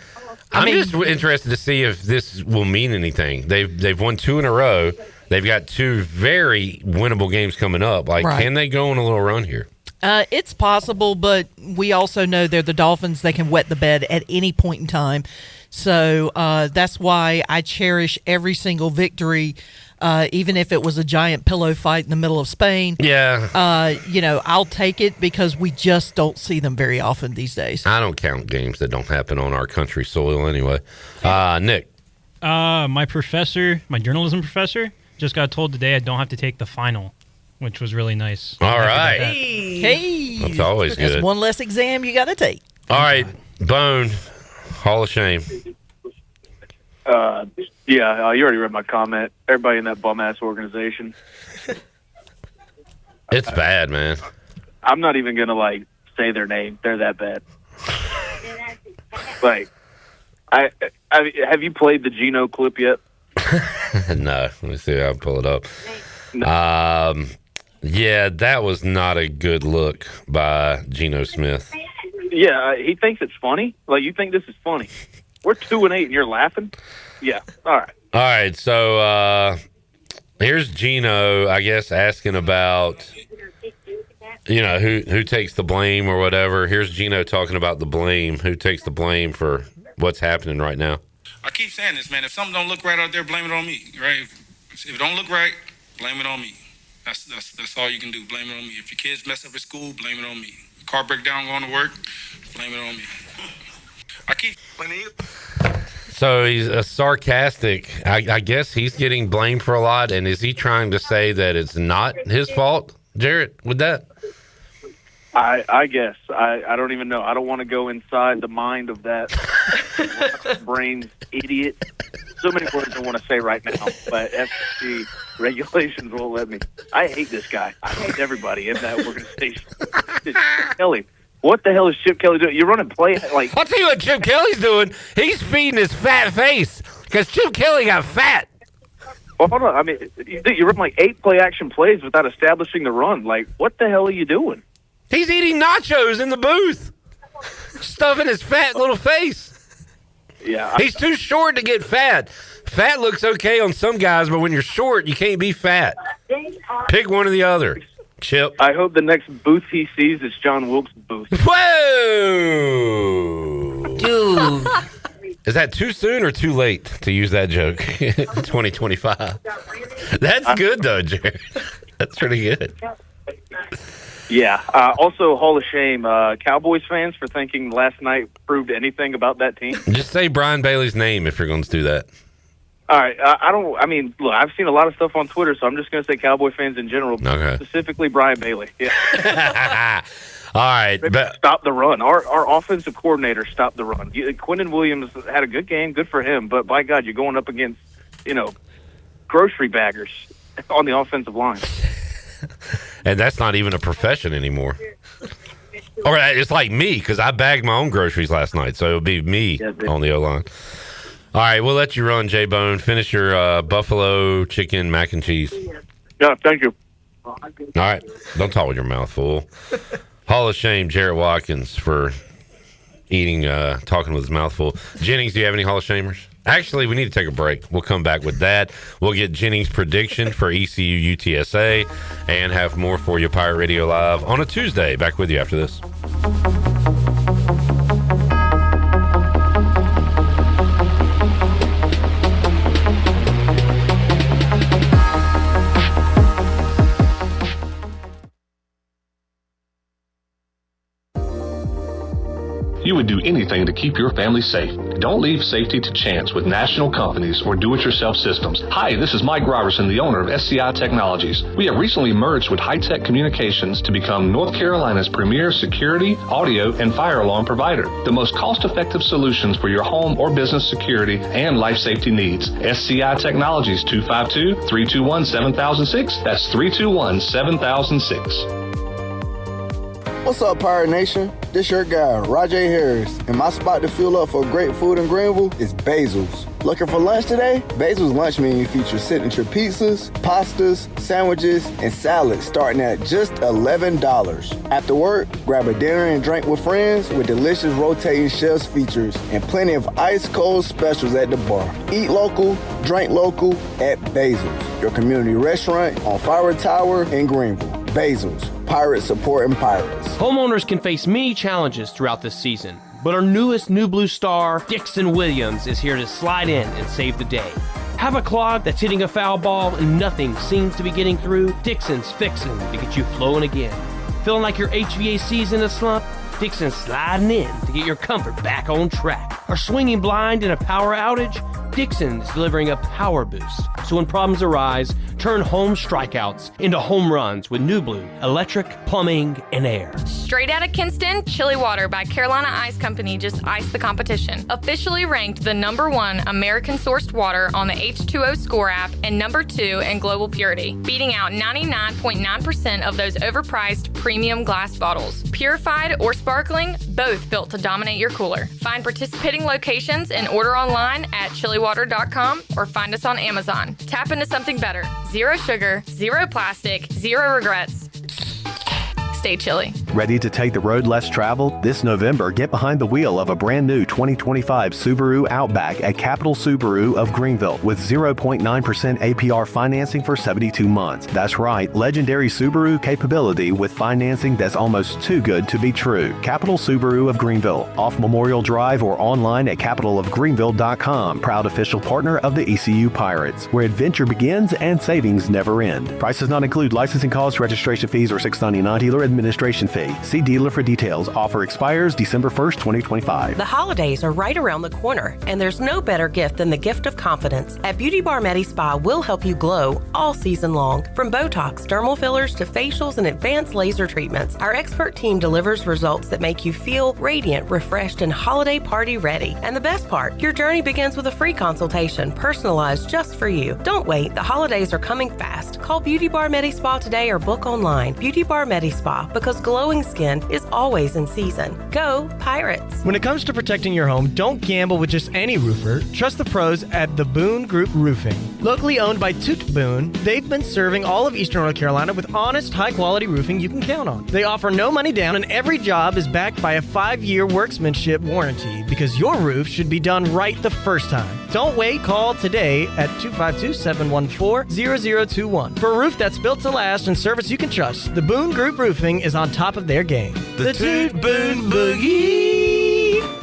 I'm just interested to see if this will mean anything. They've won 2 in a row. They've got 2 very winnable games coming up. Right. Can they go on a little run here? It's possible, but we also know they're the Dolphins. They can wet the bed at any point in time. So that's why I cherish every single victory, even if it was a giant pillow fight in the middle of Spain. Yeah. I'll take it because we just don't see them very often these days. I don't count games that don't happen on our country soil anyway. Nick. My journalism professor, just got told today I don't have to take the final, which was really nice. All right. Hey. That's always good. That's one less exam you got to take. All right, Bone, Hall of Shame. You already read my comment. Everybody in that bum-ass organization. It's bad, man. I'm not even going to, say their name. They're that bad. Have you played the Geno clip yet? No. Let me see. I'll pull it up. Yeah, that was not a good look by Geno Smith. Yeah, he thinks it's funny. You think this is funny. We're 2-8 and you're laughing? Yeah, all right. All right, so here's Geno, I guess, asking about, who takes the blame or whatever. Here's Geno talking about the blame. Who takes the blame for what's happening right now? I keep saying this, man. If something don't look right out there, blame it on me, right? If it don't look right, blame it on me. That's all you can do. Blame it on me. If your kids mess up at school, blame it on me. Car break down going to work, blame it on me. I keep blaming you. So he's a sarcastic. I guess he's getting blamed for a lot. And is he trying to say that it's not his fault, Jarrett, with that? I guess. I don't even know. I don't want to go inside the mind of that brain's idiot. So many words I want to say right now, but FCC regulations won't let me. I hate this guy. I hate everybody in that organization. Kelly. What the hell is Chip Kelly doing? You're running play I'll tell you what Chip Kelly's doing. He's feeding his fat face because Chip Kelly got fat. Well, hold on. I mean, you run 8 play-action plays without establishing the run. What the hell are you doing? He's eating nachos in the booth, stuffing his fat little face. Yeah, he's too short to get fat. Fat looks okay on some guys, but when you're short, you can't be fat. Pick one or the other. Chip. I hope the next booth he sees is John Wilkes' booth. Whoa! Dude. Is that too soon or too late to use that joke? 2025. That's good, though, Jared. That's pretty good. Yeah. Also, Hall of Shame, Cowboys fans for thinking last night proved anything about that team. Just say Brian Bailey's name if you're going to do that. All right. Look, I've seen a lot of stuff on Twitter, so I'm just going to say Cowboy fans in general, specifically Brian Bailey. Yeah. All right. Stop the run. Our offensive coordinator stopped the run. Quinnen Williams had a good game. Good for him. But, by God, you're going up against, grocery baggers on the offensive line. And that's not even a profession anymore. Or it's like me, because I bagged my own groceries last night, so it'll be me on the O-line. All right, we'll let you run, J-Bone. Finish your buffalo chicken mac and cheese. Yeah, thank you. All right, don't talk with your mouth full. Hall of Shame, Jarrett Watkins, for talking with his mouth full. Jennings, do you have any Hall of Shamers? Actually, we need to take a break. We'll come back with that. We'll get Jennings' prediction for ECU UTSA and have more for you, Pirate Radio Live, on a Tuesday. Back with you after this. You would do anything to keep your family safe. Don't leave safety to chance with national companies or do-it-yourself systems. Hi, this is Mike Robertson, the owner of SCI Technologies. We have recently merged with High-Tech Communications to become North Carolina's premier security, audio, and fire alarm provider. The most cost-effective solutions for your home or business security and life safety needs. SCI Technologies, 252-321-7006. That's 321-7006. What's up, Pirate Nation? This your guy, Rajay Harris, and my spot to fuel up for great food in Greenville is Basil's. Looking for lunch today? Basil's lunch menu features signature pizzas, pastas, sandwiches, and salads starting at just $11. After work, grab a dinner and drink with friends with delicious rotating shelves features and plenty of ice-cold specials at the bar. Eat local, drink local at Basil's, your community restaurant on Fire Tower in Greenville. Basil's, pirates supporting pirates. Homeowners can face many challenges throughout this season, But our newest New Blue star, Dixon Williams, is here to slide in and save the day. Have a clog that's hitting a foul ball and nothing seems to be getting through? Dixon's fixing to get you flowing again. Feeling like your HVAC's in a slump? Dixon's sliding in to get your comfort back on track. Are swinging blind in a power outage? Dixon's delivering a power boost. So when problems arise, turn home strikeouts into home runs with New Blue electric, plumbing, and air. Straight out of Kinston, Chili Water by Carolina Ice Company just iced the competition. Officially ranked the #1 American-sourced water on the H2O Score app and #2 in global purity, beating out 99.9% of those overpriced premium glass bottles. Purified or sparkling, both built to dominate your cooler. Find participating locations and order online at chiliwater.com or find us on Amazon. Tap into something better. Zero sugar, zero plastic, zero regrets. Stay chilly. Ready to take the road less traveled? This November, get behind the wheel of a brand new 2025 Subaru Outback at Capital Subaru of Greenville with 0.9% APR financing for 72 months. That's right, legendary Subaru capability with financing that's almost too good to be true. Capital Subaru of Greenville, off Memorial Drive or online at capitalofgreenville.com. Proud official partner of the ECU Pirates, where adventure begins and savings never end. Price does not include licensing costs, registration fees, or $6.99 dealer administration fee. See dealer for details. Offer expires December 1st, 2025. The holidays are right around the corner, and there's no better gift than the gift of confidence. At Beauty Bar Medi Spa, we'll help you glow all season long. From Botox, dermal fillers, to facials and advanced laser treatments, our expert team delivers results that make you feel radiant, refreshed, and holiday party ready. And the best part, your journey begins with a free consultation, personalized just for you. Don't wait, the holidays are coming fast. Call Beauty Bar Medi Spa today or book online. Beauty Bar Medi Spa, because glowing skin is always in season. Go Pirates! When it comes to protecting your home, don't gamble with just any roofer. Trust the pros at the Boone Group Roofing. Locally owned by Toot Boone, they've been serving all of Eastern North Carolina with honest, high-quality roofing you can count on. They offer no money down, and every job is backed by a 5-year workmanship warranty, because your roof should be done right the first time. Don't wait. Call today at 252-714-0021 for a roof that's built to last and service you can trust. The Boone Group Roofing is on top of their game. The Toot Boone Boogie!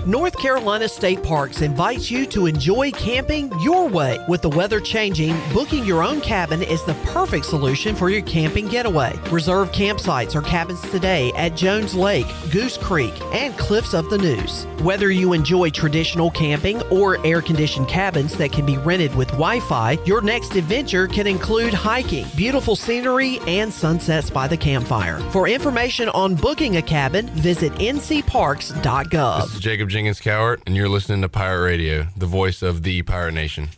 North Carolina State Parks invites you to enjoy camping your way. With the weather changing, booking your own cabin is the perfect solution for your camping getaway. Reserve campsites or cabins today at Jones Lake, Goose Creek, and Cliffs of the Neuse. Whether you enjoy traditional camping or air-conditioned cabins that can be rented with Wi-Fi, your next adventure can include hiking, beautiful scenery, and sunsets by the campfire. For information on booking a cabin, visit ncparks.gov. This is Jacob Jenkins Cowart, and you're listening to Pirate Radio, the voice of the Pirate Nation.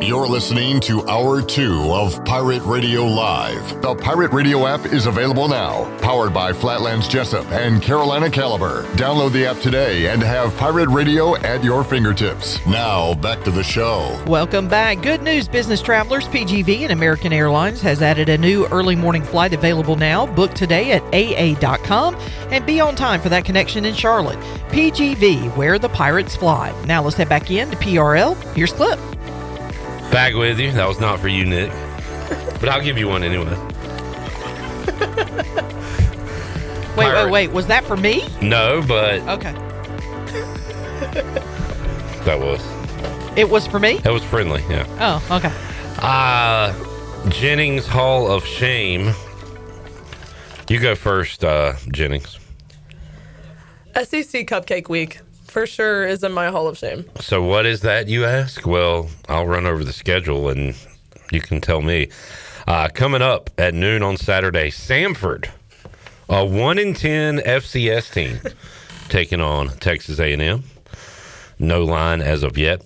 You're listening to Hour 2 of Pirate Radio Live. The Pirate Radio app is available now. Powered by Flatlands Jessup and Carolina Caliber. Download the app today and have Pirate Radio at your fingertips. Now, back to the show. Welcome back. Good news, business travelers. PGV and American Airlines has added a new early morning flight available now. Book today at AA.com and be on time for that connection in Charlotte. PGV, where the pirates fly. Now let's head back in to PRL. Here's Clip. Back with you. That was not for you, Nick. But I'll give you one anyway. Wait. Was that for me? No, but... Okay. That was. It was for me? That was friendly, yeah. Oh, okay. Jennings Hall of Shame. You go first, Jennings. SEC Cupcake Week. For sure is in my Hall of Shame. So what is that, you ask? Well, I'll run over the schedule and you can tell me. Coming up at noon on Saturday, Samford, a 1-10 FCS team, taking on Texas A&M. No line as of yet.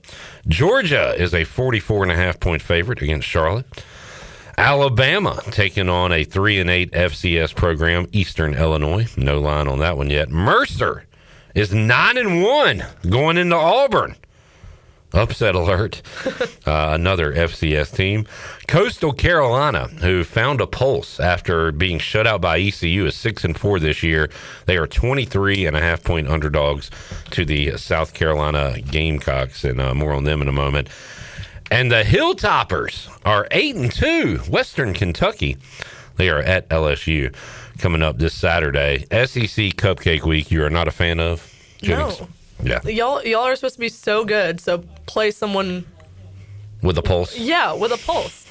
Georgia is a 44.5-point favorite against Charlotte. Alabama taking on a 3-8 FCS program, Eastern Illinois. No line on that one yet. Mercer is 9-1 going into Auburn. Upset alert. Another FCS team. Coastal Carolina, who found a pulse after being shut out by ECU, is 6-4 this year. They are 23.5-point underdogs to the South Carolina Gamecocks, and more on them in a moment. And the Hilltoppers are 8-2. Western Kentucky. They are at LSU coming up this Saturday. SEC Cupcake Week. You are not a fan of, Jennings? No. Yeah. Y'all are supposed to be so good. So play someone with a pulse. Yeah, with a pulse.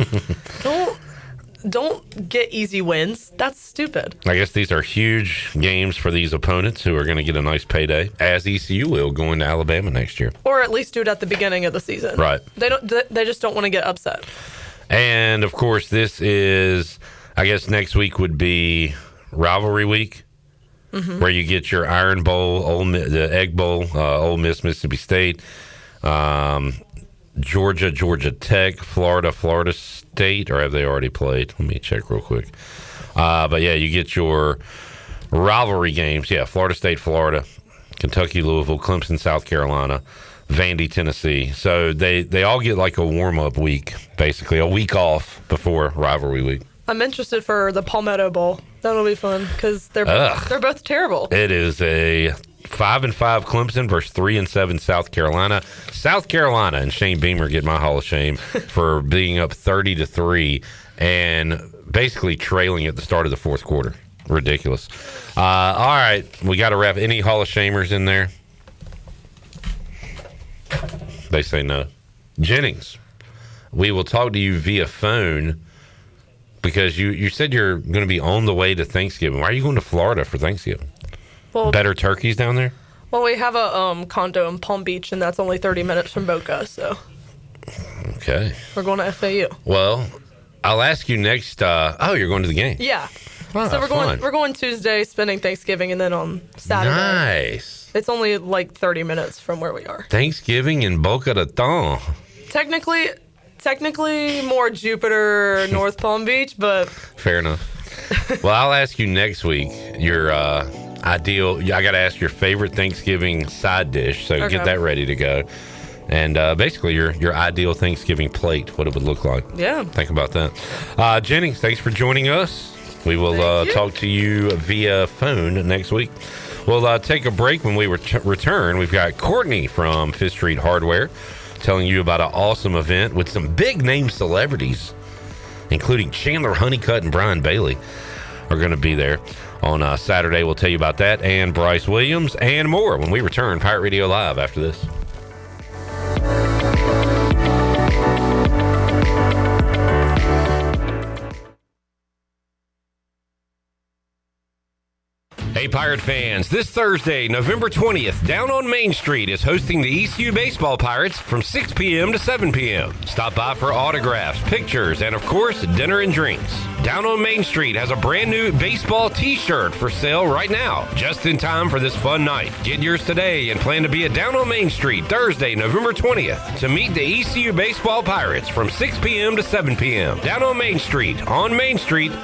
Don't get easy wins. That's stupid. I guess these are huge games for these opponents who are going to get a nice payday, as ECU will going to Alabama next year. Or at least do it at the beginning of the season. Right. They just don't want to get upset. And of course, this is, I guess next week would be rivalry week, where you get your Iron Bowl, the Egg Bowl, Ole Miss, Mississippi State, Georgia, Georgia Tech, Florida, Florida State, or have they already played? Let me check real quick. But yeah, you get your rivalry games. Yeah, Florida State, Florida, Kentucky, Louisville, Clemson, South Carolina, Vandy, Tennessee. So they all get like a warm-up week, basically, a week off before rivalry week. I'm interested for the Palmetto Bowl. That'll be fun because they're both terrible. It is a 5-5 Clemson versus 3-7 South Carolina. South Carolina and Shane Beamer get my Hall of Shame for being up 30-3 and basically trailing at the start of the fourth quarter. Ridiculous. All right, we got to wrap. Any Hall of Shamers in there? They say no. Jennings, we will talk to you via phone because you said you're going to be on the way to Thanksgiving. Why are you going to Florida for Thanksgiving? Well, better turkeys down there? Well, we have a condo in Palm Beach, and that's only 30 minutes from Boca, so okay. We're going to FAU. Well, I'll ask you next. You're going to the game? Yeah. Oh, so fun. we're going Tuesday, spending Thanksgiving, and then on Saturday. Nice. It's only like 30 minutes from where we are. Thanksgiving in Boca Raton. Technically more Jupiter, North Palm Beach, but Fair enough. Well, I'll ask you next week your ideal. I got to ask your favorite Thanksgiving side dish, so Okay. get that ready to go. And basically your ideal Thanksgiving plate, what it would look like. Yeah. Think about that. Jennings, thanks for joining us. We will talk to you via phone next week. We'll take a break. When we return, we've got Courtney from Fifth Street Hardware telling you about an awesome event with some big name celebrities, including Chandler Honeycutt and Brian Bailey are going to be there on Saturday. We'll tell you about that and Bryce Williams and more when we return. Pirate Radio Live after this. Hey, Pirate fans, this Thursday, November 20th, Down on Main Street is hosting the ECU Baseball Pirates from 6 p.m. to 7 p.m. Stop by for autographs, pictures, and, of course, dinner and drinks. Down on Main Street has a brand new baseball t-shirt for sale right now, just in time for this fun night. Get yours today and plan to be at Down on Main Street Thursday, November 20th to meet the ECU Baseball Pirates from 6 p.m. to 7 p.m. Down on Main Street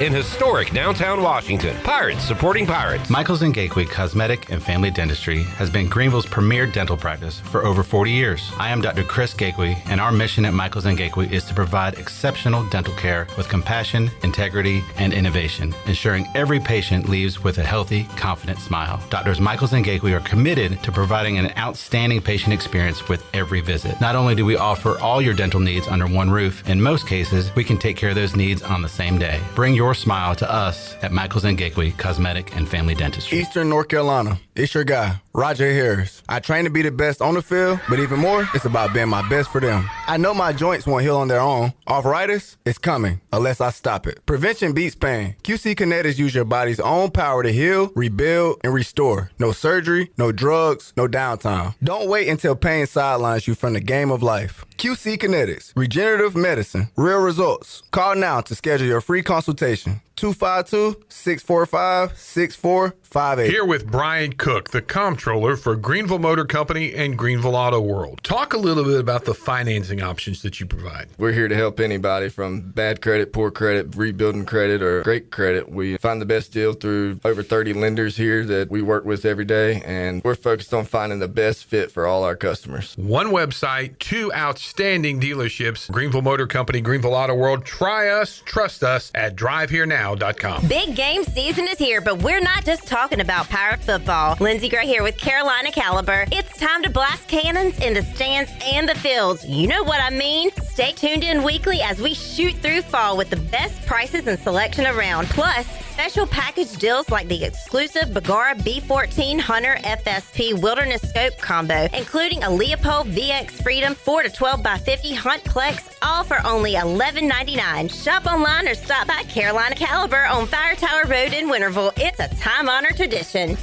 in historic downtown Washington. Pirates supporting Pirates. Michaels & Gateway Cosmetic and Family Dentistry has been Greenville's premier dental practice for over 40 years. I am Dr. Chris Gateway, and our mission at Michaels & Gateway is to provide exceptional dental care with compassion, integrity, and innovation, ensuring every patient leaves with a healthy, confident smile. Doctors Michaels & Gateway are committed to providing an outstanding patient experience with every visit. Not only do we offer all your dental needs under one roof, in most cases, we can take care of those needs on the same day. Bring your smile to us at Michaels & Gateway Cosmetic and Family Dentistry. Eastern North Carolina, it's your guy, Roger Harris. I train to be the best on the field, but even more, it's about being my best for them. I know my joints won't heal on their own. Arthritis, it's coming, unless I stop it. Prevention beats pain. QC Kinetics use your body's own power to heal, rebuild, and restore. No surgery, no drugs, no downtime. Don't wait until pain sidelines you from the game of life. QC Kinetics, regenerative medicine, real results. Call now to schedule your free consultation. 252-645-6458. Here with Brian Cook, the comptroller for Greenville Motor Company and Greenville Auto World. Talk a little bit about the financing options that you provide. We're here to help anybody from bad credit, poor credit, rebuilding credit, or great credit. We find the best deal through over 30 lenders here that we work with every day, and we're focused on finding the best fit for all our customers. One website, two outstanding dealerships, Greenville Motor Company, Greenville Auto World. Try us, trust us at driveherenow.com. Big game season is here, but we're not just talking talking about Pirate football. Lindsey Gray here with Carolina Caliber. It's time to blast cannons in the stands and the fields. You know what I mean. Stay tuned in weekly as we shoot through fall with the best prices and selection around. Plus, special package deals like the exclusive Bagara B14 Hunter FSP Wilderness Scope combo, including a Leopold VX Freedom 4 to 12 by 50 Hunt Plex, all for only $11.99. Shop online or stop by Carolina Caliber on Fire Tower Road in Winterville. It's a time-honored tradition.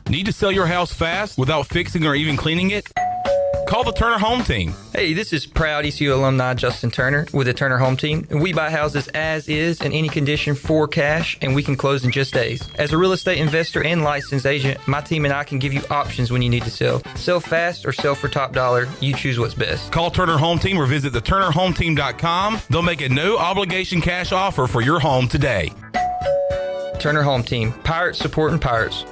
Need to sell your house fast without fixing or even cleaning it? Call the Turner Home Team. Hey, this is proud ECU alumni Justin Turner with the Turner Home Team. We buy houses as is in any condition for cash, and we can close in just days. As a real estate investor and licensed agent, my team and I can give you options when you need to sell. Sell fast or sell for top dollar. You choose what's best. Call Turner Home Team or visit theturnerhometeam.com. They'll make a no obligation cash offer for your home today. Turner Home Team. Pirates supporting pirates.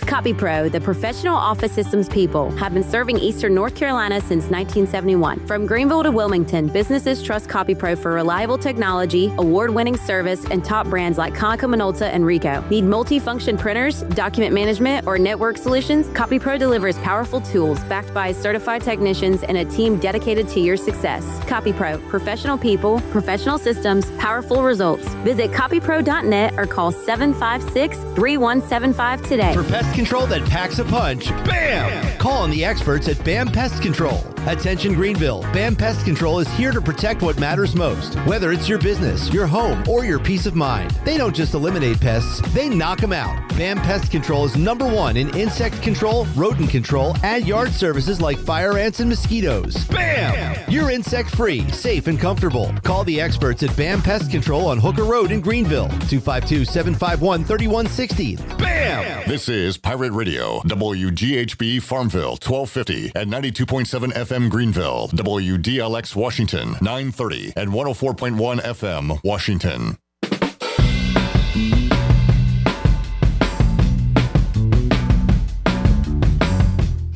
CopyPro, the professional office systems people, have been serving Eastern North Carolina since 1971. From Greenville to Wilmington, businesses trust CopyPro for reliable technology, award-winning service, and top brands like Konica Minolta and Ricoh. Need multi-function printers, document management, or network solutions? CopyPro delivers powerful tools backed by certified technicians and a team dedicated to your success. CopyPro, professional people, professional systems, powerful results. Visit copypro.net or call 756-3175 today. For pest control that packs a punch, BAM! Call on the experts at BAM Pest Control. Attention Greenville, BAM Pest Control is here to protect what matters most, whether it's your business, your home, or your peace of mind. They don't just eliminate pests, they knock them out. BAM Pest Control is #1 in insect control, rodent control, and yard services like fire ants and mosquitoes. BAM! You're insect-free, safe, and comfortable. Call the experts at BAM Pest Control on Hooker Road in Greenville, 252-751-3160. BAM! This is Pirate Radio, WGHB Farmville, 1250 and 92.7 FM Greenville, WDLX Washington, 930 and 104.1 FM Washington.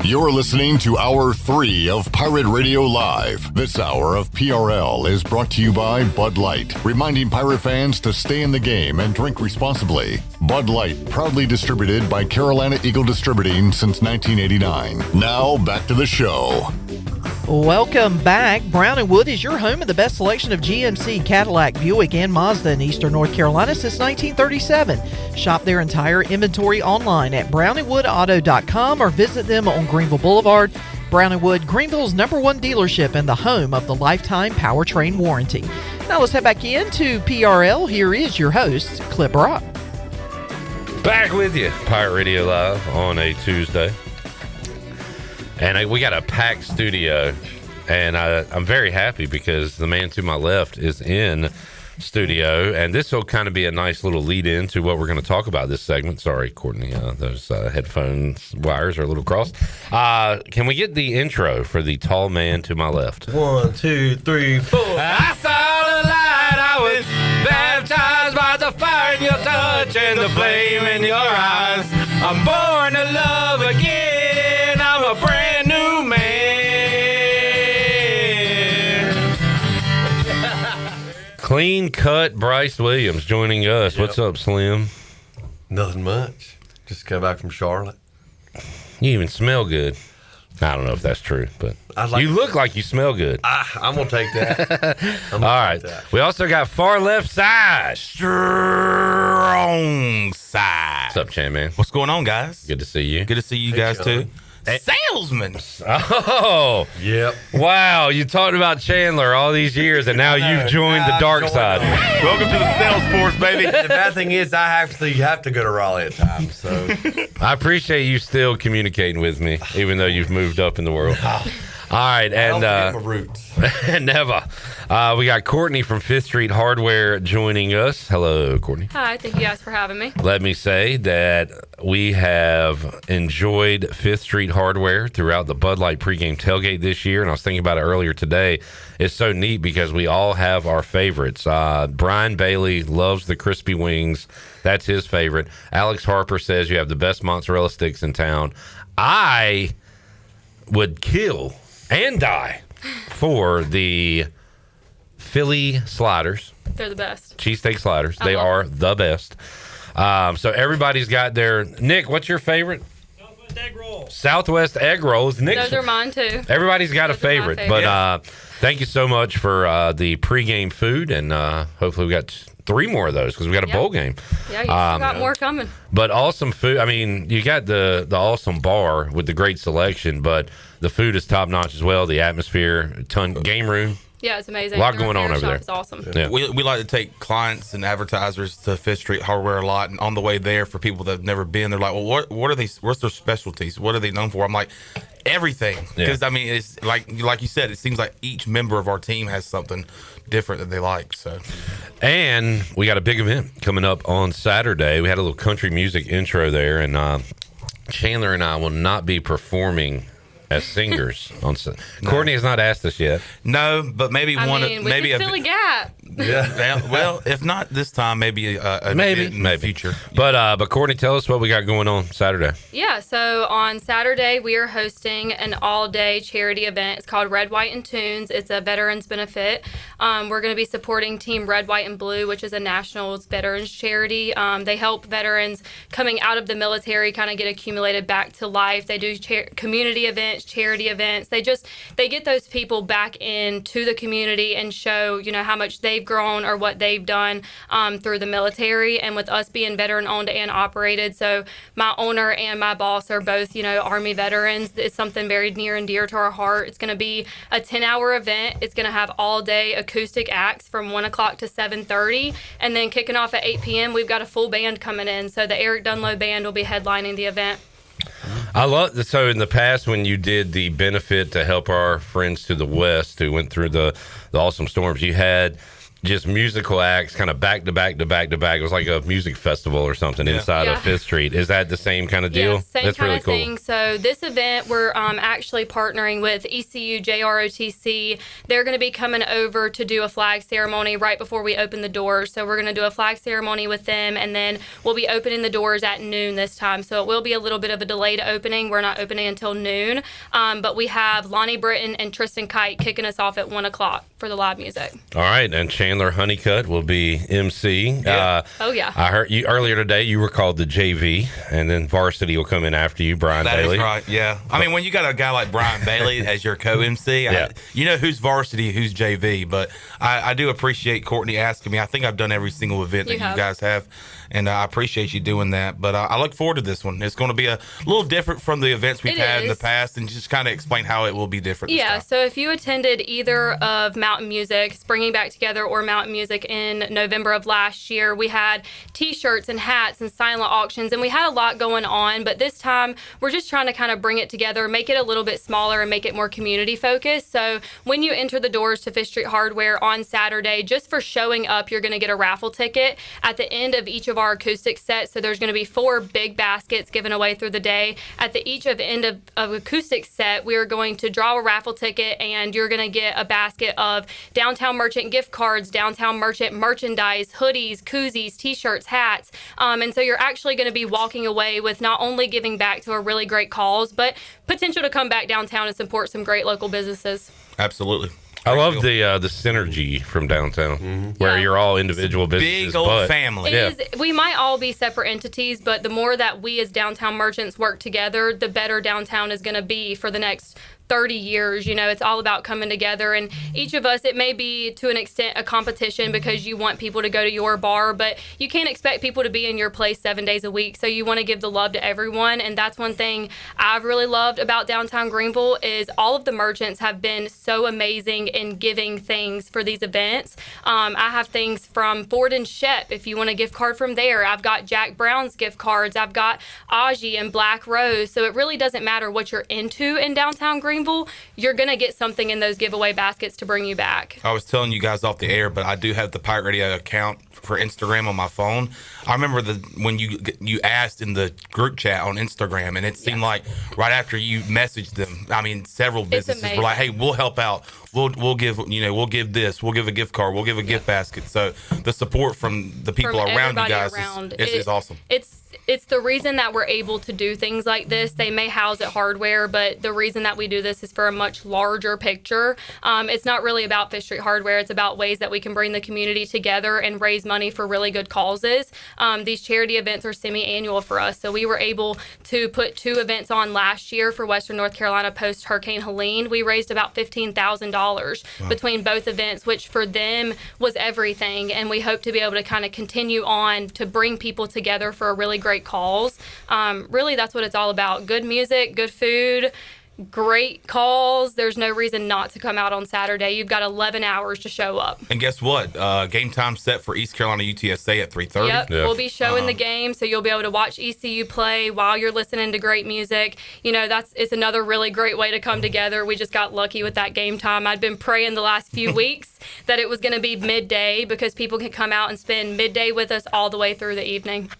You're listening to Hour 3 of Pirate Radio Live. This hour of PRL is brought to you by Bud Light, reminding pirate fans to stay in the game and drink responsibly. Bud Light, proudly distributed by Carolina Eagle Distributing since 1989. Now, back to the show. Welcome back. Brown & Wood is your home of the best selection of GMC, Cadillac, Buick, and Mazda in Eastern North Carolina since 1937. Shop their entire inventory online at brownandwoodauto.com or visit them on Greenville Boulevard. Brown & Wood, Greenville's #1 dealership and the home of the lifetime powertrain warranty. Now let's head back into PRL. Here is your host, Clip Rock. Back with you, Pirate Radio Live on a Tuesday. And we got a packed studio, and I'm very happy because the man to my left is in studio, and this will kind of be a nice little lead in to what we're going to talk about this segment. Sorry, Courtney, those headphones wires are a little crossed. Can we get the intro for the tall man to my left? 1, 2, 3, 4. I saw the light, I was baptized by the fire in your touch and the flame in your eyes. I'm born to love again, I'm a brand new man. Clean cut Bryce Williams joining us. Yep. What's up, Slim? Nothing much. Just got back from Charlotte. You even smell good. I don't know if that's true, but you look like you smell good. I'm going to take that. All right. We also got far left side. Strong side. What's up, Chan, man? What's going on, guys? Good to see you. Good to see you guys, too. Salesman. Oh. Yep. Wow. You talked about Chandler all these years, and now you've joined the dark side. Welcome to the sales force, baby. The bad thing is I actually have to go to Raleigh at times. So I appreciate you still communicating with me, even though you've moved up in the world. All right, and my roots. Never. We got Courtney from 5th Street Hardware joining us. Hello, Courtney. Hi, thank you guys for having me. Let me say that we have enjoyed 5th Street Hardware throughout the Bud Light pregame tailgate this year, and I was thinking about it earlier today. It's so neat because we all have our favorites. Brian Bailey loves the crispy wings. That's his favorite. Alex Harper says you have the best mozzarella sticks in town. I would kill and die for the Philly sliders. They're the best. Cheesesteak sliders. They are the best. So everybody's got their. Nick, what's your favorite? Southwest egg rolls. Those are mine too. Everybody's got a favorite, but thank you so much for the pregame food, and hopefully we got 3 more of those because we got a bowl game. Yeah, you still got more coming. But awesome food. I mean, you got the awesome bar with the great selection, but the food is top notch as well. The atmosphere, game room. Yeah, it's amazing. A lot going on over there. It's awesome. Yeah. We like to take clients and advertisers to Fifth Street Hardware a lot, and on the way there, for people that have never been, they're like, "Well, what are these? What's their specialties? What are they known for?" I'm like, everything, because I mean, it's like you said, it seems like each member of our team has something different that they like. So, and we got a big event coming up on Saturday. We had a little country music intro there, and Chandler and I will not be performing as singers on Sunday. Courtney has not asked us yet. No, but maybe we could fill a gap. Yeah. Well, if not this time, maybe maybe in the future. But Courtney, tell us what we got going on Saturday. Yeah, so on Saturday we are hosting an all-day charity event. It's called Red, White, and Tunes. It's a veterans benefit. We're going to be supporting Team Red, White, and Blue, which is a national veterans charity. They help veterans coming out of the military kind of get accumulated back to life. They do community events, charity events. They get those people back into the community and show how much they've grown or what they've done through the military. And with us being veteran owned and operated, so my owner and my boss are both Army veterans. It's something very near and dear to our heart. It's going to be a 10-hour event. It's going to have all day acoustic acts from 1 o'clock to 7:30, and then kicking off at 8 p.m. we've got a full band coming in. So the Eric Dunlow band will be headlining the event. I love so in the past when you did the benefit to help our friends to the west who went through the awesome storms, you had just musical acts kind of back to back to back to back. It was like a music festival or something inside of Fifth Street. Is that the same kind of deal? Yeah, same That's kind really of cool. thing. So this event, we're actually partnering with ECU JROTC. They're going to be coming over to do a flag ceremony right before we open the doors. So we're going to do a flag ceremony with them, and then we'll be opening the doors at noon this time. So it will be a little bit of a delayed opening. We're not opening until noon. But we have Lonnie Britton and Tristan Kite kicking us off at 1 o'clock for the live music. All right, and Chandler Honeycutt will be MC. Yeah. I heard you earlier today. You were called the JV, and then varsity will come in after you, Brian Bailey. That is right. Yeah. I mean, when you got a guy like Brian Bailey as your co-MC, you know who's varsity, who's JV. But I do appreciate Courtney asking me. I think I've done every single event that you guys have, and I appreciate you doing that. But I look forward to this one. It's going to be a little different from the events we've had in the past, and just kind of explain how it will be different. Yeah. So if you attended either of Mountain Music, Springing Back Together, or Mountain Music in November of last year, we had T-shirts and hats and silent auctions, and we had a lot going on. But this time, we're just trying to kind of bring it together, make it a little bit smaller, and make it more community focused. So when you enter the doors to Fifth Street Hardware on Saturday, just for showing up, you're going to get a raffle ticket at the end of each of our acoustic sets. So there's going to be 4 big baskets given away through the day. At the end of acoustic set, we are going to draw a raffle ticket, and you're going to get a basket of Downtown Merchant gift cards, Downtown Merchant merchandise, hoodies, koozies, T-shirts, hats. And so you're actually going to be walking away with not only giving back to a really great cause, but potential to come back downtown and support some great local businesses. Absolutely. I love the synergy from downtown, where you're all individual businesses. Big old family. We might all be separate entities, but the more that we as downtown merchants work together, the better downtown is going to be for the next 30 years. It's all about coming together, and each of us, it may be to an extent a competition because you want people to go to your bar, but you can't expect people to be in your place 7 days a week. So you want to give the love to everyone, and that's one thing I've really loved about downtown Greenville is all of the merchants have been so amazing in giving things for these events. I have things from Ford and Shep if you want a gift card from there. I've got Jack Brown's gift cards. I've got Aji and Black Rose. So it really doesn't matter what you're into in downtown Greenville. You're going to get something in those giveaway baskets to bring you back. I was telling you guys off the air, but I do have the Pirate Radio account for Instagram on my phone. I remember when you asked in the group chat on Instagram, and it seemed like right after you messaged them, I mean, several businesses were like, "Hey, we'll help out. We'll give this. We'll give a gift card. We'll give a gift basket." So the support from the people around you guys is awesome. it's the reason that we're able to do things like this. They may house at hardware, but the reason that we do this is for a much larger picture. It's not really about Fish Street Hardware. It's about ways that we can bring the community together and raise money for really good causes. These charity events are semi-annual for us, so we were able to put 2 events on last year for Western North Carolina post Hurricane Helene. We raised about $15,000 between both events, which for them was everything, and we hope to be able to kind of continue on to bring people together for a really great cause. Really, that's what it's all about. Good music, good food, great calls. There's no reason not to come out on Saturday. You've got 11 hours to show up. And guess what? Game time set for East Carolina UTSA at 3:30. Yep, we'll be showing the game, so you'll be able to watch ECU play while you're listening to great music. You know, it's another really great way to come together. We just got lucky with that game time. I'd been praying the last few weeks that it was going to be midday because people can come out and spend midday with us all the way through the evening.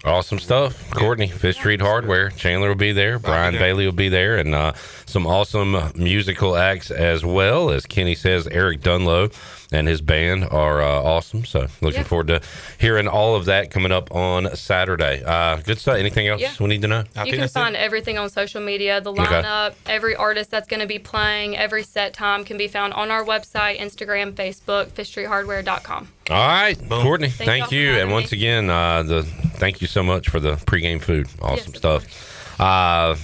Awesome stuff. Courtney, Fish Street Hardware. Chandler will be there. Brian Bailey will be there. And some awesome musical acts as well. As Kenny says, Eric Dunlow and his band are awesome. So looking forward to hearing all of that coming up on Saturday. Good stuff. Anything else we need to know? You can find everything on social media, the lineup, every artist that's going to be playing, every set time can be found on our website, Instagram, Facebook, fishstreethardware.com. All right, Courtney, thank you. And once again, thank you so much for the pregame food. Awesome stuff.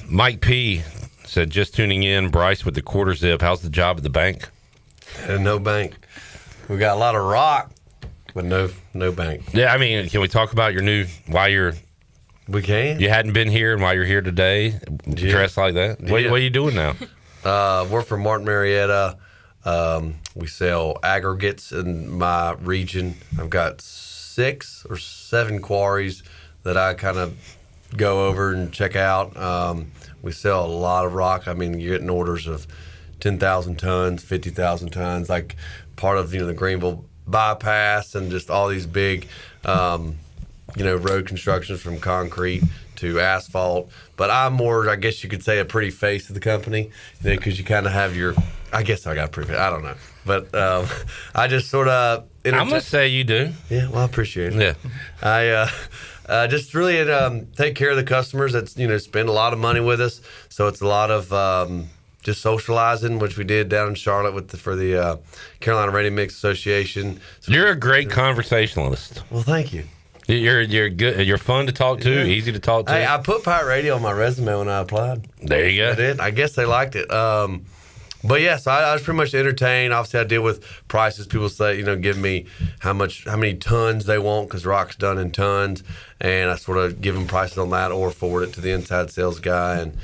Mike P. said, just tuning in, Bryce with the quarter zip. How's the job at the bank? No bank. We got a lot of rock, but no bank. Yeah, I mean, can we talk about your new, we can. You hadn't been here and why you're here today, dressed like that? What are you doing now? We're from Martin Marietta. We sell aggregates in my region. I've got 6 or 7 quarries that I kind of go over and check out. We sell a lot of rock. I mean, you're getting orders of 10,000 tons, 50,000 tons, like part of the Greenville bypass and just all these big, road constructions from concrete to asphalt. But I'm more, I guess you could say, a pretty face of the company, because you kind of have your. I guess I got to prove it. I don't know. But I just sort of... I'm going to say you do. Yeah, well, I appreciate it. Yeah. I just really take care of the customers that, spend a lot of money with us. So it's a lot of just socializing, which we did down in Charlotte for the Carolina Ready Mix Association. So you're a great conversationalist. Well, thank you. You're good. You're fun to talk to, easy to talk to. Hey, I put Pirate Radio on my resume when I applied. There you go. I did. I guess they liked it. But yeah, so I was pretty much entertained. Obviously, I deal with prices. People say, give me how many tons they want, because rock's done in tons, and I sort of give them prices on that or forward it to the inside sales guy and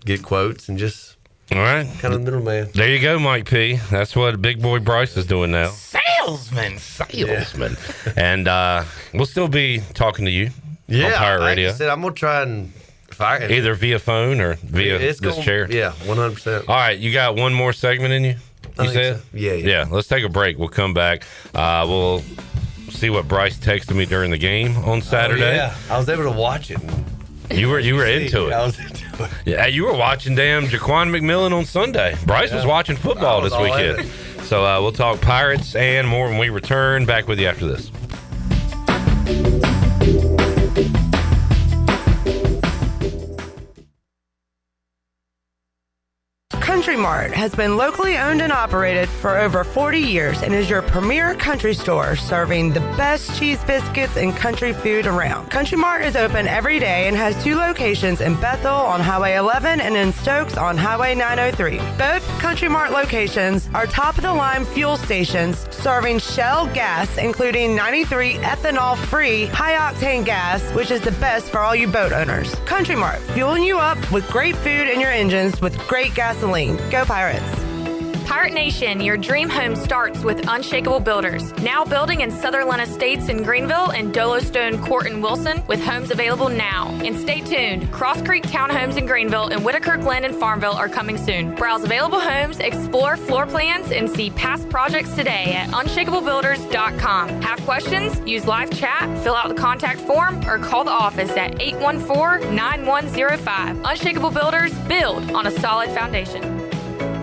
get quotes and just all right, kind of the middleman. There you go, Mike P. That's what big boy Bryce is doing now. Salesman. Yeah. And we'll still be talking to you on Pirate Radio. Like I said, I'm gonna try and. Either via phone or via this chair. Yeah, 100%. All right, you got one more segment in you? You said? So. Yeah. Let's take a break. We'll come back. We'll see what Bryce texted me during the game on Saturday. Yeah, I was able to watch it. You were into it. I was into it. Yeah, you were watching damn Jaquan McMillan on Sunday. Bryce was watching football this weekend. So we'll talk Pirates and more when we return. Back with you after this. Country Mart has been locally owned and operated for over 40 years and is your premier country store serving the best cheese biscuits and country food around. Country Mart is open every day and has 2 locations in Bethel on Highway 11 and in Stokes on Highway 903. Both Country Mart locations are top-of-the-line fuel stations serving Shell gas, including 93 ethanol-free high-octane gas, which is the best for all you boat owners. Country Mart, fueling you up with great food in your engines with great gasoline. Go Pirates! Pirate Nation, your dream home starts with Unshakable Builders. Now building in Sutherland Estates in Greenville and Dolostone Court in Wilson, with homes available now. And stay tuned, Cross Creek Townhomes in Greenville and Whitaker Glen in Farmville are coming soon. Browse available homes, explore floor plans, and see past projects today at unshakablebuilders.com. Have questions? Use live chat, fill out the contact form, or call the office at 814-9105. Unshakable Builders, build on a solid foundation.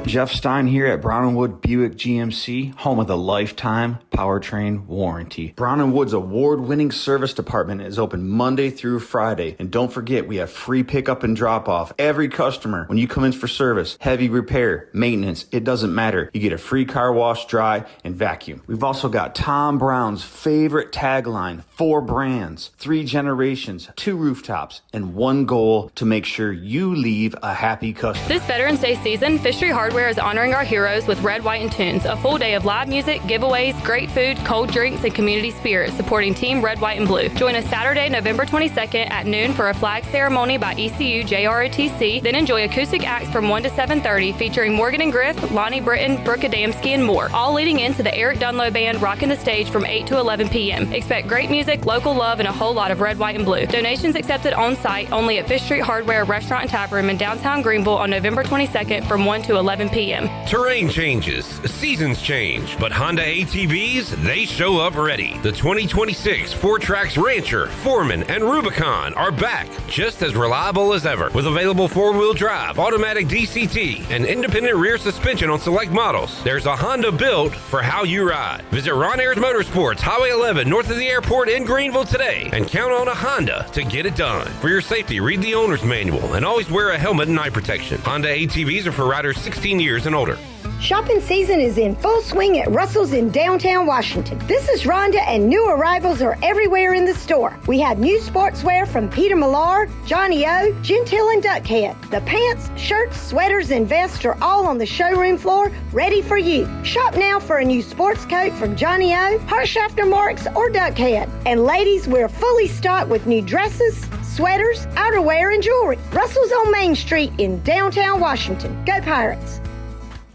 Jeff Stein here at Brown & Wood Buick GMC, home of the Lifetime powertrain warranty. Brown & Wood's award-winning service department is open Monday through Friday. And don't forget, we have free pickup and drop-off. Every customer, when you come in for service, heavy repair, maintenance, it doesn't matter. You get a free car wash, dry, and vacuum. We've also got Tom Brown's favorite tagline, 4 brands, 3 generations, 2 rooftops, and 1 goal to make sure you leave a happy customer. This Veterans Day season, Fishery Hardware is honoring our heroes with Red, White, and Tunes, a full day of live music, giveaways, great food, cold drinks, and community spirit, supporting Team Red, White, and Blue. Join us Saturday, November 22nd at noon for a flag ceremony by ECU JROTC, then enjoy acoustic acts from 1 to 7:30 featuring Morgan and Griff, Lonnie Britton, Brooke Adamski, and more, all leading into the Eric Dunlow Band rocking the stage from 8 to 11 p.m. Expect great music, local love, and a whole lot of Red, White, and Blue. Donations accepted on site only at Fish Street Hardware Restaurant and Tap Room in downtown Greenville on November 22nd from 1 to 11 p.m. Terrain changes, seasons change, but Honda ATVs, they show up ready. The 2026 Four Tracks Rancher, Foreman, and Rubicon are back, just as reliable as ever, with available 4-wheel drive, automatic DCT, and independent rear suspension on select models. There's a Honda built for how you ride. Visit Ron Ayers Motorsports, Highway 11, north of the airport in Greenville today, and count on a Honda to get it done. For your safety, read the owner's manual and always wear a helmet and eye protection. Honda ATVs are for riders 16 years and older. Shopping season is in full swing at Russell's in downtown Washington. This is Rhonda, and new arrivals are everywhere in the store. We have new sportswear from Peter Millar, Johnny O, Gentile, and Duckhead. The pants, shirts, sweaters, and vests are all on the showroom floor, ready for you. Shop now for a new sports coat from Johnny O, Harshafter Marks, or Duckhead. And ladies, we're fully stocked with new dresses, sweaters, outerwear, and jewelry. Russell's on Main Street in downtown Washington. Go Pirates!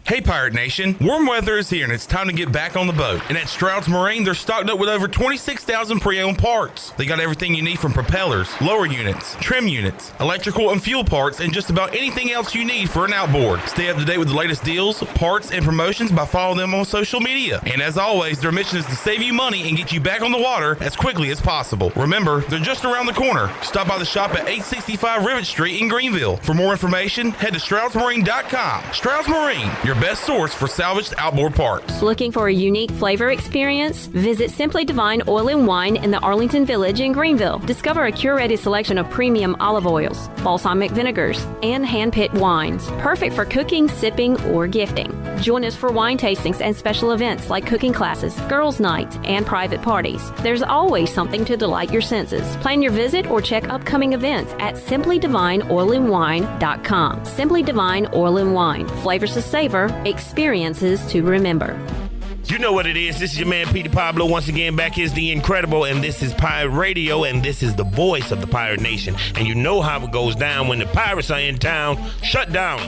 Hey Pirate Nation, warm weather is here and it's time to get back on the boat. And at Stroud's Marine, they're stocked up with over 26,000 pre-owned parts. They got everything you need from propellers, lower units, trim units, electrical and fuel parts, and just about anything else you need for an outboard. Stay up to date with the latest deals, parts, and promotions by following them on social media. And as always, their mission is to save you money and get you back on the water as quickly as possible. Remember, they're just around the corner. Stop by the shop at 865 Rivet Street in Greenville. For more information, head to StroudsMarine.com. Stroud's Marine, your best source for salvaged outboard parts. Looking for a unique flavor experience? Visit Simply Divine Oil and Wine in the Arlington Village in Greenville. Discover a curated selection of premium olive oils, balsamic vinegars, and hand-picked wines, perfect for cooking, sipping, or gifting. Join us for wine tastings and special events like cooking classes, girls' night, and private parties. There's always something to delight your senses. Plan your visit or check upcoming events at simplydivineoilandwine.com. Simply Divine Oil and Wine. Flavors to savor, experiences to remember. You know what it is. This is your man, Peter Pablo. Once again, back is the Incredible, and this is Pirate Radio, and this is the voice of the Pirate Nation. And you know how it goes down when the pirates are in town. Shut down.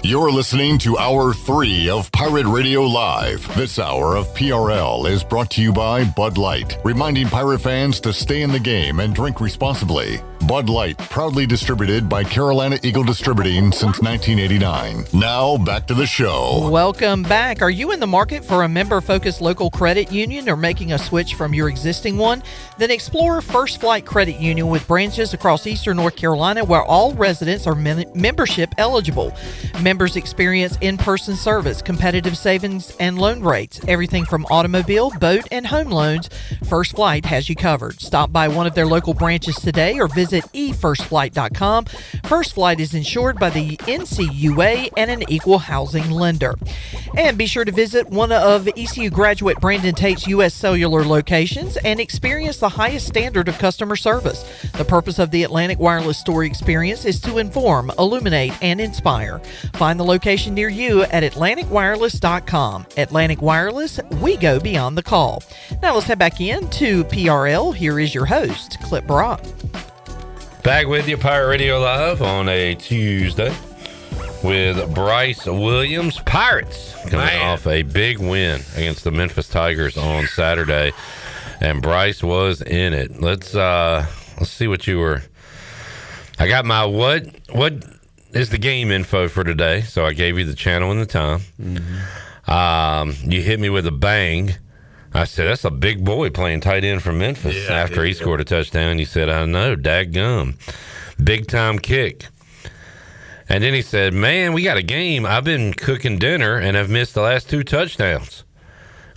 You're listening to Hour 3 of Pirate Radio Live. This hour of PRL is brought to you by Bud Light, reminding pirate fans to stay in the game and drink responsibly. Bud Light, proudly distributed by Carolina Eagle Distributing since 1989. Now, back to the show. Welcome back. Are you in the market for a member-focused local credit union or making a switch from your existing one? Then explore First Flight Credit Union with branches across eastern North Carolina where all residents are membership eligible. Members experience in-person service, competitive savings and loan rates, everything from automobile, boat, and home loans. First Flight has you covered. Stop by one of their local branches today or visit efirstflight.com. First Flight is insured by the NCUA and an equal housing lender. And be sure to visit one of ECU graduate Brandon Tate's U.S. Cellular locations and experience the highest standard of customer service. The purpose of the Atlantic Wireless Store experience is to inform, illuminate, and inspire. Find the location near you at AtlanticWireless.com. Atlantic Wireless, we go beyond the call. Now let's head back in to PRL. Here is your host, Clip Brock. Back with you, Pirate Radio Live on a Tuesday with Bryce Williams. Pirates coming off a big win against the Memphis Tigers on Saturday, and Bryce was in it. Let's see what you were. I got my what is the game info for today, so I gave you the channel and the time. Mm-hmm. You hit me with a bang I said, that's a big boy playing tight end for Memphis after he scored a touchdown. He said, I know, daggum. Big time kick. And then he said, man, we got a game. I've been cooking dinner and have missed the last 2 touchdowns.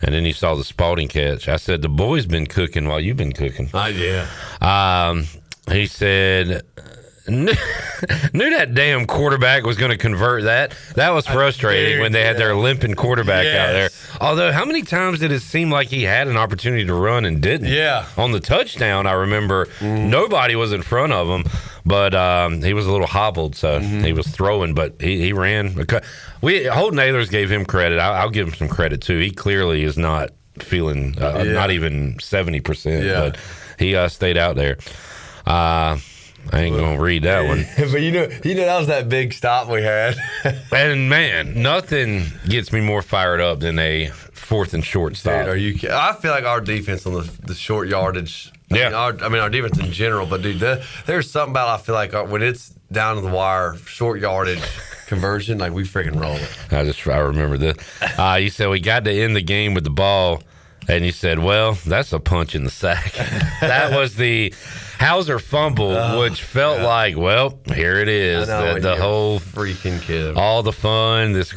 And then he saw the Spalding catch. I said, the boy's been cooking while you've been cooking. He said, knew that damn quarterback was going to convert that. That was frustrating when they had their limping quarterback out there. Although, how many times did it seem like he had an opportunity to run and didn't? Yeah. On the touchdown, I remember nobody was in front of him, but he was a little hobbled, so he was throwing, but he ran. Holden Ahlers gave him credit. I'll give him some credit, too. He clearly is not feeling not even 70%, but he stayed out there. I ain't gonna read that one. But you know that was that big stop we had. And man, nothing gets me more fired up than a 4th and short stop. Dude, are you kidding? I feel like our defense on the short yardage. I mean, our defense in general. But dude, there's something about I feel like when it's down to the wire, short yardage conversion, like we freaking roll it. I remember this. You said we got to end the game with the ball. And you said, well, that's a punch in the sack. That was the Hauser fumble, which felt like, well, here it is. The whole freaking kid. All the fun, this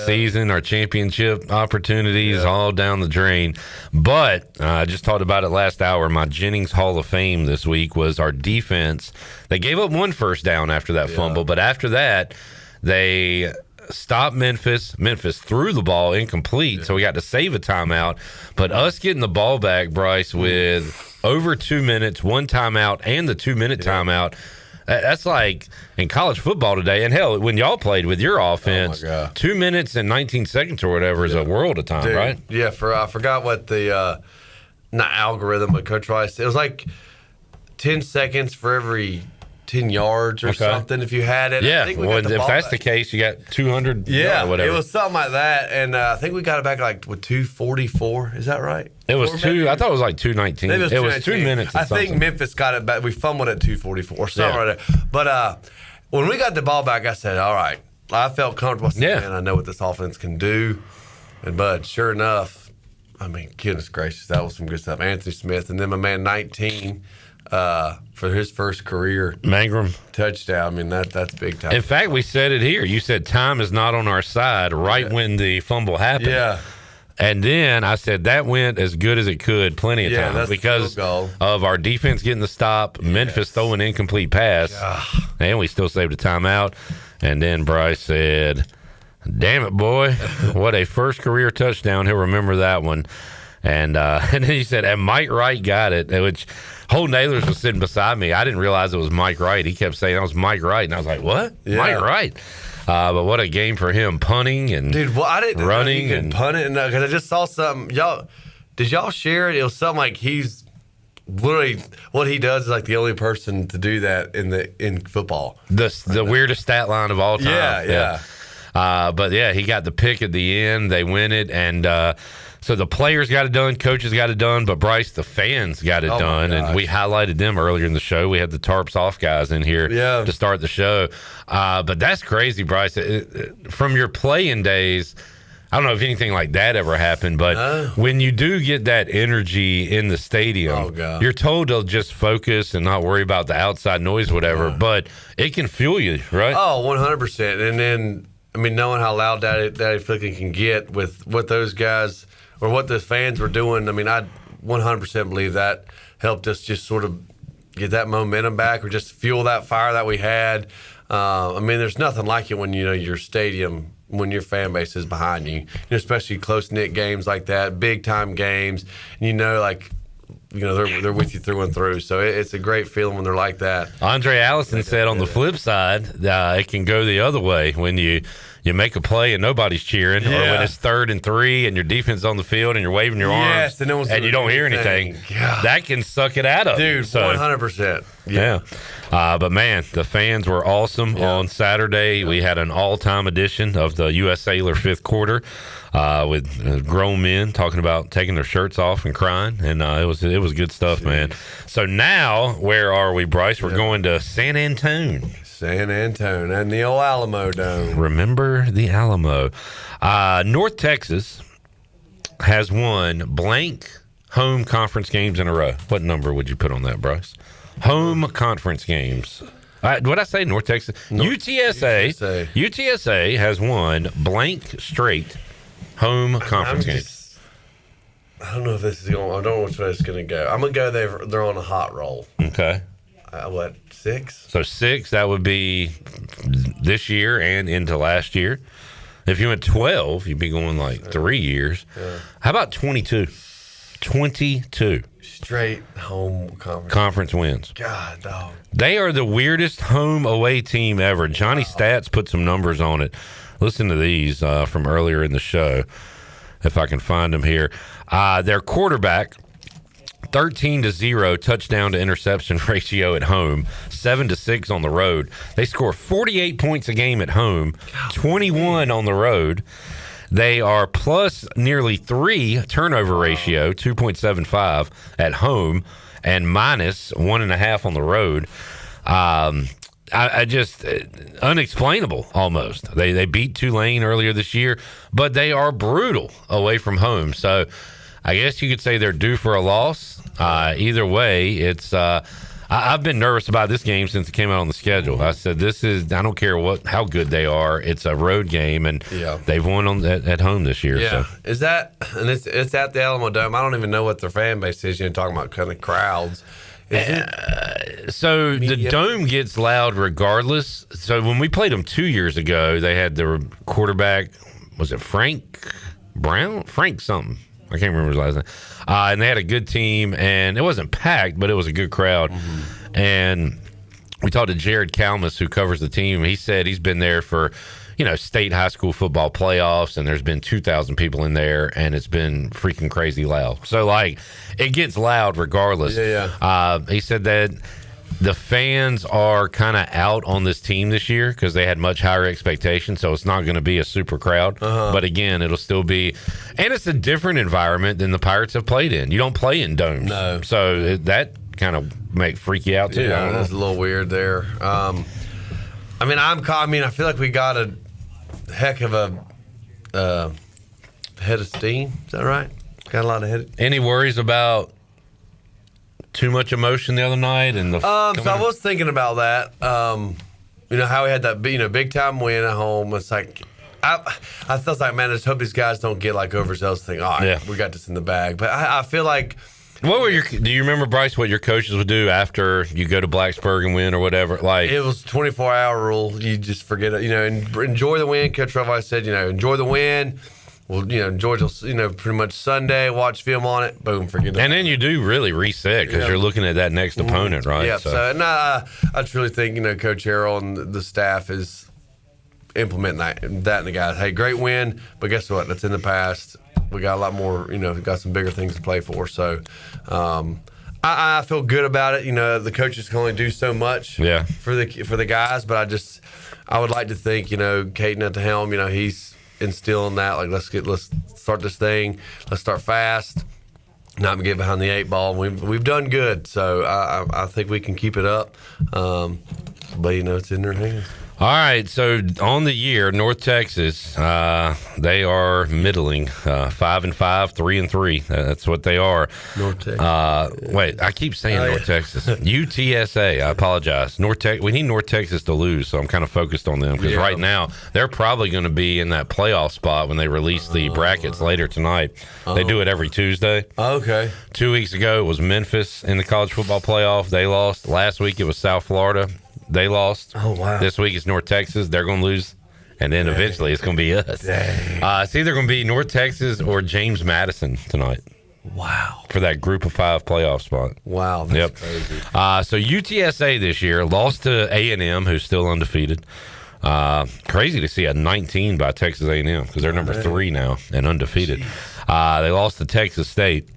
season, our championship opportunities, all down the drain. But I just talked about it last hour. My Jennings Hall of Fame this week was our defense. They gave up 1 first down after that fumble, but after that, they stopped Memphis. Memphis threw the ball incomplete, so we got to save a timeout. But us getting the ball back, Bryce, with over 2 minutes, 1 timeout, and the 2-minute timeout, that's like in college football today. And hell, when y'all played with your offense, 2 minutes and 19 seconds or whatever is a world of time, Dude, right? Yeah, I forgot what the not algorithm, but Coach Rice. It was like 10 seconds for every 10 yards or something if you had it. Yeah, I think if that's the case, you got 200 or whatever. It was something like that, and I think we got it back like with 2:44. Is that right? It was I thought it was like 2:19. It was 2 minutes. I think Memphis got it back. We fumbled at 2:44 or something right there. But when we got the ball back, I said, all right. I felt comfortable. I said, man, I know what this offense can do. And, bud, sure enough, I mean, goodness gracious, that was some good stuff. Anthony Smith, and then my man 19 for his first career Mangrum touchdown. I mean, that's big time. In fact, we said it here. You said time is not on our side when the fumble happened. Yeah. And then I said that went as good as it could plenty of times because of our defense getting the stop, Memphis throwing an incomplete pass, and we still saved a timeout. And then Bryce said, damn it, boy, what a first career touchdown. He'll remember that one. And then he said, and Mike Wright got it, which Holden Ahlers was sitting beside me. I didn't realize it was Mike Wright. He kept saying it was Mike Wright. And I was like, what? Yeah. Mike Wright. But what a game for him, punting and I didn't running know and punting. Because I just saw something. Did y'all share it? It was something like he's literally what he does is like the only person to do that in football. The weirdest stat line of all time. Yeah. But yeah, he got the pick at the end. They win it, and so the players got it done, coaches got it done, but Bryce, the fans got it done, and we highlighted them earlier in the show. We had the Tarps off guys in here to start the show. But that's crazy, Bryce. From your playing days, I don't know if anything like that ever happened, but when you do get that energy in the stadium, you're told to just focus and not worry about the outside noise, whatever, but it can fuel you, right? Oh, 100%. And then, I mean, knowing how loud Daddy Flicking can get with what those guys or what the fans were doing, I mean, I 100% believe that helped us just sort of get that momentum back or just fuel that fire that we had. I mean, there's nothing like it when, your stadium, when your fan base is behind you, especially close-knit games like that, big-time games, and they're with you through and through. So it's a great feeling when they're like that. Andre Allison said on the flip side, it can go the other way when you make a play and nobody's cheering, or when it's 3rd and 3 and your defense is on the field and you're waving your arms and you don't hear anything. That can suck it out of you. Dude, 100%. Yeah. But man, the fans were awesome on Saturday. We had an all-time edition of the U.S. Sailor 5th quarter with grown men talking about taking their shirts off and crying, and it was good stuff, man. So now, where are we, Bryce? We're going to San Antonio. San Antonio and the old Alamo Dome. Remember the Alamo. North Texas has won blank home conference games in a row. What number would you put on that, Bryce? Home conference games. What I say? North Texas. UTSA has won blank straight home conference games. I don't know if this is going. I don't know which way it's going to go. I'm going to go. They're on a hot roll. Okay. What, 6? So 6. That would be this year and into last year. If you went 12, you'd be going like 3 years. Yeah. How about 22? 22 straight home conference wins. God, dog. They are the weirdest home away team ever. Johnny Stats put some numbers on it. Listen to these from earlier in the show, if I can find them here. Their quarterback, 13-0 touchdown to interception ratio at home, 7-6 on the road. They score 48 points a game at home, 21 on the road. They are plus nearly 3 turnover ratio, 2.75 at home, and minus 1.5 on the road. I just unexplainable almost. They beat Tulane earlier this year, but they are brutal away from home. So I guess you could say they're due for a loss. Either way, it's. I've been nervous about this game since it came out on the schedule. I said, I don't care how good they are. It's a road game, and they've won at home this year. Yeah. So. Is that, and it's at the Alamo Dome. I don't even know what their fan base is. You're talking about kind of crowds. So the dome gets loud regardless. So when we played them 2 years ago, they had their quarterback, was it Frank Brown? Frank something. I can't remember his last name. And they had a good team, and it wasn't packed, but it was a good crowd. Mm-hmm. And we talked to Jared Kalmus, who covers the team. He said he's been there for, state high school football playoffs, and there's been 2,000 people in there, and it's been freaking crazy loud. So, it gets loud regardless. Yeah. He said that the fans are kind of out on this team this year because they had much higher expectations, so it's not going to be a super crowd. But again, it'll still be, and it's a different environment than the Pirates have played in. You don't play in domes. No. So that kind of freak you out too. Yeah, that's a little weird there. I feel like we got a heck of a head of steam. Is that right? Got a lot of head. Any worries about too much emotion the other night? And so I was thinking about that. How we had that big time win at home. It's like I felt like, man, I just hope these guys don't get overzealous thing. All right, we got this in the bag. But I feel like, do you remember, Bryce, what your coaches would do after you go to Blacksburg and win or whatever? It was 24-hour rule. You just forget it. And enjoy the win. Coach Rovi said, enjoy the win. Well, enjoy till, pretty much Sunday, watch film on it, boom, forget it. And then you do really reset because you're looking at that next opponent, right? Yeah, so I truly think, Coach Harrell and the staff is implementing that in the guys. Hey, great win, but guess what? That's in the past. We got a lot more, we've got some bigger things to play for. So I feel good about it. The coaches can only do so much for the guys, but I would like to think, Caden at the helm, he's instilling that, let's start this thing, let's start fast, not get behind the 8 ball. We've done good, so I think we can keep it up, but it's in their hands. All right, so on the year, North Texas, they are middling, 5-5, 3-3. That's what they are. North Texas. Wait, I keep saying North Texas. UTSA. I apologize. We need North Texas to lose, so I'm kind of focused on them because right now they're probably going to be in that playoff spot when they release the brackets later tonight. They do it every Tuesday. Okay. 2 weeks ago, it was Memphis in the college football playoff. They lost. Last week, it was South Florida. They lost. Oh, wow. This week it's North Texas. They're going to lose. And then eventually it's going to be us. It's either going to be North Texas or James Madison tonight. Wow. For that group of 5 playoff spot. Wow. That's crazy. So UTSA this year lost to A&M, who's still undefeated. Crazy to see a 19 by Texas A&M because they're number 3 now and undefeated. They lost to Texas State.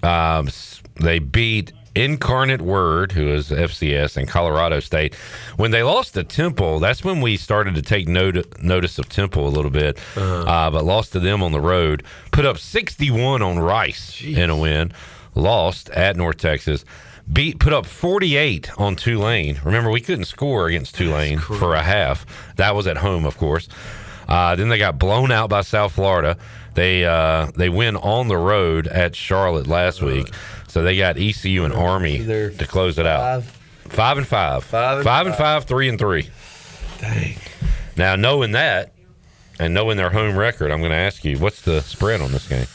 They beat Incarnate Word, who is FCS, and Colorado State. When they lost to Temple, that's when we started to take notice of Temple a little bit, but lost to them on the road. Put up 61 on Rice in a win. Lost at North Texas. Put up 48 on Tulane. Remember, we couldn't score against Tulane for a half. That was at home, of course. Then they got blown out by South Florida. They win on the road at Charlotte last week. So they got ECU and Army to close it out. 5-5. 5-5, 3-3. Dang. Now, knowing that and knowing their home record, I'm going to ask you, what's the spread on this game?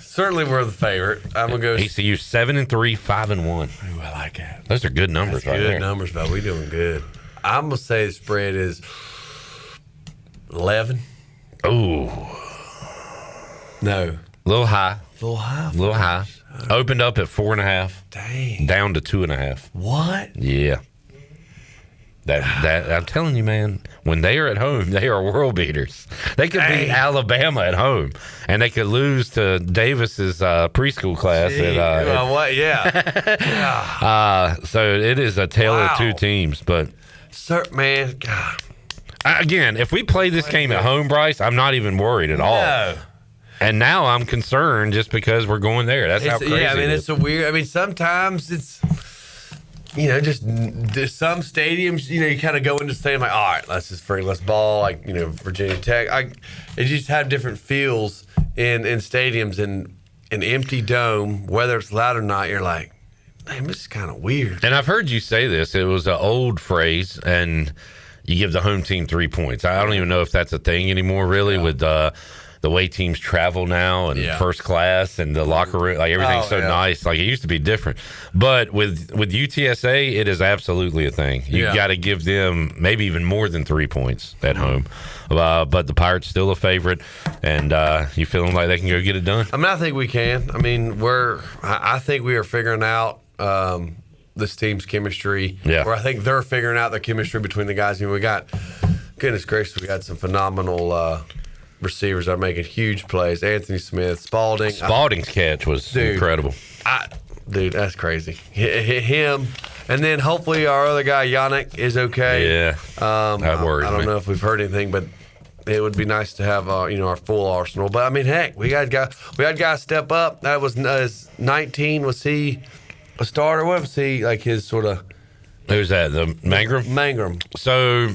Certainly we're the favorite. I'm going to go ECU 7-3, 5-1. Ooh, I like that. Those are good numbers. That's right good there. numbers, but we doing good. I'm going to say the spread is 11. Ooh. No. A little high. Little high. Little high. Opened up at 4.5. Dang. Down to 2.5. What? Yeah. That I'm telling you, man, when they are at home, they are world beaters. They could beat Alabama at home, and they could lose to Davis's preschool class. What? Yeah. So it is a tale of two teams. But, man, God. Again, if we play this game at home, Bryce, I'm not even worried at all. No. And now I'm concerned just because we're going there. That's how crazy. Yeah, I mean, it it's a weird. I mean, sometimes it's. Just some stadiums, you kind of go into the stadium like, all right, let's ball, like, Virginia Tech. It just have different feels in stadiums, and an empty dome, whether it's loud or not, you're like, man, this is kind of weird. And I've heard you say this. It was an old phrase, and you give the home team 3 points. I don't even know if that's a thing anymore, really, with the way teams travel now and first class and the locker room, like everything's nice. Like it used to be different. But with UTSA, it is absolutely a thing. You got to give them maybe even more than 3 points at home. But the Pirates still a favorite, and you feeling like they can go get it done? I mean, I think we can. I mean, I think we are figuring out this team's chemistry. Yeah. Where I think they're figuring out the chemistry between the guys. I mean, we got, goodness gracious, we got some phenomenal receivers are making huge plays. Anthony Smith, Spalding. Spalding's catch was incredible. Dude, that's crazy. Him, and then hopefully our other guy Yannick is okay. Yeah, that worries me. I don't me. know if we've heard anything, but it would be nice to have our full arsenal. But I mean, heck, we had guys step up. That was 19. Was he a starter? What was he like? His sort of. Who's that? The Mangrum. Mangrum. So.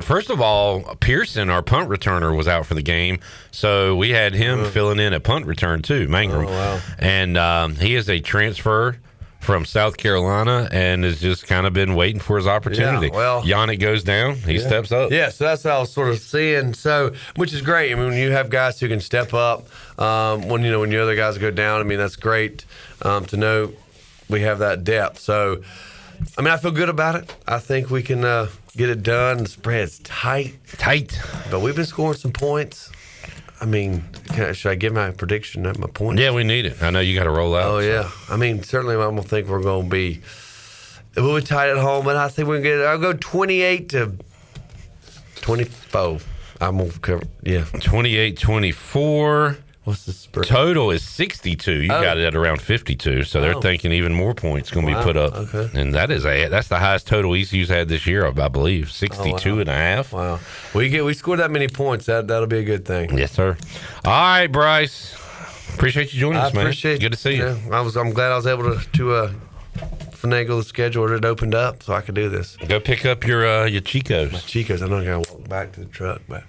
First of all, Pearson, our punt returner, was out for the game, so we had him filling in at punt return too, Mangrum. Oh, wow. And he is a transfer from South Carolina and has just kind of been waiting for his opportunity. Yeah, well, Yannick goes down, he steps up. Yeah, so that's what I was sort of seeing. So, which is great. I mean, when you have guys who can step up, when your other guys go down, I mean, that's great to know we have that depth. So, I mean, I feel good about it. I think we can get it done. The spread's tight. But we've been scoring some points. I mean, should I give my prediction at my points? Yeah, we need it. I know you got to roll out. Oh, yeah. I mean, certainly I don't think we're going to be – we'll be tight at home, but I think we can get it. I'll go 28-24. I'm going to cover – yeah. 28-24. What's the spread? Total is 62. You got it at around 52, so they're thinking even more points going to be put up. Okay. And that's the highest total ECU's had this year, I believe, 62 and a half. Wow. We scored that many points. That'll be a good thing. Yes, sir. All right, Bryce. Appreciate you joining us, man. Appreciate Good to see you. I'm glad I was able to finagle the schedule that it opened up so I could do this. Go pick up your Chicos. My Chicos. I'm not going to walk back to the truck, but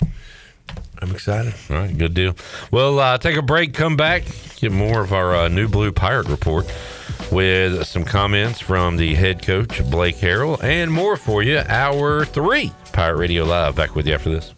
I'm excited. All right, good deal. We'll take a break, come back, get more of our New Blue Pirate report with some comments from the head coach, Blake Harrell, and more for you. Hour 3, Pirate Radio Live. Back with you after this.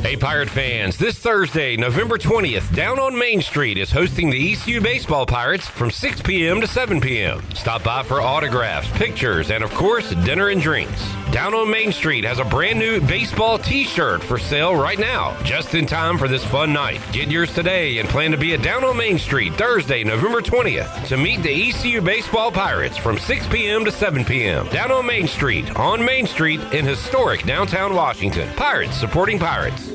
Hey, Pirate fans, this Thursday, November 20th, Down on Main Street is hosting the ECU Baseball Pirates from 6 p.m. to 7 p.m. Stop by for autographs, pictures, and, of course, dinner and drinks. Down on Main Street has a brand new baseball t-shirt for sale right now, just in time for this fun night. Get yours today and plan to be at Down on Main Street Thursday, November 20th to meet the ECU Baseball Pirates from 6 p.m. to 7 p.m. Down on Main Street in historic downtown Washington. Pirates supporting Pirates.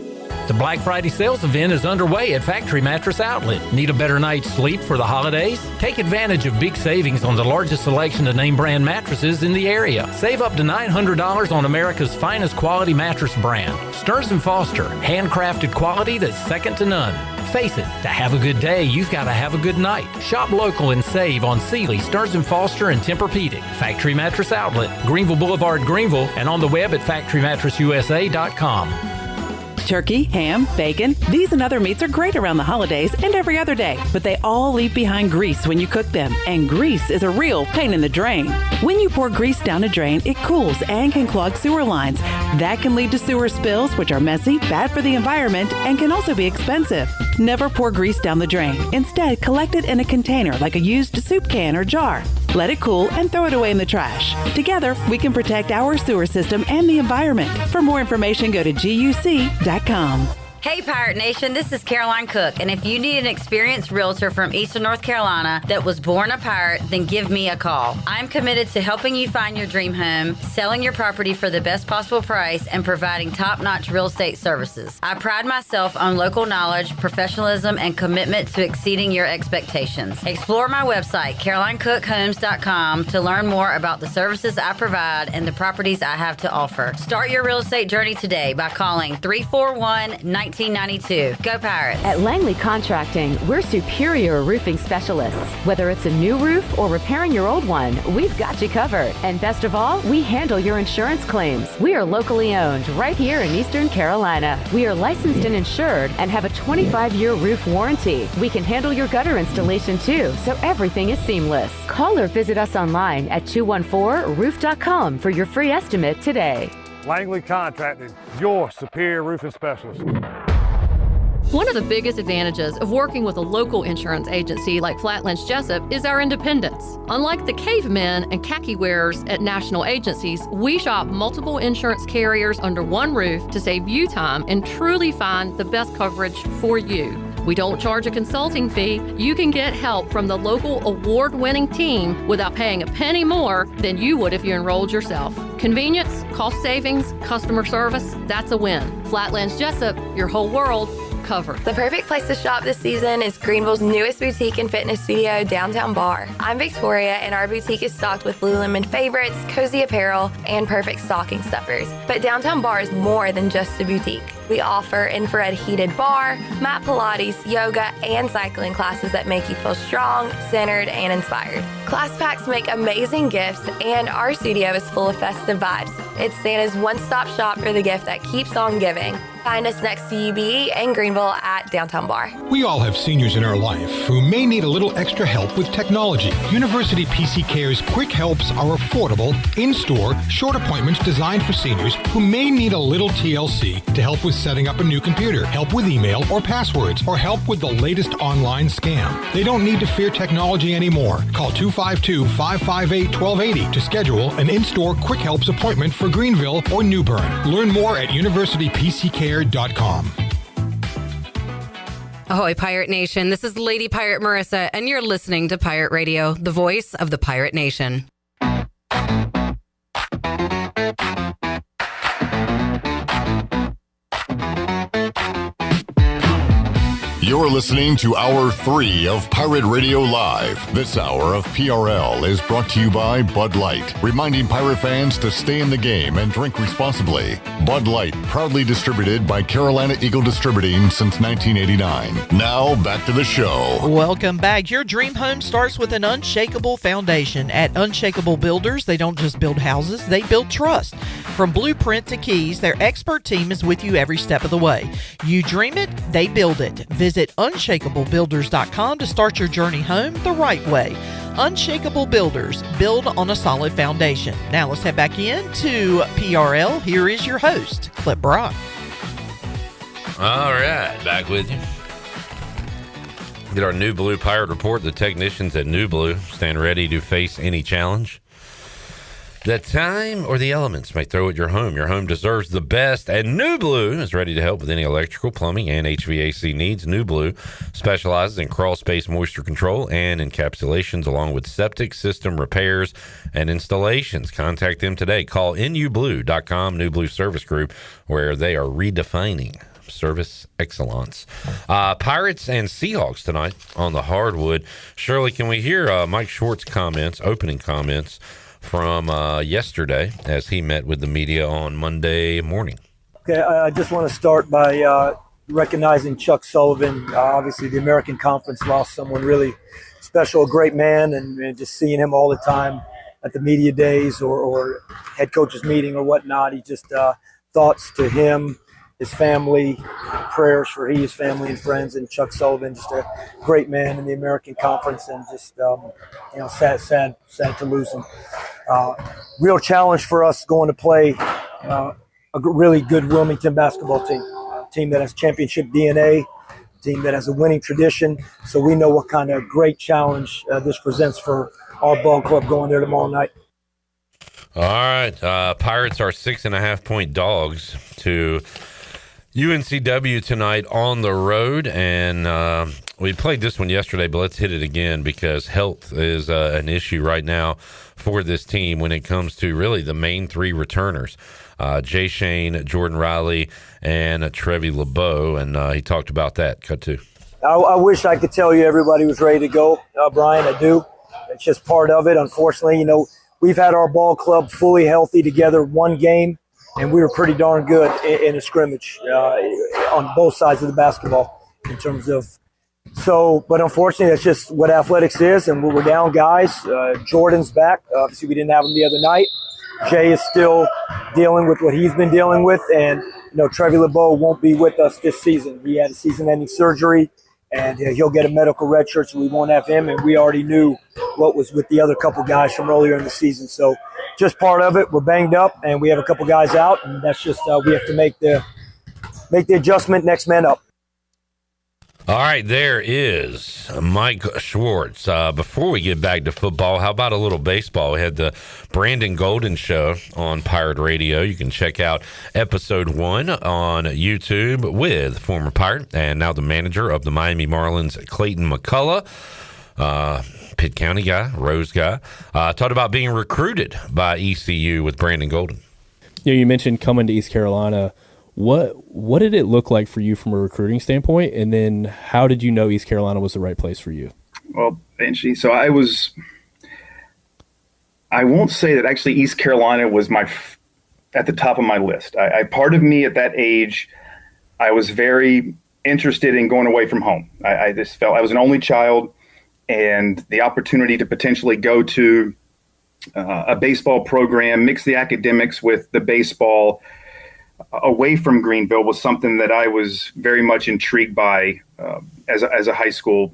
The Black Friday sales event is underway at Factory Mattress Outlet. Need a better night's sleep for the holidays? Take advantage of big savings on the largest selection of name brand mattresses in the area. Save up to $900 on America's finest quality mattress brand. Stearns & Foster, handcrafted quality that's second to none. Face it, to have a good day, you've got to have a good night. Shop local and save on Sealy, Stearns & Foster, and Tempur-Pedic. Factory Mattress Outlet, Greenville Boulevard, Greenville, and on the web at factorymattressusa.com. Turkey, ham, bacon. These and other meats are great around the holidays and every other day, but they all leave behind grease when you cook them, and grease is a real pain in the drain. When you pour grease down a drain, it cools and can clog sewer lines. That can lead to sewer spills, which are messy, bad for the environment, and can also be expensive. Never pour grease down the drain. Instead, collect it in a container like a used soup can or jar. Let it cool and throw it away in the trash. Together, we can protect our sewer system and the environment. For more information, go to guc.com. Hey Pirate Nation, this is Caroline Cook, and if you need an experienced realtor from Eastern North Carolina that was born a pirate, then give me a call. I'm committed to helping you find your dream home, selling your property for the best possible price, and providing top-notch real estate services. I pride myself on local knowledge, professionalism, and commitment to exceeding your expectations. Explore my website, CarolineCookHomes.com, to learn more about the services I provide and the properties I have to offer. Start your real estate journey today by calling 341-1992. Go Pirates. At Langley Contracting, we're superior roofing specialists. Whether it's a new roof or repairing your old one, we've got you covered. And best of all, we handle your insurance claims. We are locally owned right here in Eastern Carolina. We are licensed and insured and have a 25-year roof warranty. We can handle your gutter installation too, so everything is seamless. Call or visit us online at 214roof.com for your free estimate today. Langley Contracting, your superior roofing specialist. One of the biggest advantages of working with a local insurance agency like Flatlands Jessup is our independence. Unlike the cavemen and khaki wearers at national agencies, we shop multiple insurance carriers under one roof to save you time and truly find the best coverage for you. We don't charge a consulting fee. You can get help from the local award-winning team without paying a penny more than you would if you enrolled yourself. Convenience, cost savings, customer service, that's a win. Flatlands Jessup, your whole world covered. The perfect place to shop this season is Greenville's newest boutique and fitness studio, Downtown Bar. I'm Victoria, and our boutique is stocked with Lululemon favorites, cozy apparel, and perfect stocking stuffers. But Downtown Bar is more than just a boutique. We offer infrared heated bar, mat Pilates, yoga, and cycling classes that make you feel strong, centered, and inspired. Class packs make amazing gifts, and our studio is full of festive vibes. It's Santa's one-stop shop for the gift that keeps on giving. Find us next to UBE and Greenville at Downtown Bar. We all have seniors in our life who may need a little extra help with technology. University PC Care's Quick Helps are affordable, in-store, short appointments designed for seniors who may need a little TLC to help with setting up a new computer, help with email or passwords, or help with the latest online scam. They don't need to fear technology anymore. Call 252-558-1280 to schedule an in-store Quick Helps appointment for Greenville or New Bern. Learn more at universitypccare.com. Ahoy, Pirate Nation. This is Lady Pirate Marissa, and you're listening to Pirate Radio, the voice of the Pirate Nation. You're listening to Hour 3 of Pirate Radio Live. This hour of PRL is brought to you by Bud Light, reminding pirate fans to stay in the game and drink responsibly. Bud Light, proudly distributed by Carolina Eagle Distributing since 1989. Now, back to the show. Welcome back. Your dream home starts with an unshakable foundation. At Unshakable Builders, they don't just build houses, they build trust. From blueprint to keys, their expert team is with you every step of the way. You dream it, they build it. Visit unshakablebuilders.com to start your journey home the right way. Unshakable Builders, build on a solid foundation. Now let's head back into PRL. Here is your host, Clip Brock. All right, back with you. Get our New Blue Pirate Report. The technicians at New Blue stand ready to face any challenge that time or the elements may throw at your home. Your home deserves the best, and New Blue is ready to help with any electrical, plumbing, and HVAC needs. New Blue specializes in crawl space moisture control and encapsulations, along with septic system repairs and installations. Contact them today. Call nublue.com, New Blue Service Group, where they are redefining service excellence. Pirates and Seahawks tonight on the hardwood. Shirley, can we hear Mike Schwartz's opening comments from yesterday as he met with the media on Monday morning? Okay, I just want to start by recognizing Chuck Sullivan. Obviously, the American Conference lost someone really special, a great man, and just seeing him all the time at the media days or head coaches meeting or whatnot. He just thoughts to him, his family, prayers for his family and friends, and Chuck Sullivan, just a great man in the American Conference, and just sad to lose him. Real challenge for us going to play a really good Wilmington basketball team, a team that has championship DNA, a team that has a winning tradition. So we know what kind of great challenge this presents for our ball club going there tomorrow night. All right. Pirates are 6.5-point dogs to UNCW tonight on the road. And we played this one yesterday, but let's hit it again because health is an issue right now for this team when it comes to really the main three returners. Jay Shane, Jordan Riley, and Trevi LeBeau. And he talked about that. Cut two. I wish I could tell you everybody was ready to go, Brian. I do. It's just part of it. Unfortunately, we've had our ball club fully healthy together one game, and we were pretty darn good in a scrimmage on both sides of the basketball in terms of – but unfortunately, that's just what athletics is, and we're down guys. Jordan's back. Obviously, we didn't have him the other night. Jay is still dealing with what he's been dealing with, and Trevi LeBeau won't be with us this season. He had a season-ending surgery, and he'll get a medical red shirt, so we won't have him. And we already knew what was with the other couple guys from earlier in the season. So just part of it. We're banged up, and we have a couple guys out, and that's just we have to make the adjustment. Next man up. All right, there is Mike Schwartz. Before we get back to football, how about a little baseball? We had the Brandon Golden Show on Pirate Radio. You can check out episode 1 on YouTube with former Pirate and now the manager of the Miami Marlins, Clayton McCullough. Pitt County guy, Rose guy. Talked about being recruited by ECU with Brandon Golden. You mentioned coming to East Carolina. What did it look like for you from a recruiting standpoint, and then how did you know East Carolina was the right place for you? Well, Benji, so I won't say that actually East Carolina was at the top of my list. Part of me at that age, I was very interested in going away from home. I just felt I was an only child, and the opportunity to potentially go to a baseball program, mix the academics with the baseball away from Greenville was something that I was very much intrigued by as a high school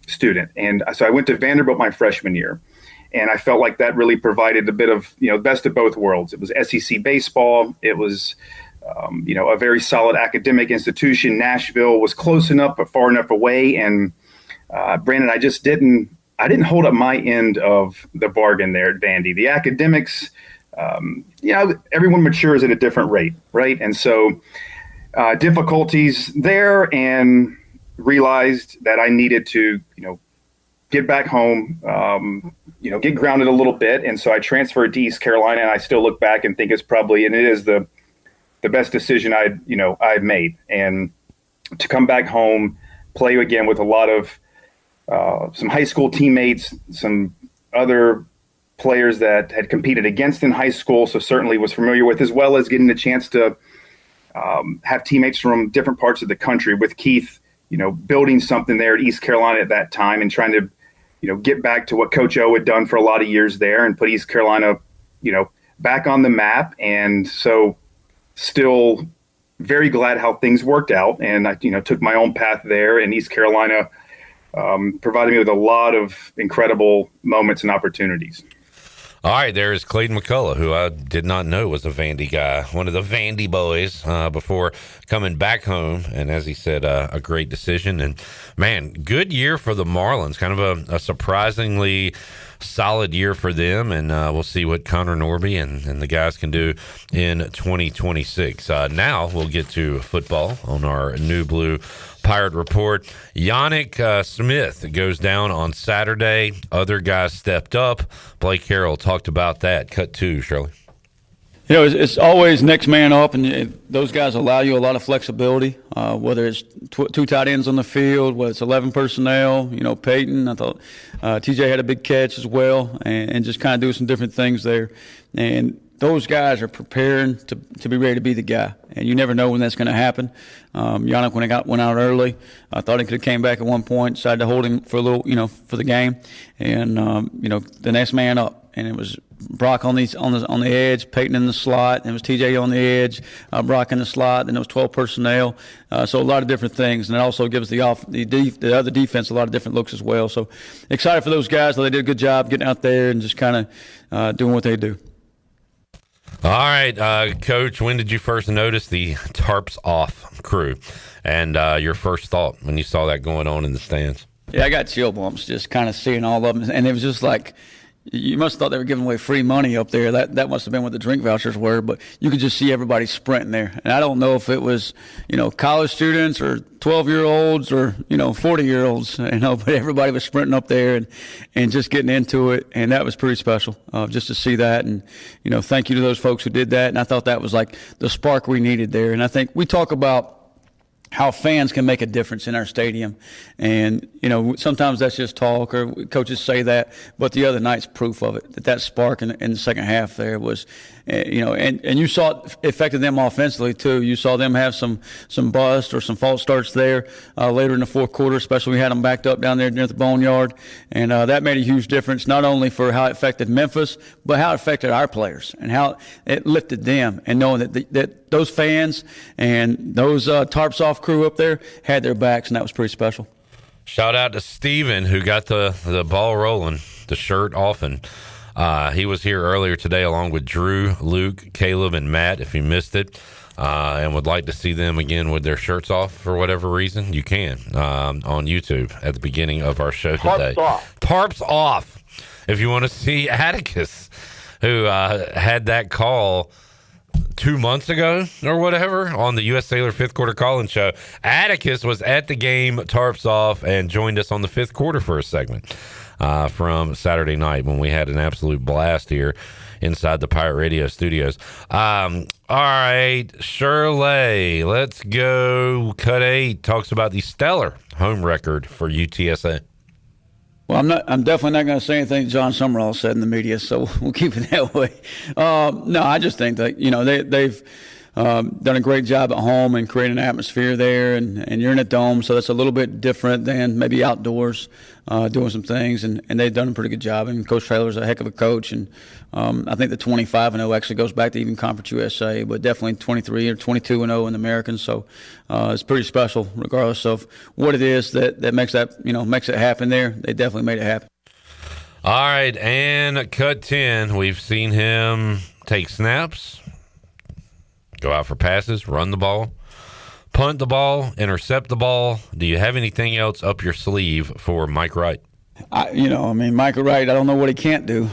student. And so I went to Vanderbilt my freshman year, and I felt like that really provided a bit of, best of both worlds. It was SEC baseball. It was, a very solid academic institution. Nashville was close enough, but far enough away. And Brandon, I didn't hold up my end of the bargain there at Vandy. The academics, everyone matures at a different rate, right? And so difficulties there, and realized that I needed to, get back home, get grounded a little bit. And so I transferred to East Carolina, and I still look back and think it's probably, and it is the best decision I've made. And to come back home, play again with a lot of some high school teammates, some other players that had competed against in high school, so certainly was familiar with, as well as getting the chance to have teammates from different parts of the country with Keith, building something there at East Carolina at that time and trying to, get back to what Coach O had done for a lot of years there and put East Carolina, back on the map. And so still very glad how things worked out. And I, took my own path there, and East Carolina provided me with a lot of incredible moments and opportunities. All right, there is Clayton McCullough, who I did not know was a Vandy guy, one of the Vandy boys before coming back home. And as he said, a great decision. And, man, good year for the Marlins, kind of a surprisingly solid year for them. And we'll see what Connor Norby and the guys can do in 2026. Now we'll get to football on our New Blue Pirate Report. Yannick Smith goes down on Saturday. Other guys stepped up. Blake Harrell talked about that. Cut two, Shirley. It's always next man up, and those guys allow you a lot of flexibility, whether it's two tight ends on the field, whether it's 11 personnel. Peyton, I thought TJ had a big catch as well, and just kind of do some different things there. And those guys are preparing to be ready to be the guy, and you never know when that's going to happen. Yannick, when he went out early, I thought he could have came back at one point, decided to hold him for a little, for the game, and the next man up, and it was Brock on the edge, Peyton in the slot, and it was TJ on the edge, Brock in the slot, then it was 12 personnel, so a lot of different things, and it also gives the other defense a lot of different looks as well. So excited for those guys. They did a good job getting out there and just kind of doing what they do. All right, Coach, when did you first notice the Tarps off crew, and your first thought when you saw that going on in the stands? Yeah, I got chill bumps just kind of seeing all of them, and it was just like, you must have thought they were giving away free money up there. That must have been what the drink vouchers were, but you could just see everybody sprinting there. And I don't know if it was, college students or 12-year-olds or, 40-year-olds, but everybody was sprinting up there and just getting into it. And that was pretty special just to see that. And, thank you to those folks who did that. And I thought that was like the spark we needed there. And I think we talk about how fans can make a difference in our stadium. And, sometimes that's just talk or coaches say that, but the other night's proof of it, that spark in the second half there was, and you saw it affected them offensively too. You saw them have some bust or some false starts there later in the fourth quarter, especially when we had them backed up down there near the boneyard. And that made a huge difference, not only for how it affected Memphis, but how it affected our players and how it lifted them, and knowing that those fans and those Tarps off crew up there had their backs, and that was pretty special. Shout out to Steven, who got the ball rolling, the shirt off, and he was here earlier today along with Drew, Luke, Caleb, and Matt. If you missed it and would like to see them again with their shirts off for whatever reason, you can on YouTube at the beginning of our show today. Tarps off. If you want to see Atticus, who had that call 2 months ago or whatever on the U.S. Sailor fifth quarter call-in show, Atticus was at the game, Tarps off, and joined us on the fifth quarter for a segment from Saturday night when we had an absolute blast here inside the Pirate Radio studios. All right, Shirley, let's go. Cut 8 talks about the stellar home record for UTSA. Well, I'm definitely not going to say anything John Summerall said in the media, so we'll keep it that way. No, I just think that they've done a great job at home and creating an atmosphere there, and you're in a dome, so that's a little bit different than maybe outdoors doing some things, and they've done a pretty good job. And Coach Traylor's a heck of a coach, and I think the 25-0 actually goes back to even Conference USA, but definitely 23 or 22-0 in the Americans. So it's pretty special, regardless of what it is that makes that makes it happen there. They definitely made it happen. All right, and cut 10. We've seen him take snaps, go out for passes, run the ball, punt the ball, intercept the ball. Do you have anything else up your sleeve for Mike Wright? Michael Wright, I don't know what he can't do.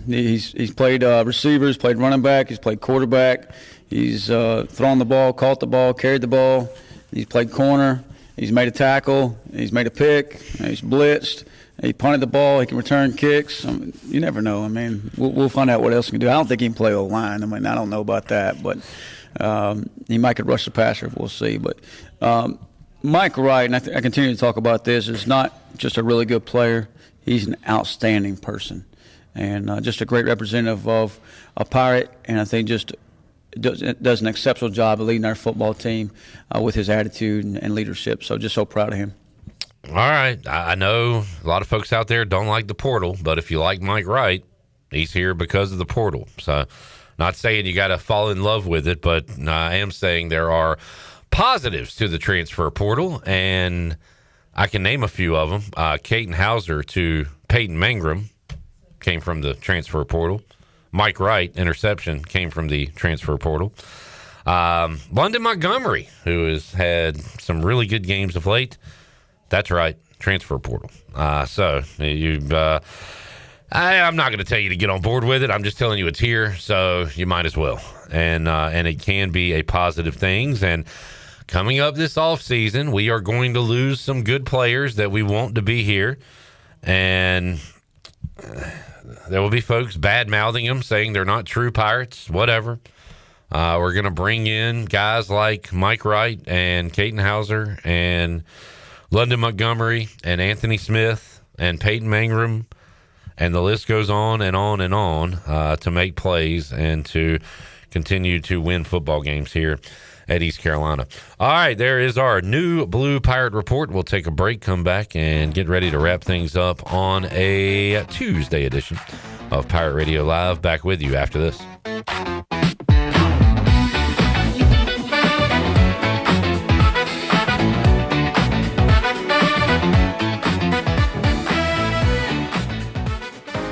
He's played receiver, he's played running back, he's played quarterback, he's thrown the ball, caught the ball, carried the ball, he's played corner, he's made a tackle, he's made a pick, he's blitzed, he punted the ball, he can return kicks. You never know. We'll find out what else he can do. I don't think he can play O-line. I don't know about that, but he might could rush the passer. We'll see. But Mike Wright, and I continue to talk about this, is not just a really good player. He's an outstanding person and just a great representative of a Pirate, and I think just does an exceptional job of leading our football team with his attitude and leadership. So just so proud of him. All right. I know a lot of folks out there don't like the portal, but if you like Mike Wright, he's here because of the portal. So not saying you got to fall in love with it, but I am saying there are positives to the transfer portal, and I can name a few of them. Caden Hauser to Peyton Mangrum came from the transfer portal. Mike Wright, interception, came from the transfer portal. London Montgomery, who has had some really good games of late. That's right, transfer portal. So I'm not going to tell you to get on board with it. I'm just telling you it's here, so you might as well. And it can be a positive thing. And coming up this offseason, we are going to lose some good players that we want to be here. And there will be folks bad-mouthing them, saying they're not true Pirates, whatever. We're going to bring in guys like Mike Wright and Caden Hauser and London Montgomery and Anthony Smith and Peyton Mangrum And the list goes on and on and on to make plays and to continue to win football games here at East Carolina. All right, there is our new Blue Pirate Report. We'll take a break, come back, and get ready to wrap things up on a Tuesday edition of Pirate Radio Live. Back with you after this.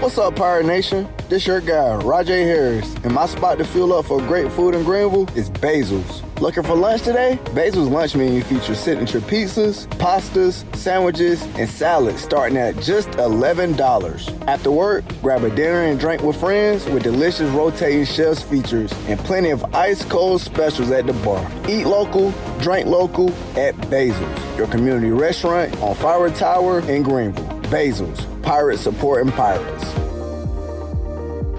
What's up, Pirate Nation? This your guy, Rajay Harris, and my spot to fuel up for great food in Greenville is Basil's. Looking for lunch today? Basil's lunch menu features signature pizzas, pastas, sandwiches, and salads starting at just $11. After work, grab a dinner and drink with friends with delicious rotating chefs features and plenty of ice-cold specials at the bar. Eat local, drink local at Basil's, your community restaurant on Fire Tower in Greenville. Basil's, Pirates supporting pirates.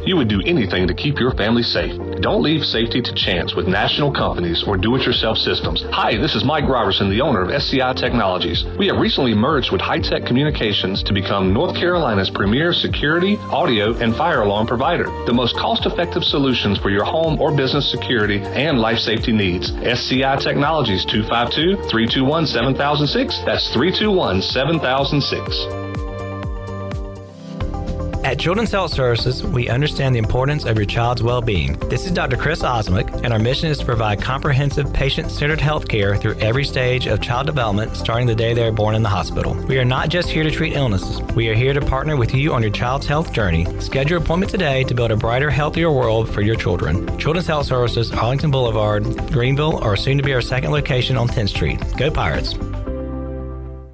You would do anything to keep your family safe. Don't leave safety to chance with national companies or do-it-yourself systems. Hi, this is Mike Robertson, the owner of SCI Technologies. We have recently merged with High-Tech Communications to become North Carolina's premier security, audio, and fire alarm provider. The most cost-effective solutions for your home or business security and life safety needs. SCI Technologies, 252-321-7006. That's 321-7006. At Children's Health Services, we understand the importance of your child's well-being. This is Dr. Chris Osmick, and our mission is to provide comprehensive, patient-centered health care through every stage of child development, starting the day they are born in the hospital. We are not just here to treat illnesses. We are here to partner with you on your child's health journey. Schedule your appointment today to build a brighter, healthier world for your children. Children's Health Services, Arlington Boulevard, Greenville, or soon to be our second location on 10th Street. Go Pirates!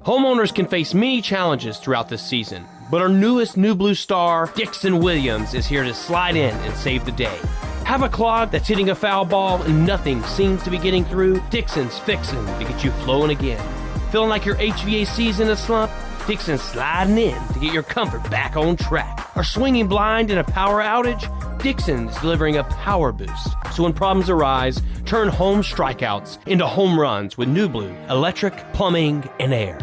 Homeowners can face many challenges throughout this season, but our newest New Blue star, Dixon Williams, is here to slide in and save the day. Have a clog that's hitting a foul ball and nothing seems to be getting through? Dixon's fixing to get you flowing again. Feeling like your HVAC's in a slump? Dixon's sliding in to get your comfort back on track. Are swinging blind in a power outage? Dixon is delivering a power boost. So when problems arise, turn home strikeouts into home runs with New Blue electric, plumbing, and air.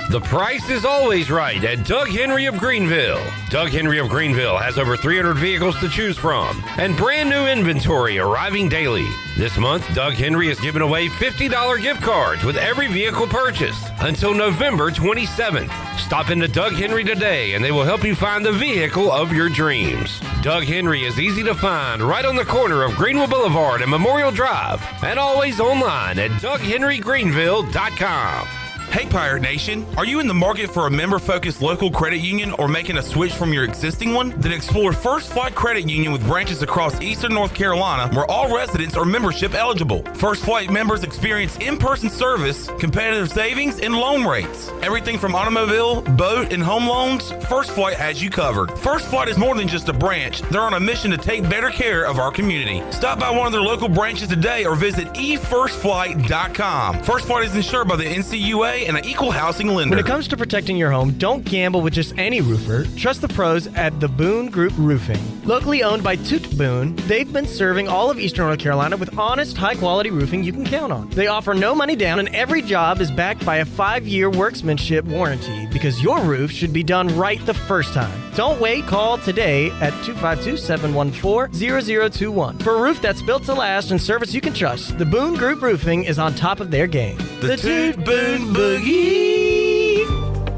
The price is always right at Doug Henry of Greenville. Doug Henry of Greenville has over 300 vehicles to choose from and brand new inventory arriving daily. This month, Doug Henry is giving away $50 gift cards with every vehicle purchased until November 27th. Stop into Doug Henry today and they will help you find the vehicle of your dreams. Doug Henry is easy to find right on the corner of Greenville Boulevard and Memorial Drive and always online at DougHenryGreenville.com. Hey Pirate Nation, are you in the market for a member-focused local credit union or making a switch from your existing one? Then explore First Flight Credit Union with branches across Eastern North Carolina where all residents are membership eligible. First Flight members experience in-person service, competitive savings, and loan rates. Everything from automobile, boat, and home loans, First Flight has you covered. First Flight is more than just a branch. They're on a mission to take better care of our community. Stop by one of their local branches today or visit efirstflight.com. First Flight is insured by the NCUA and an equal housing lender. When it comes to protecting your home, don't gamble with just any roofer. Trust the pros at the Boone Group Roofing. Locally owned by Toot Boone, they've been serving all of Eastern North Carolina with honest, high-quality roofing you can count on. They offer no money down, and every job is backed by a 5-year workmanship warranty because your roof should be done right the first time. Don't wait. Call today at 252-714-0021 for a roof that's built to last and service you can trust. The Boone Group Roofing is on top of their game. The Toot Boone Boogie.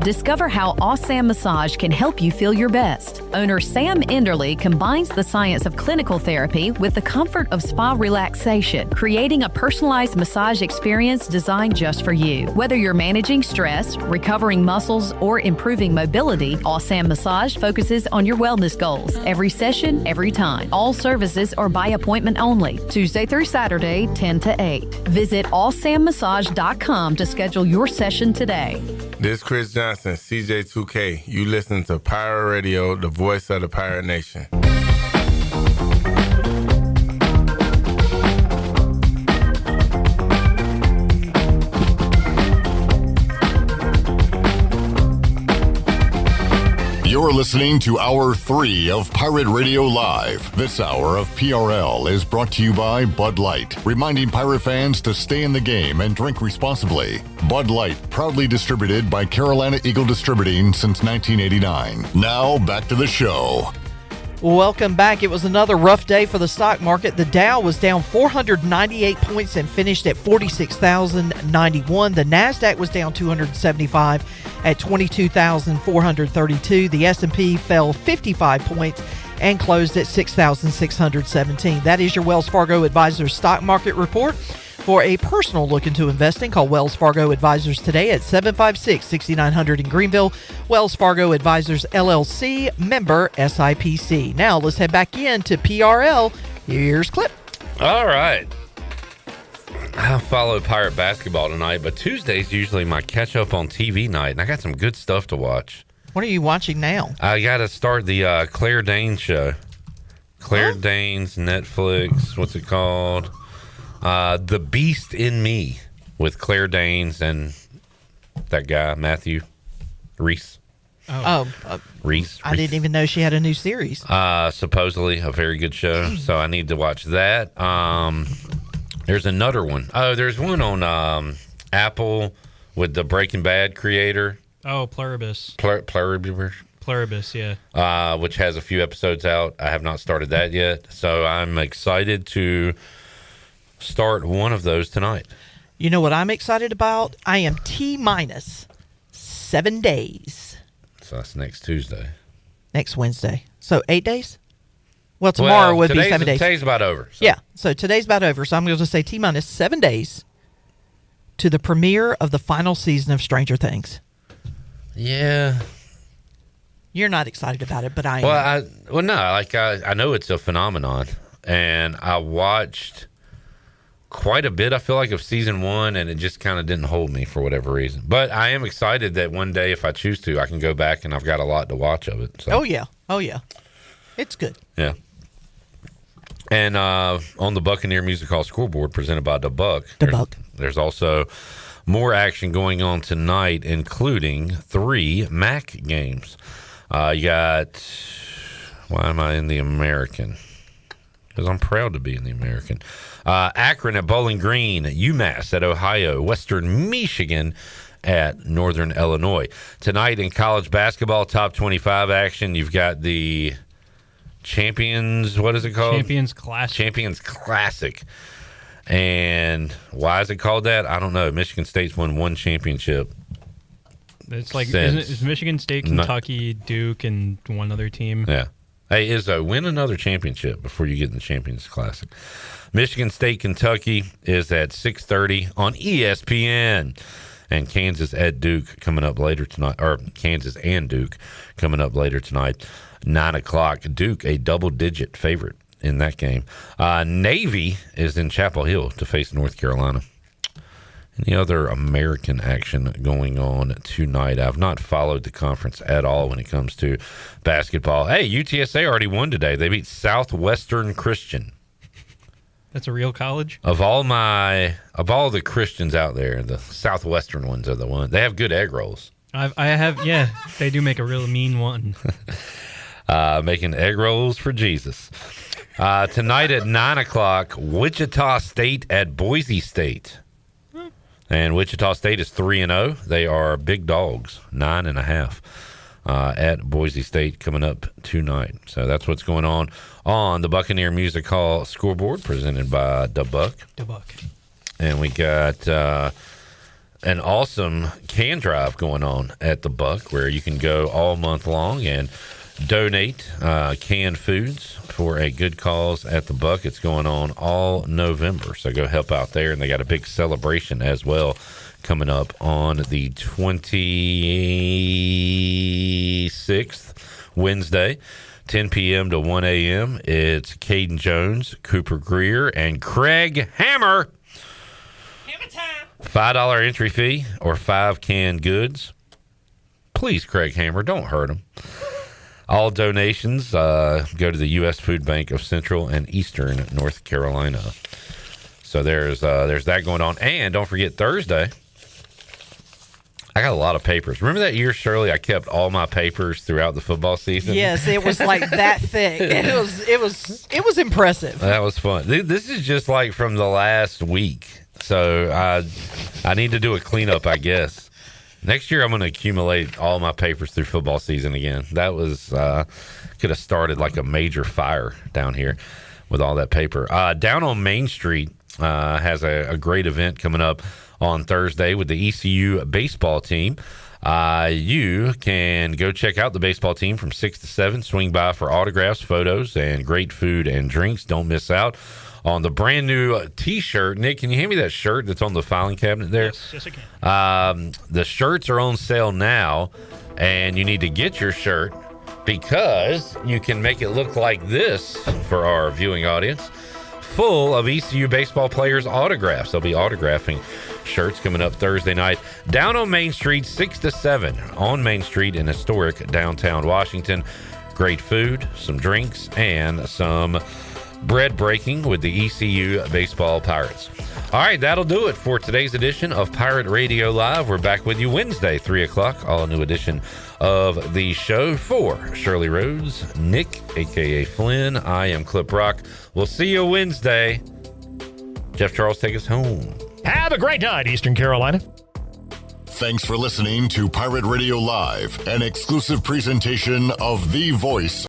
Discover how Awesam Massage can help you feel your best. Owner Sam Enderly combines the science of clinical therapy with the comfort of spa relaxation, creating a personalized massage experience designed just for you. Whether you're managing stress, recovering muscles, or improving mobility, Awesam Massage focuses on your wellness goals. Every session, every time. All services are by appointment only, Tuesday through Saturday, 10 to 8. Visit awsammassage.com to schedule your session today. This is Chris Johnson, CJ2K. You listen to Pirate Radio, the voice of the Pirate Nation. You're listening to Hour 3 of Pirate Radio Live. This hour of PRL is brought to you by Bud Light, reminding pirate fans to stay in the game and drink responsibly. Bud Light, proudly distributed by Carolina Eagle Distributing since 1989. Now, back to the show. Welcome back. It was another rough day for the stock market. The Dow was down 498 points and finished at 46,091. The NASDAQ was down 275 at 22,432. The S&P fell 55 points and closed at 6,617. That is your Wells Fargo Advisors Stock Market Report. For a personal look into investing, call Wells Fargo Advisors today at 756-6900 in Greenville. Wells Fargo Advisors, LLC, member SIPC. Now, let's head back into PRL. Here's Clip. All right. I follow Pirate basketball tonight, but Tuesday's usually my catch-up on TV night, and I got some good stuff to watch. What are you watching now? I got to start the Claire Danes show. Claire Danes, Netflix, what's it called? The Beast in Me with Claire Danes and that guy, Matthew Reese. Reese. I didn't even know she had a new series. Supposedly a very good show, so I need to watch that. There's another one. Oh, there's one on Apple with the Breaking Bad creator. Oh, Pluribus. Pluribus, yeah. Which has a few episodes out. I have not started that yet, so I'm excited to start one of those tonight. You know what I'm excited about? I am T-minus 7 days. So that's next Tuesday. Next Wednesday. So 8 days? Well, tomorrow would be 7 days. Today's about over. So. Yeah, so today's about over. So I'm going to say T-minus 7 days to the premiere of the final season of Stranger Things. Yeah. You're not excited about it, but I am. I know it's a phenomenon, and I watched quite a bit, I feel like, of season 1, and it just kind of didn't hold me for whatever reason. But I am excited that one day, if I choose to, I can go back, and I've got a lot to watch of it. So. Oh, yeah. It's good. Yeah. And on the Buccaneer Music Hall scoreboard presented by The Buck, there's also more action going on tonight, including 3 MAC games. You got, why am I in the American? Because I'm proud to be in the American. Akron at Bowling Green, UMass at Ohio, Western Michigan at Northern Illinois. Tonight in college basketball, top 25 action, you've got the Champions, what is it called? Champions Classic. And why is it called that? I don't know. Michigan State's won one championship. It's like, is Michigan State, Kentucky, Duke, and one other team? Yeah. Hey, Izzo, win another championship before you get in the Champions Classic. Michigan State, Kentucky is at 6:30 on ESPN. And Kansas at Duke coming up later tonight. Or Kansas and Duke coming up later tonight. 9 o'clock. Duke, a double-digit favorite in that game. Navy is in Chapel Hill to face North Carolina. Any other American action going on tonight? I've not followed the conference at all when it comes to basketball. Hey, UTSA already won today. They beat Southwestern Christian. That's a real college? Of all the Christians out there, the Southwestern ones are the ones. They have good egg rolls. They do make a real mean one. Making egg rolls for Jesus. Tonight at 9 o'clock, Wichita State at Boise State. And Wichita State is 3-0. They are big dogs, 9.5 at Boise State coming up tonight. So that's what's going on the Buccaneer Music Hall scoreboard presented by The Buck. And we got an awesome can drive going on at The Buck where you can go all month long and donate canned foods for a good cause at The Buck. It's going on all November, so go help out there. And they got a big celebration as well coming up on the 26th, Wednesday, 10 p.m. to 1 a.m. It's Caden Jones, Cooper Greer, and Craig Hammer. $5 entry fee or 5 canned goods. Please, Craig Hammer, don't hurt him. All donations go to the U.S. Food Bank of Central and Eastern North Carolina. So there's that going on. And don't forget Thursday, I got a lot of papers. Remember that year, Shirley? I kept all my papers throughout the football season. Yes, it was like that thick. It was impressive. That was fun. This is just like from the last week, so I need to do a cleanup, I guess. Next year, I'm going to accumulate all my papers through football season again. That was could have started like a major fire down here with all that paper. Down on Main Street has a great event coming up on Thursday with the ECU baseball team. You can go check out the baseball team from 6 to 7. Swing by for autographs, photos, and great food and drinks. Don't miss out on the brand new T-shirt. Nick, can you hand me that shirt that's on the filing cabinet there? Yes, I can. The shirts are on sale now, and you need to get your shirt because you can make it look like this for our viewing audience, full of ECU baseball players' autographs. They'll be autographing shirts coming up Thursday night down on Main Street, 6 to 7 on Main Street in historic downtown Washington. Great food, some drinks, and some bread breaking with the ECU baseball Pirates. All right, that'll do it for today's edition of Pirate Radio Live. We're back with you Wednesday, 3 o'clock, all new edition of the show. For Shirley Rhodes, Nick, a.k.a. Flynn, I am Clip Rock. We'll see you Wednesday. Jeff Charles, take us home. Have a great night, Eastern Carolina. Thanks for listening to Pirate Radio Live, an exclusive presentation of The Voice